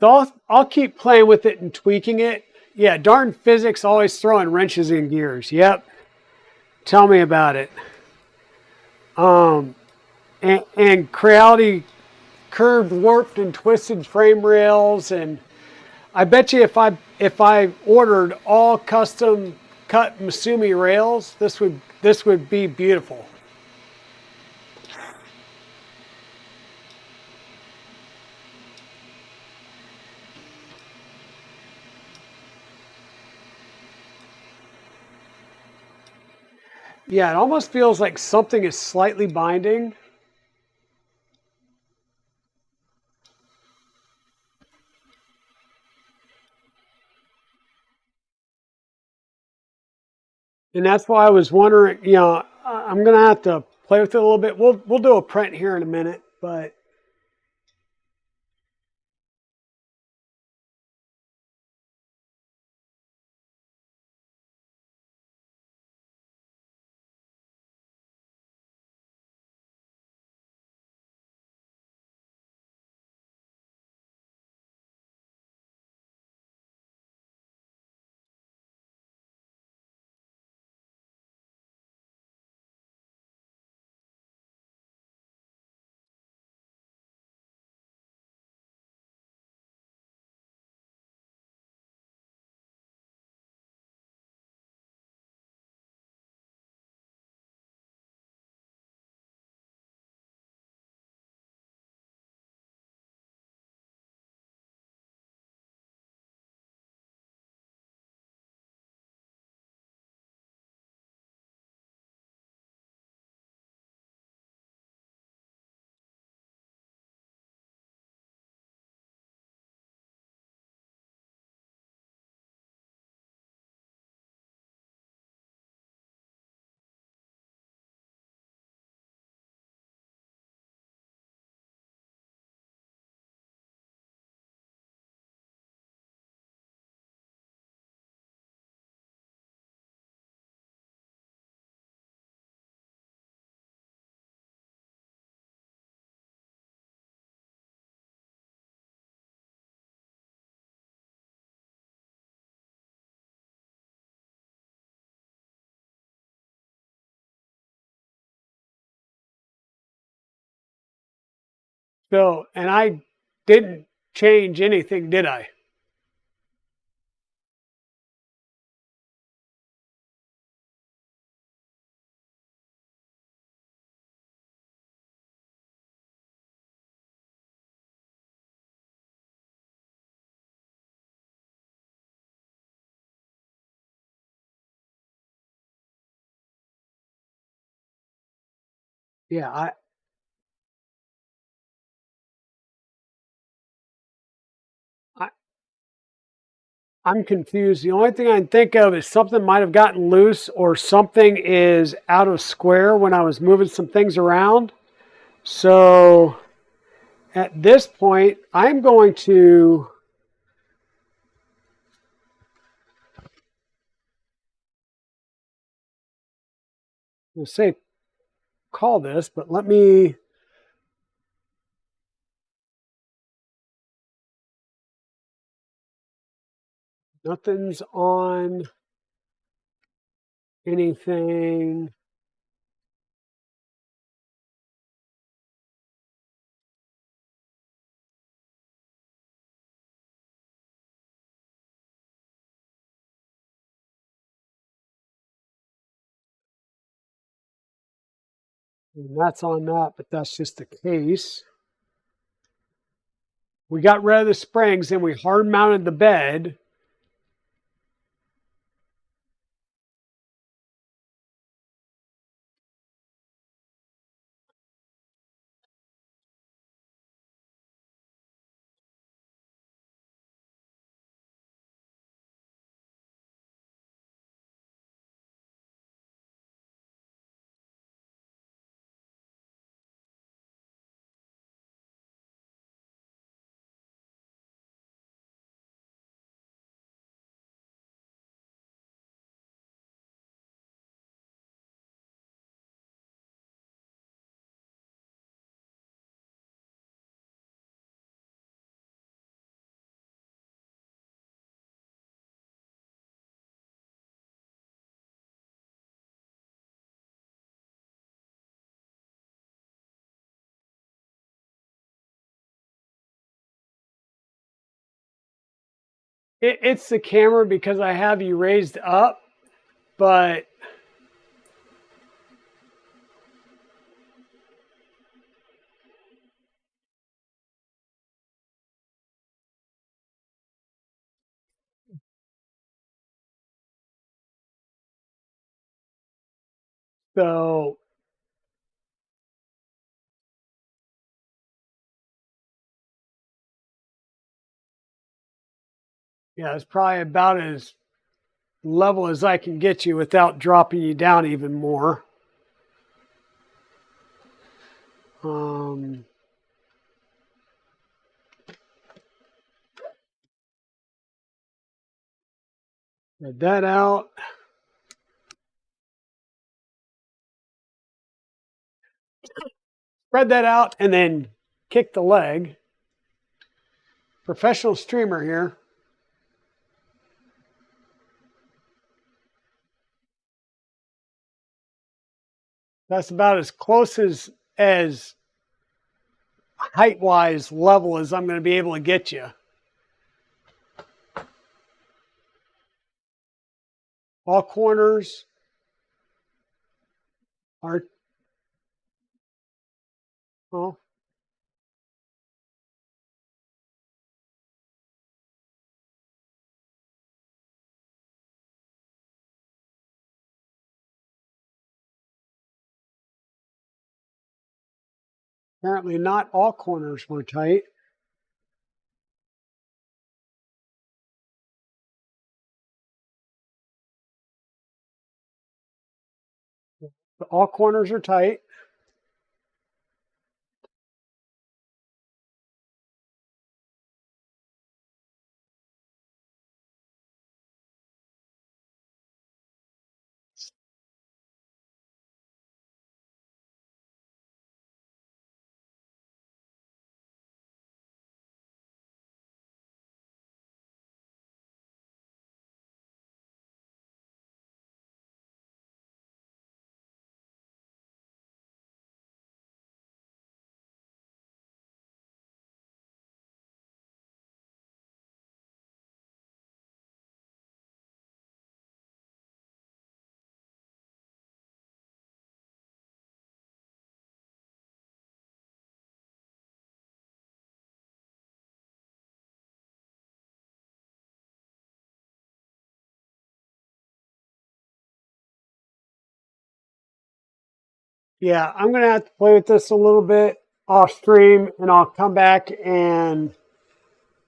So I'll keep playing with it and tweaking it. Yeah, darn physics always throwing wrenches in gears. Yep. Tell me about it. And Creality curved, warped, and twisted frame rails, and I bet you if I ordered all custom cut Masumi rails, this would be beautiful. Yeah, it almost feels like something is slightly binding. And that's why I was wondering, I'm gonna have to play with it a little bit. We'll do a print here in a minute, but so, and I didn't change anything, did I? Yeah, I I'm confused. The only thing I can think of is something might have gotten loose or something is out of square when I was moving some things around. So at this point, I'm going to, let's say, call this, but let me, nothing's on anything. And that's on that, but that's just the case. We got rid of the springs and we hard mounted the bed. It's the camera because I have you raised up, but so yeah, it's probably about as level as I can get you without dropping you down even more. Get that out. Spread that out and then kick the leg. Professional streamer here. That's about as close as height-wise level as I'm going to be able to get you. All corners are, well, apparently not all corners were tight. But all corners are tight. Yeah, I'm going to have to play with this a little bit off stream, and I'll come back and,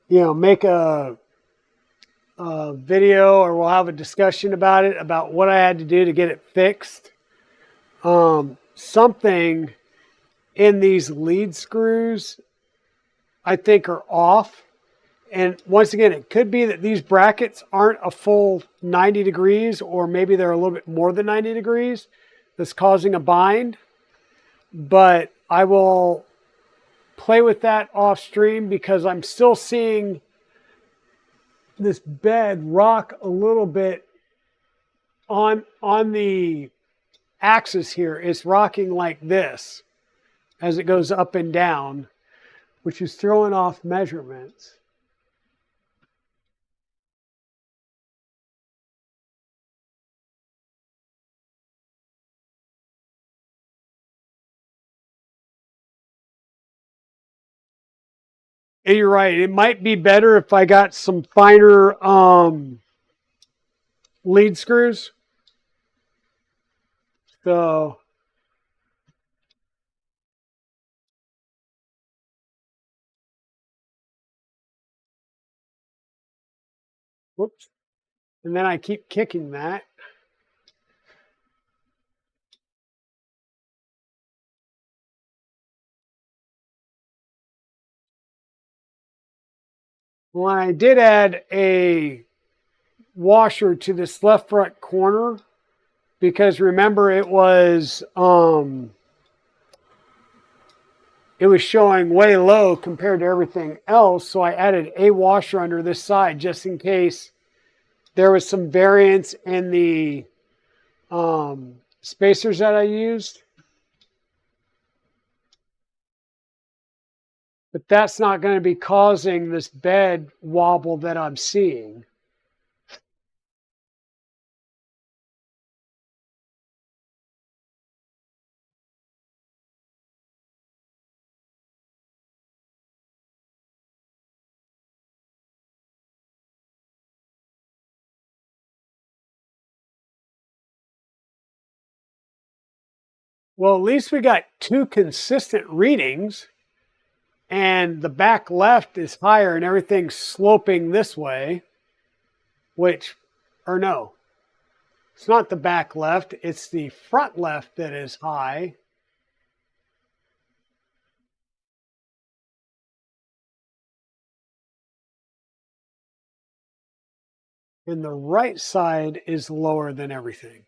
make a video, or we'll have a discussion about it, about what I had to do to get it fixed. Something in these lead screws, I think, are off. And once again, it could be that these brackets aren't a full 90 degrees, or maybe they're a little bit more than 90 degrees that's causing a bind. But I will play with that off stream, because I'm still seeing this bed rock a little bit on the axis here. It's rocking like this as it goes up and down, which is throwing off measurements. And you're right, it might be better if I got some finer lead screws. So, whoops. And then I keep kicking that. Well, I did add a washer to this left front corner, because remember, it was showing way low compared to everything else. So I added a washer under this side just in case there was some variance in the spacers that I used. But that's not going to be causing this bed wobble that I'm seeing. Well, at least we got two consistent readings, and the back left is higher and everything's sloping this way, or no, it's not the back left, it's the front left that is high. and the right side is lower than everything.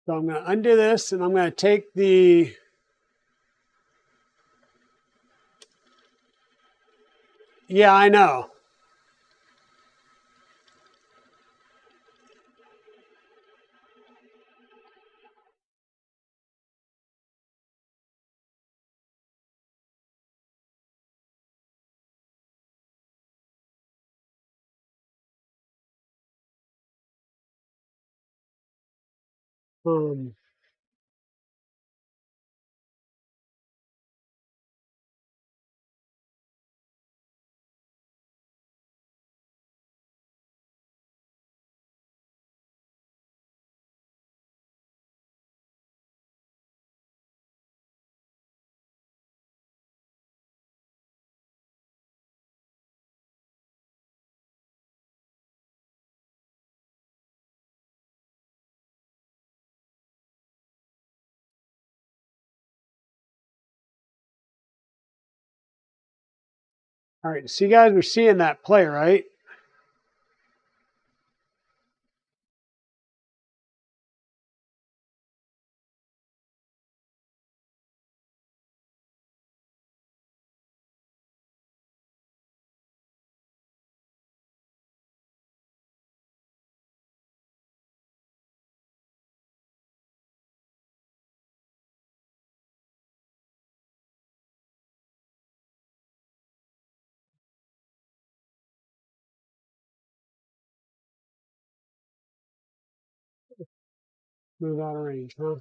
So I'm going to undo this, and I'm going to take the yeah, I know. Um, all right, so you guys are seeing that play, right? Move out of range, huh?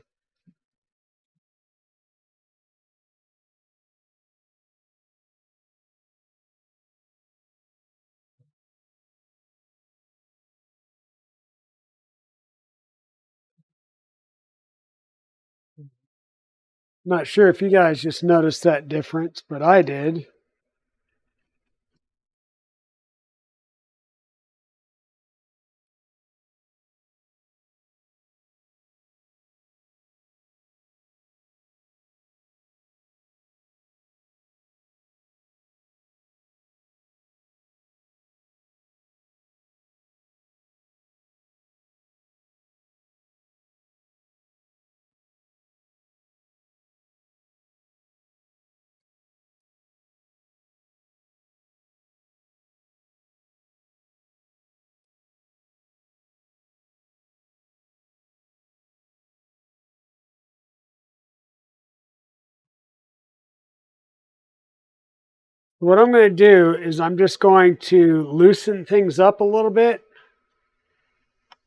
Not sure if you guys just noticed that difference, but I did. What I'm going to do is I'm just going to loosen things up a little bit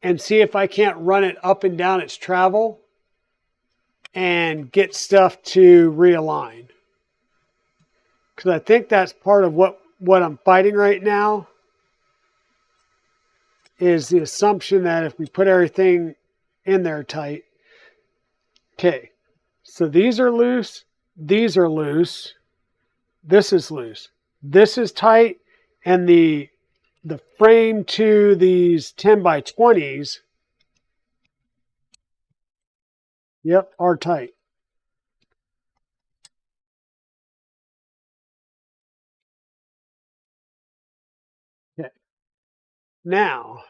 and see if I can't run it up and down its travel and get stuff to realign. Because I think that's part of what I'm fighting right now is the assumption that if we put everything in there tight. Okay, so these are loose, these are loose, this is loose, this is tight, and the frame to these 10 by 20s, yep, are tight. Okay. Now,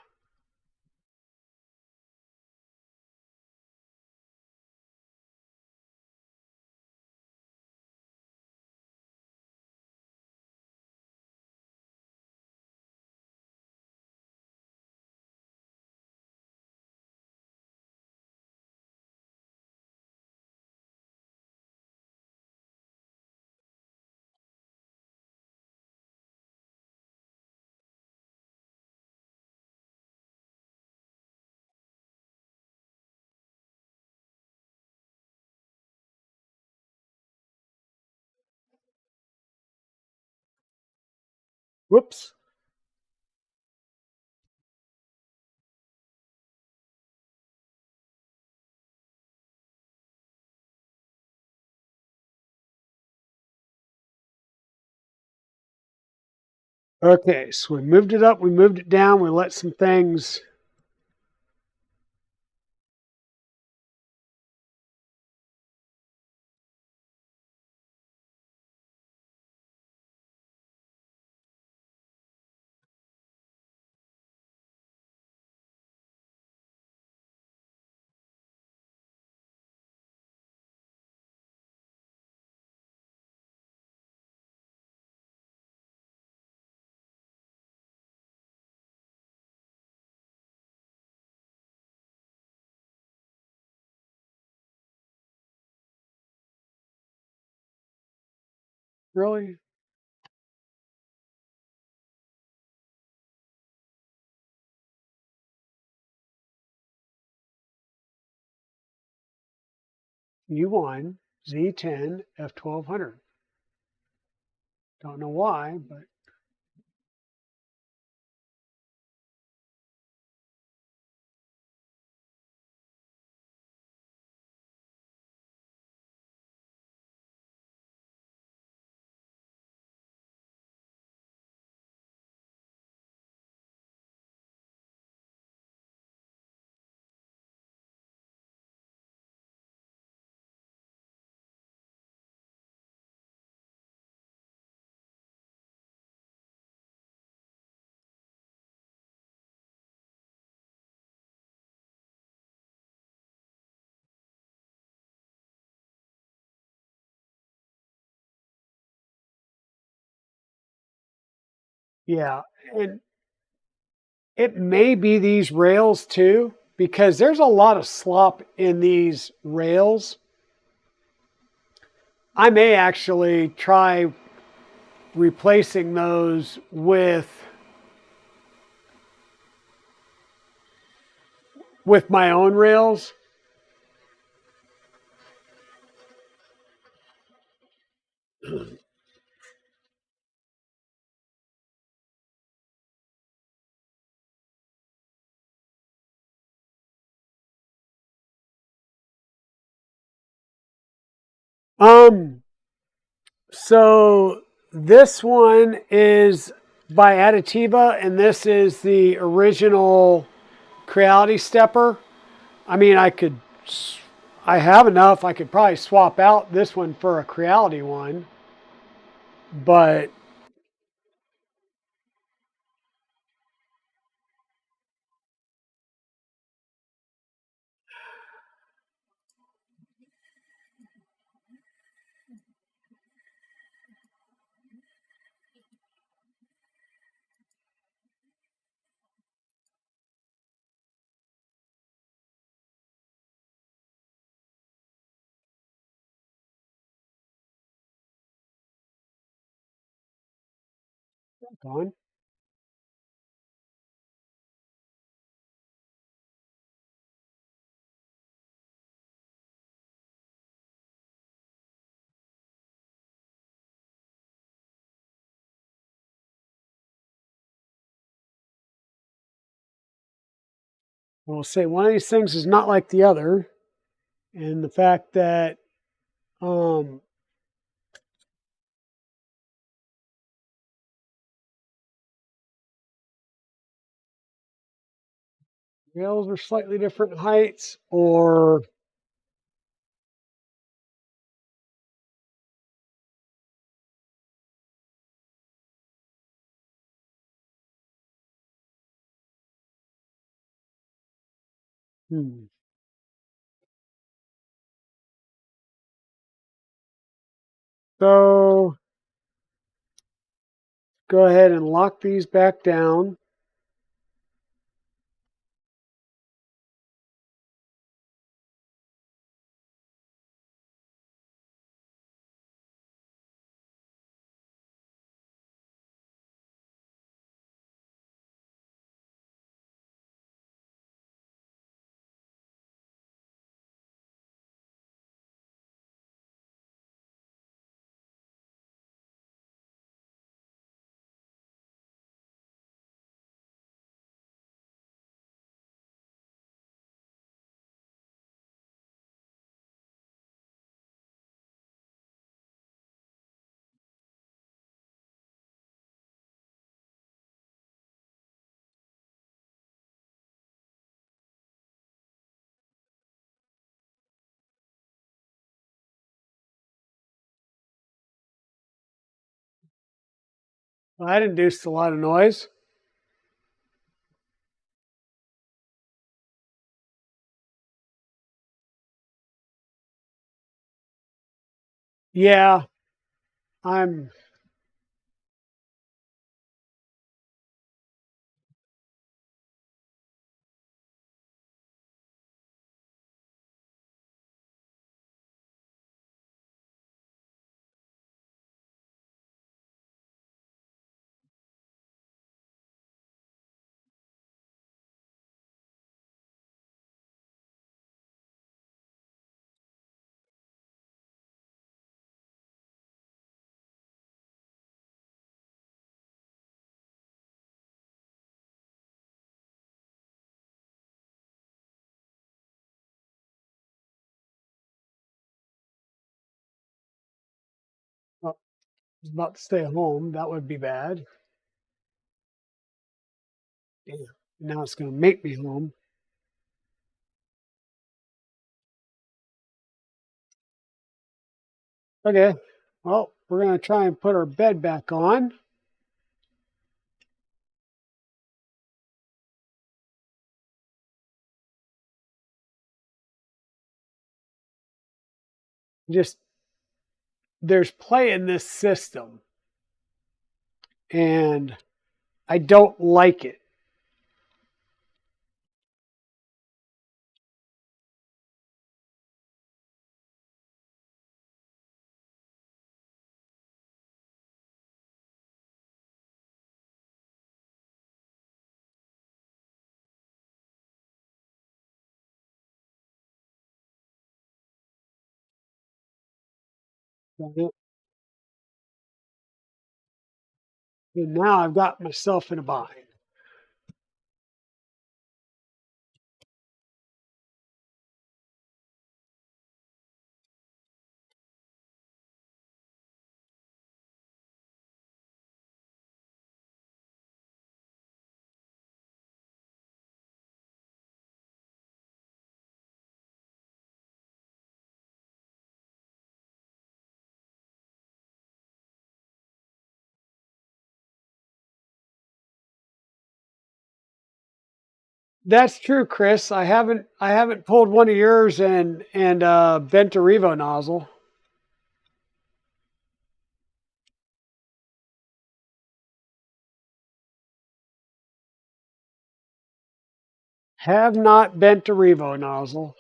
whoops. Okay, so we moved it up, we moved it down, we let some things really. U1 Z10 F1200. Don't know why, but yeah. And it may be these rails too, because there's a lot of slop in these rails. I may actually try replacing those with my own rails. Um, so this one is by Additiva, and this is the original Creality stepper. I mean, I have enough. I could probably swap out this one for a Creality one, but on. We'll say one of these things is not like the other, and the fact that um, rails are slightly different heights, or hmm. So go ahead and lock these back down. Well, that induced a lot of noise. Yeah, I'm. Well, I was about to stay home. That would be bad. Damn. Now it's going to make me home. Okay. Well, we're going to try and put our bed back on. Just there's play in this system, and I don't like it. And now I've got myself in a bind. That's true, Chris. I haven't pulled one of yours and bent a Revo nozzle. Have not bent a Revo nozzle.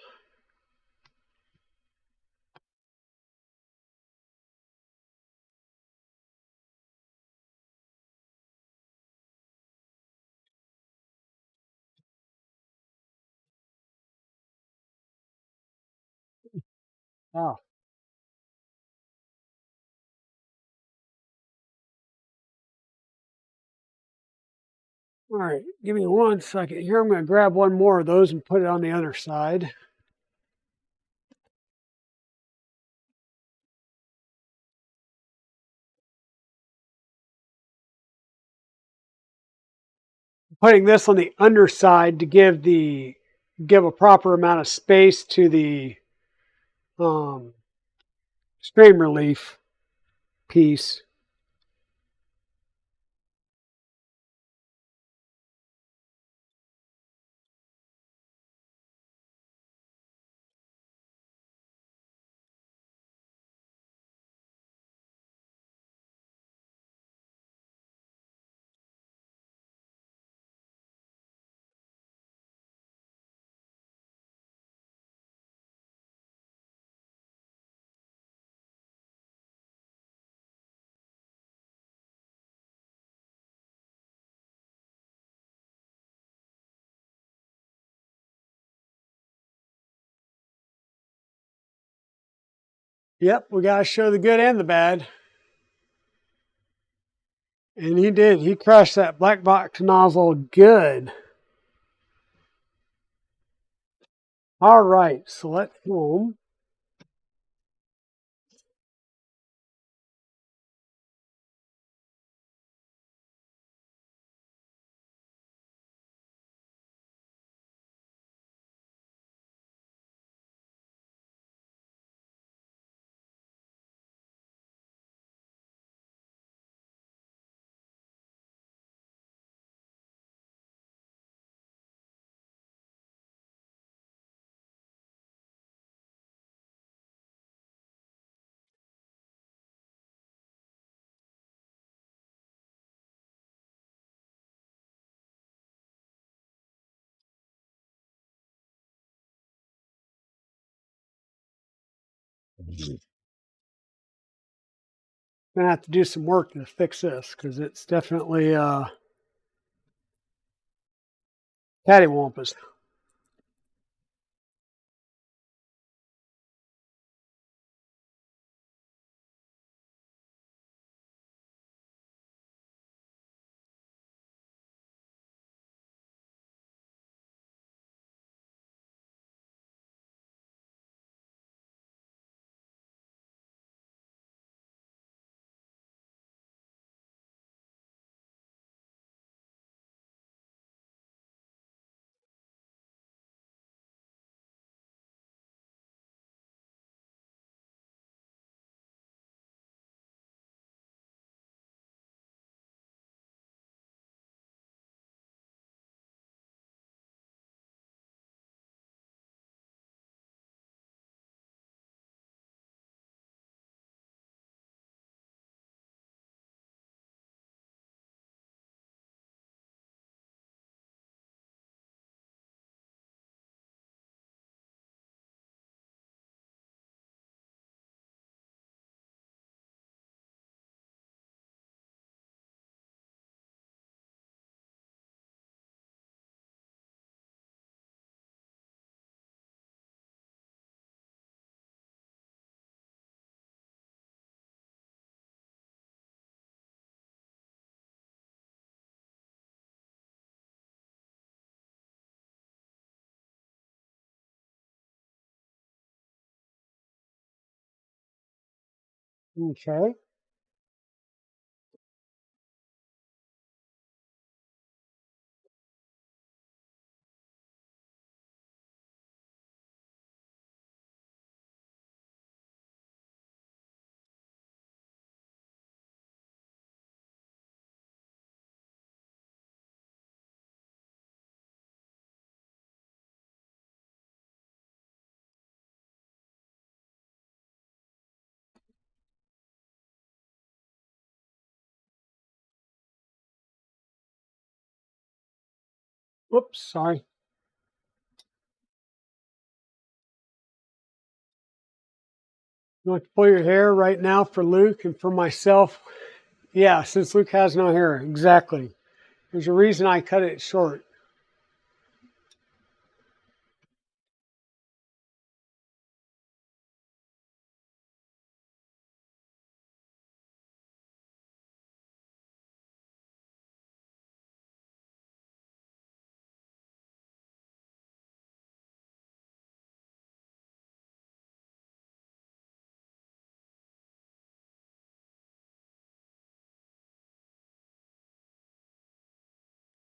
Oh, all right. Give me 1 second here. I'm going to grab one more of those and put it on the other side. Putting this on the underside to give a proper amount of space to the um, strain relief piece. Yep, we got to show the good and the bad. And he did. He crushed that black box nozzle good. All right, select home. Gonna have to do some work to fix this because it's definitely cattywampus. Okay. Whoops, sorry. You want to pull your hair right now for Luke and for myself? Yeah, since Luke has no hair, exactly. There's a reason I cut it short.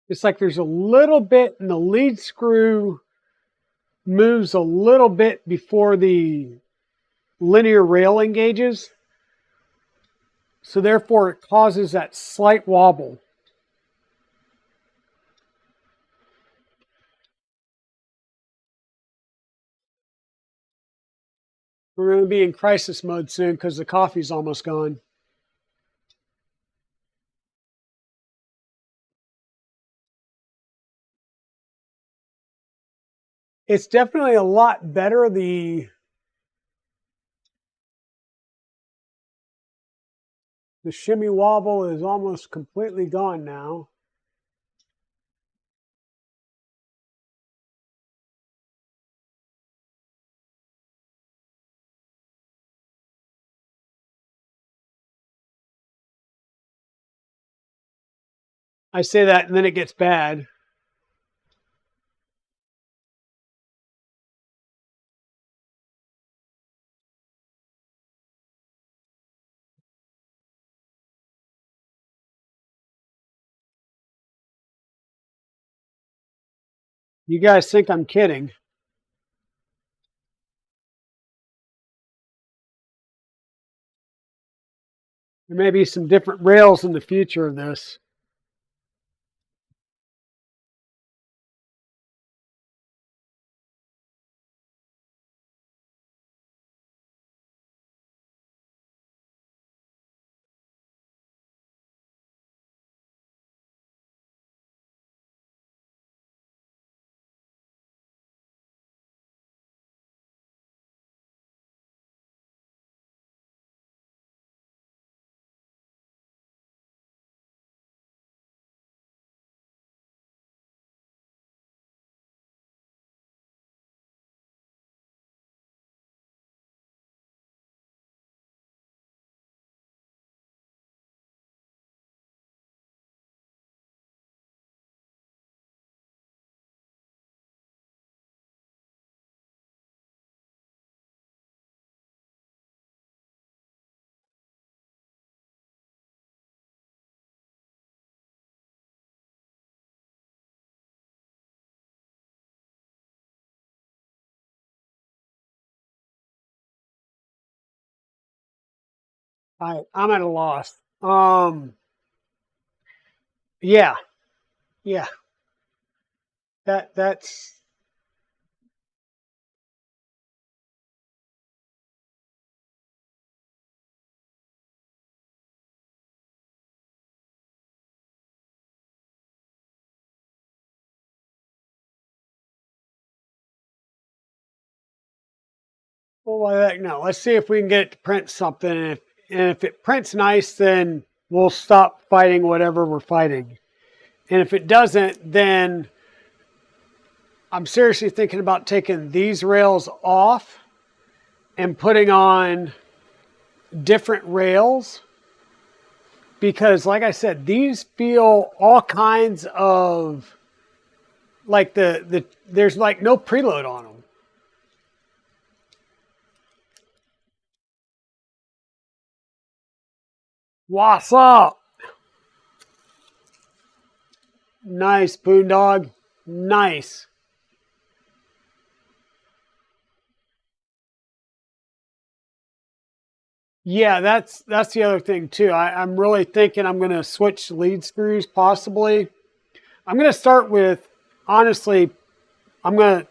It's like there's a little bit, and the lead screw moves a little bit before the linear rail engages. So therefore it causes that slight wobble. We're going to be in crisis mode soon because the coffee's almost gone. It's definitely a lot better. The shimmy wobble is almost completely gone now. I say that and then it gets bad. You guys think I'm kidding. There may be some different rails in the future of this. I'm at a loss. Yeah, yeah. That's well, no. Let's see if we can get it to print something. And if it prints nice, then we'll stop fighting whatever we're fighting. And if it doesn't, then I'm seriously thinking about taking these rails off and putting on different rails, because like I said, these feel all kinds of like there's like no preload on them. What's up? Nice, Boondog. Nice. Yeah, that's the other thing too. I'm really thinking I'm going to switch lead screws possibly. I'm going to start with, honestly, I'm going to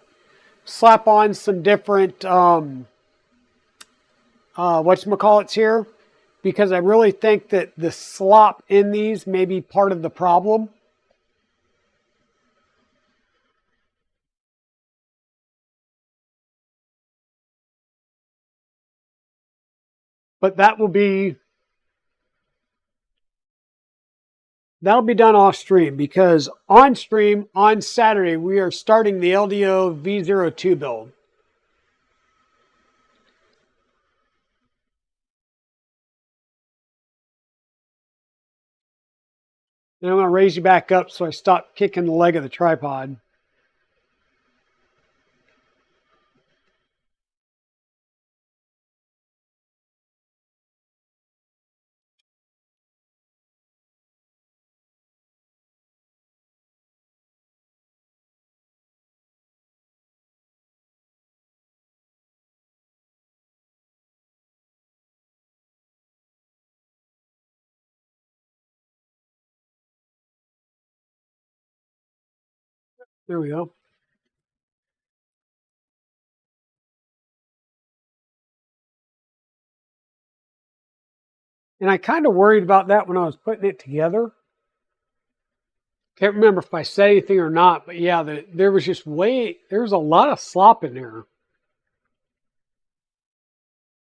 slap on some different whatchamacallits here, because I really think that the slop in these may be part of the problem. But that'll be done off stream, because on stream on Saturday we are starting the LDO V02 build. And I'm going to raise you back up so I stop kicking the leg of the tripod. There we go. And I kind of worried about that when I was putting it together. Can't remember if I said anything or not, but yeah, there was a lot of slop in there.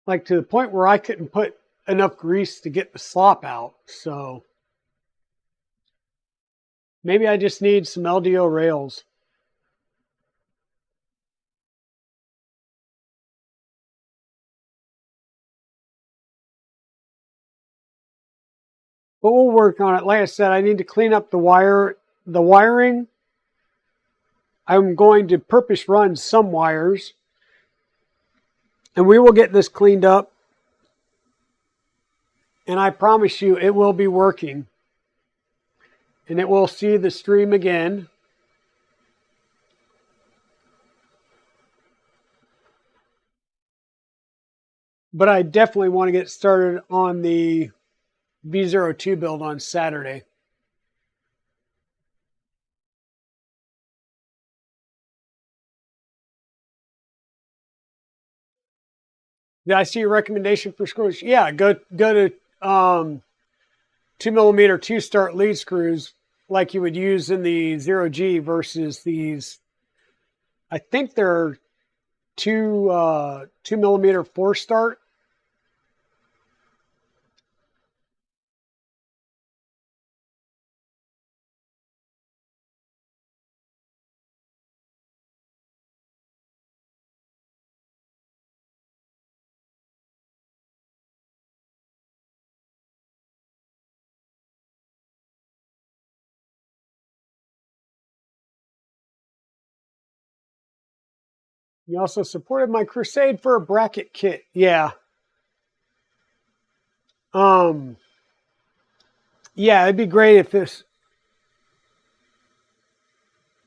Like to the point where I couldn't put enough grease to get the slop out. So maybe I just need some LDO rails. But we'll work on it. Like I said, I need to clean up the wiring. I'm going to purpose run some wires, and we will get this cleaned up. And I promise you it will be working. And it will see the stream again. But I definitely want to get started on the V02 build on Saturday. Did I see your recommendation for screws? Yeah, go to 2mm 2-start lead screws like you would use in the 0G versus these. I think they're 2mm 4-start. You also supported my crusade for a bracket kit. Yeah. Yeah, it'd be great if this.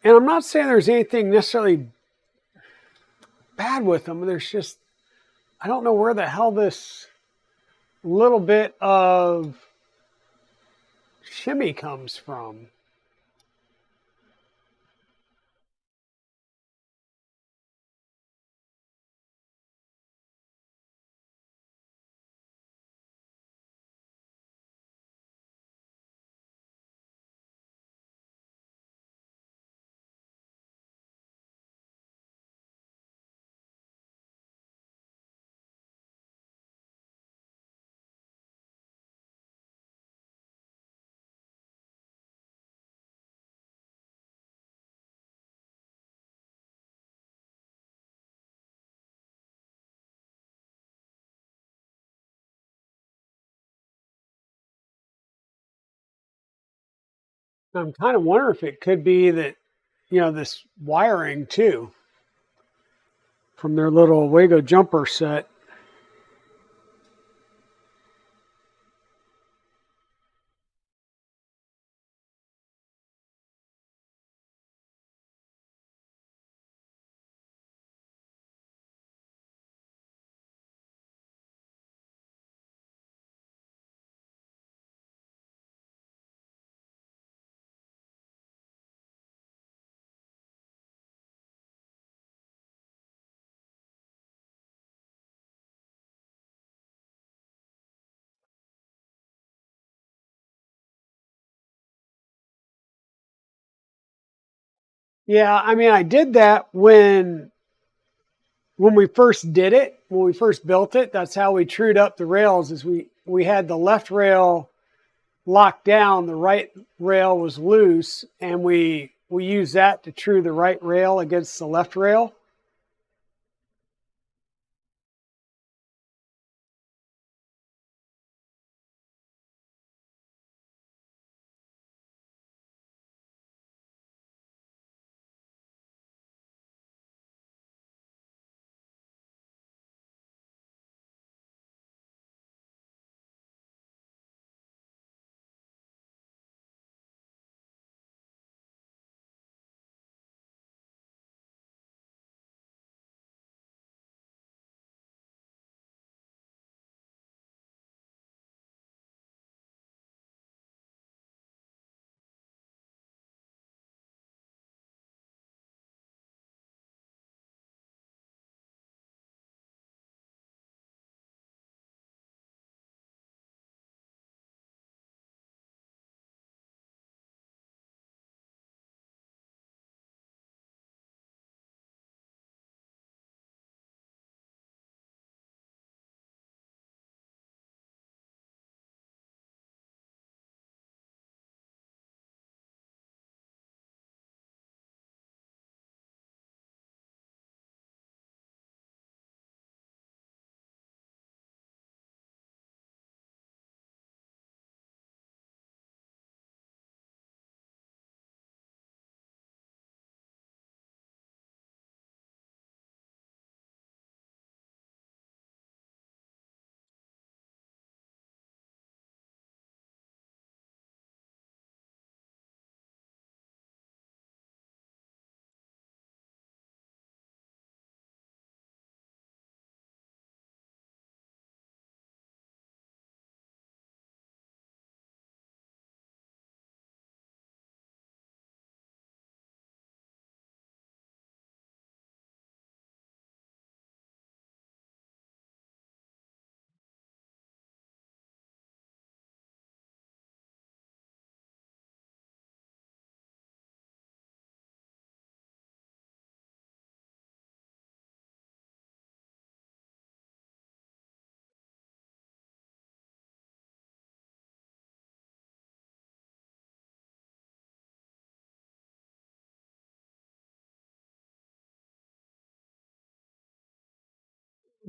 And I'm not saying there's anything necessarily bad with them. There's just, I don't know where the hell this little bit of shimmy comes from. I'm kind of wondering if it could be that, this wiring too from their little Wago jumper set. Yeah, I mean, I did that when we first did it, when we first built it. That's how we trued up the rails. Is we had the left rail locked down, the right rail was loose, and we used that to true the right rail against the left rail.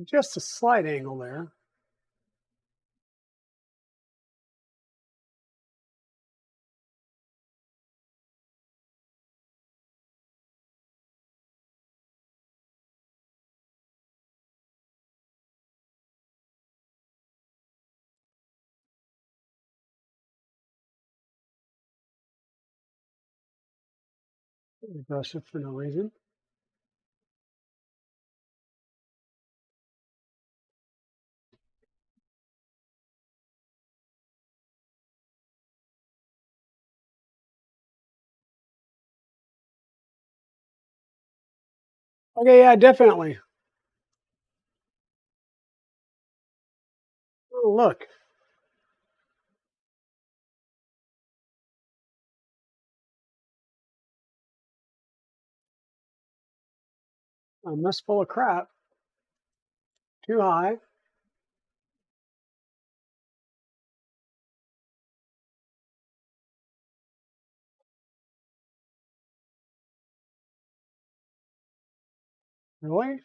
Just a slight angle there. Aggressive for no reason. Okay, yeah, definitely. Oh, look, a mess full of crap. Too high. Really?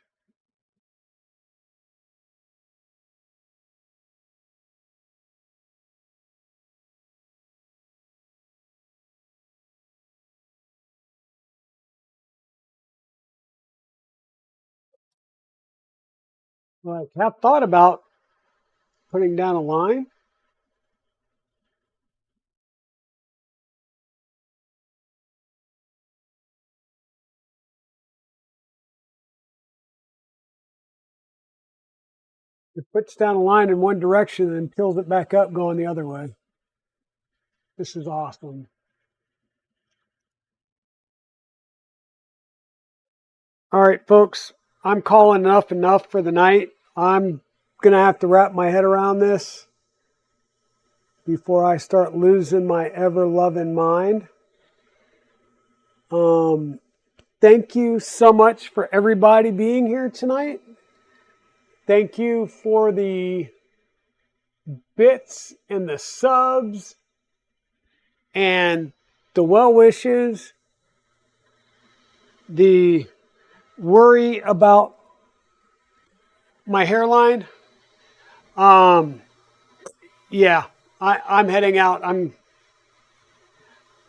Like, have thought about putting down a line. It puts down a line in one direction and peels it back up going the other way. This is awesome. All right, folks, I'm calling enough for the night. I'm going to have to wrap my head around this before I start losing my ever loving mind. Thank you so much for everybody being here tonight. Thank you for the bits and the subs and the well wishes, the worry about my hairline. Yeah, I'm heading out.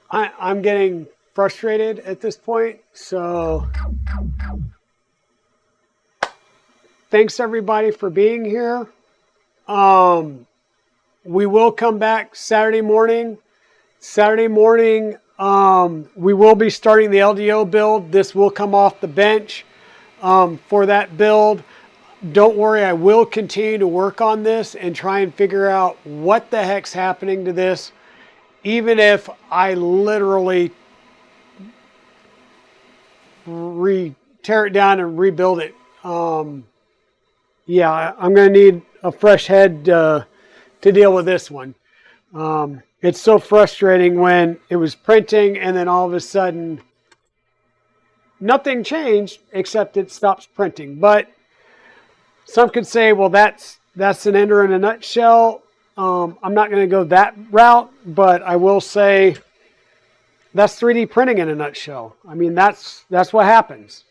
I'm getting frustrated at this point. So thanks everybody for being here. We will come back Saturday morning. We will be starting the LDO build. This will come off the bench for that build. Don't worry, I will continue to work on this and try and figure out what the heck's happening to this, even if I literally tear it down and rebuild it. Yeah, I'm going to need a fresh head to deal with this one. It's so frustrating when it was printing and then all of a sudden nothing changed except it stops printing. But some could say, well, that's an Ender in a nutshell. I'm not going to go that route, but I will say that's 3D printing in a nutshell. I mean, that's what happens.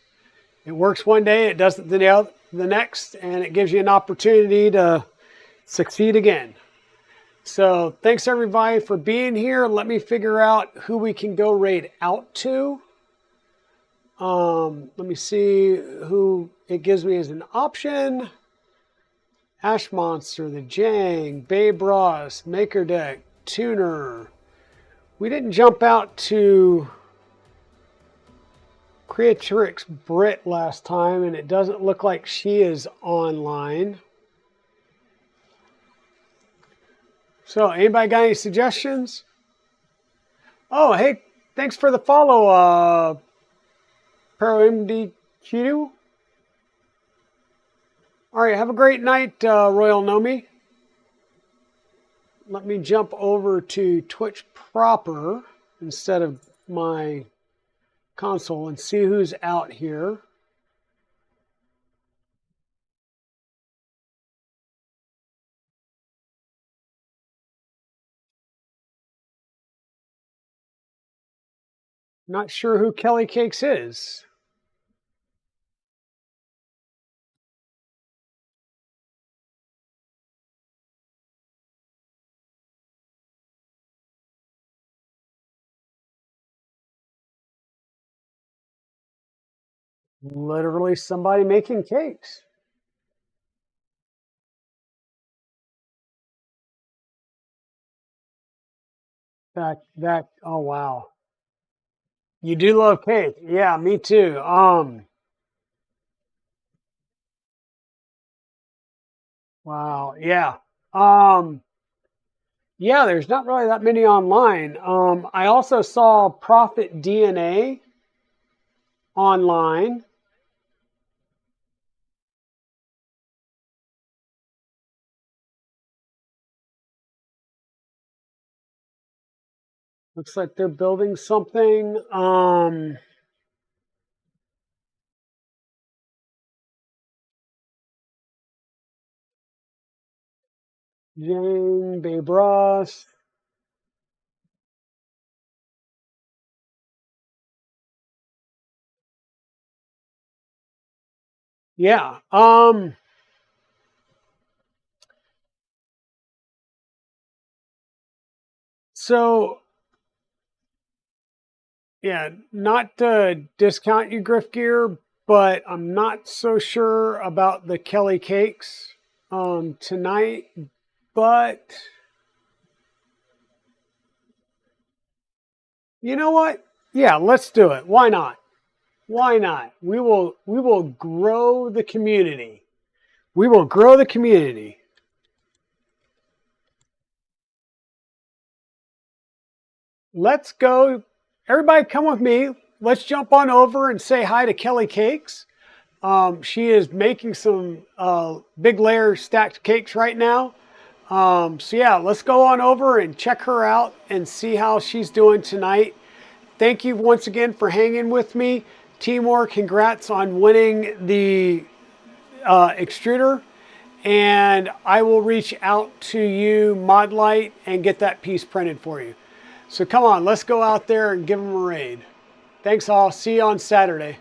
It works one day, it doesn't the next, and it gives you an opportunity to succeed again. So thanks everybody for being here. Let me figure out who we can go raid out to. Let me see who it gives me as an option. Ash Monster, the Jang, Babe Ross, Maker Deck, Tuner. We didn't jump out to Creatrix Brit last time, and it doesn't look like she is online. So, anybody got any suggestions? Oh, hey, thanks for the follow, Pro MDQ. All right, have a great night, Royal Nomi. Let me jump over to Twitch proper instead of my console and see who's out here. Not sure who Kelly Cakes is. Literally somebody making cakes. Oh wow. You do love cake. Yeah, me too. Wow. Yeah. Yeah, there's not really that many online. I also saw Profit DNA online. Looks like they're building something. Jane, Babe Ross. Yeah. So yeah, not to discount you, Griff Gear, but I'm not so sure about the Kelly cakes tonight. But you know what? Yeah, let's do it. Why not? Why not? We will grow the community. We will grow the community. Let's go. Everybody come with me. Let's jump on over and say hi to Kelly Cakes. She is making some big layer stacked cakes right now. So yeah, let's go on over and check her out and see how she's doing tonight. Thank you once again for hanging with me. Timur, congrats on winning the extruder. And I will reach out to you, Modlight, and get that piece printed for you. So come on, let's go out there and give them a raid. Thanks all. See you on Saturday.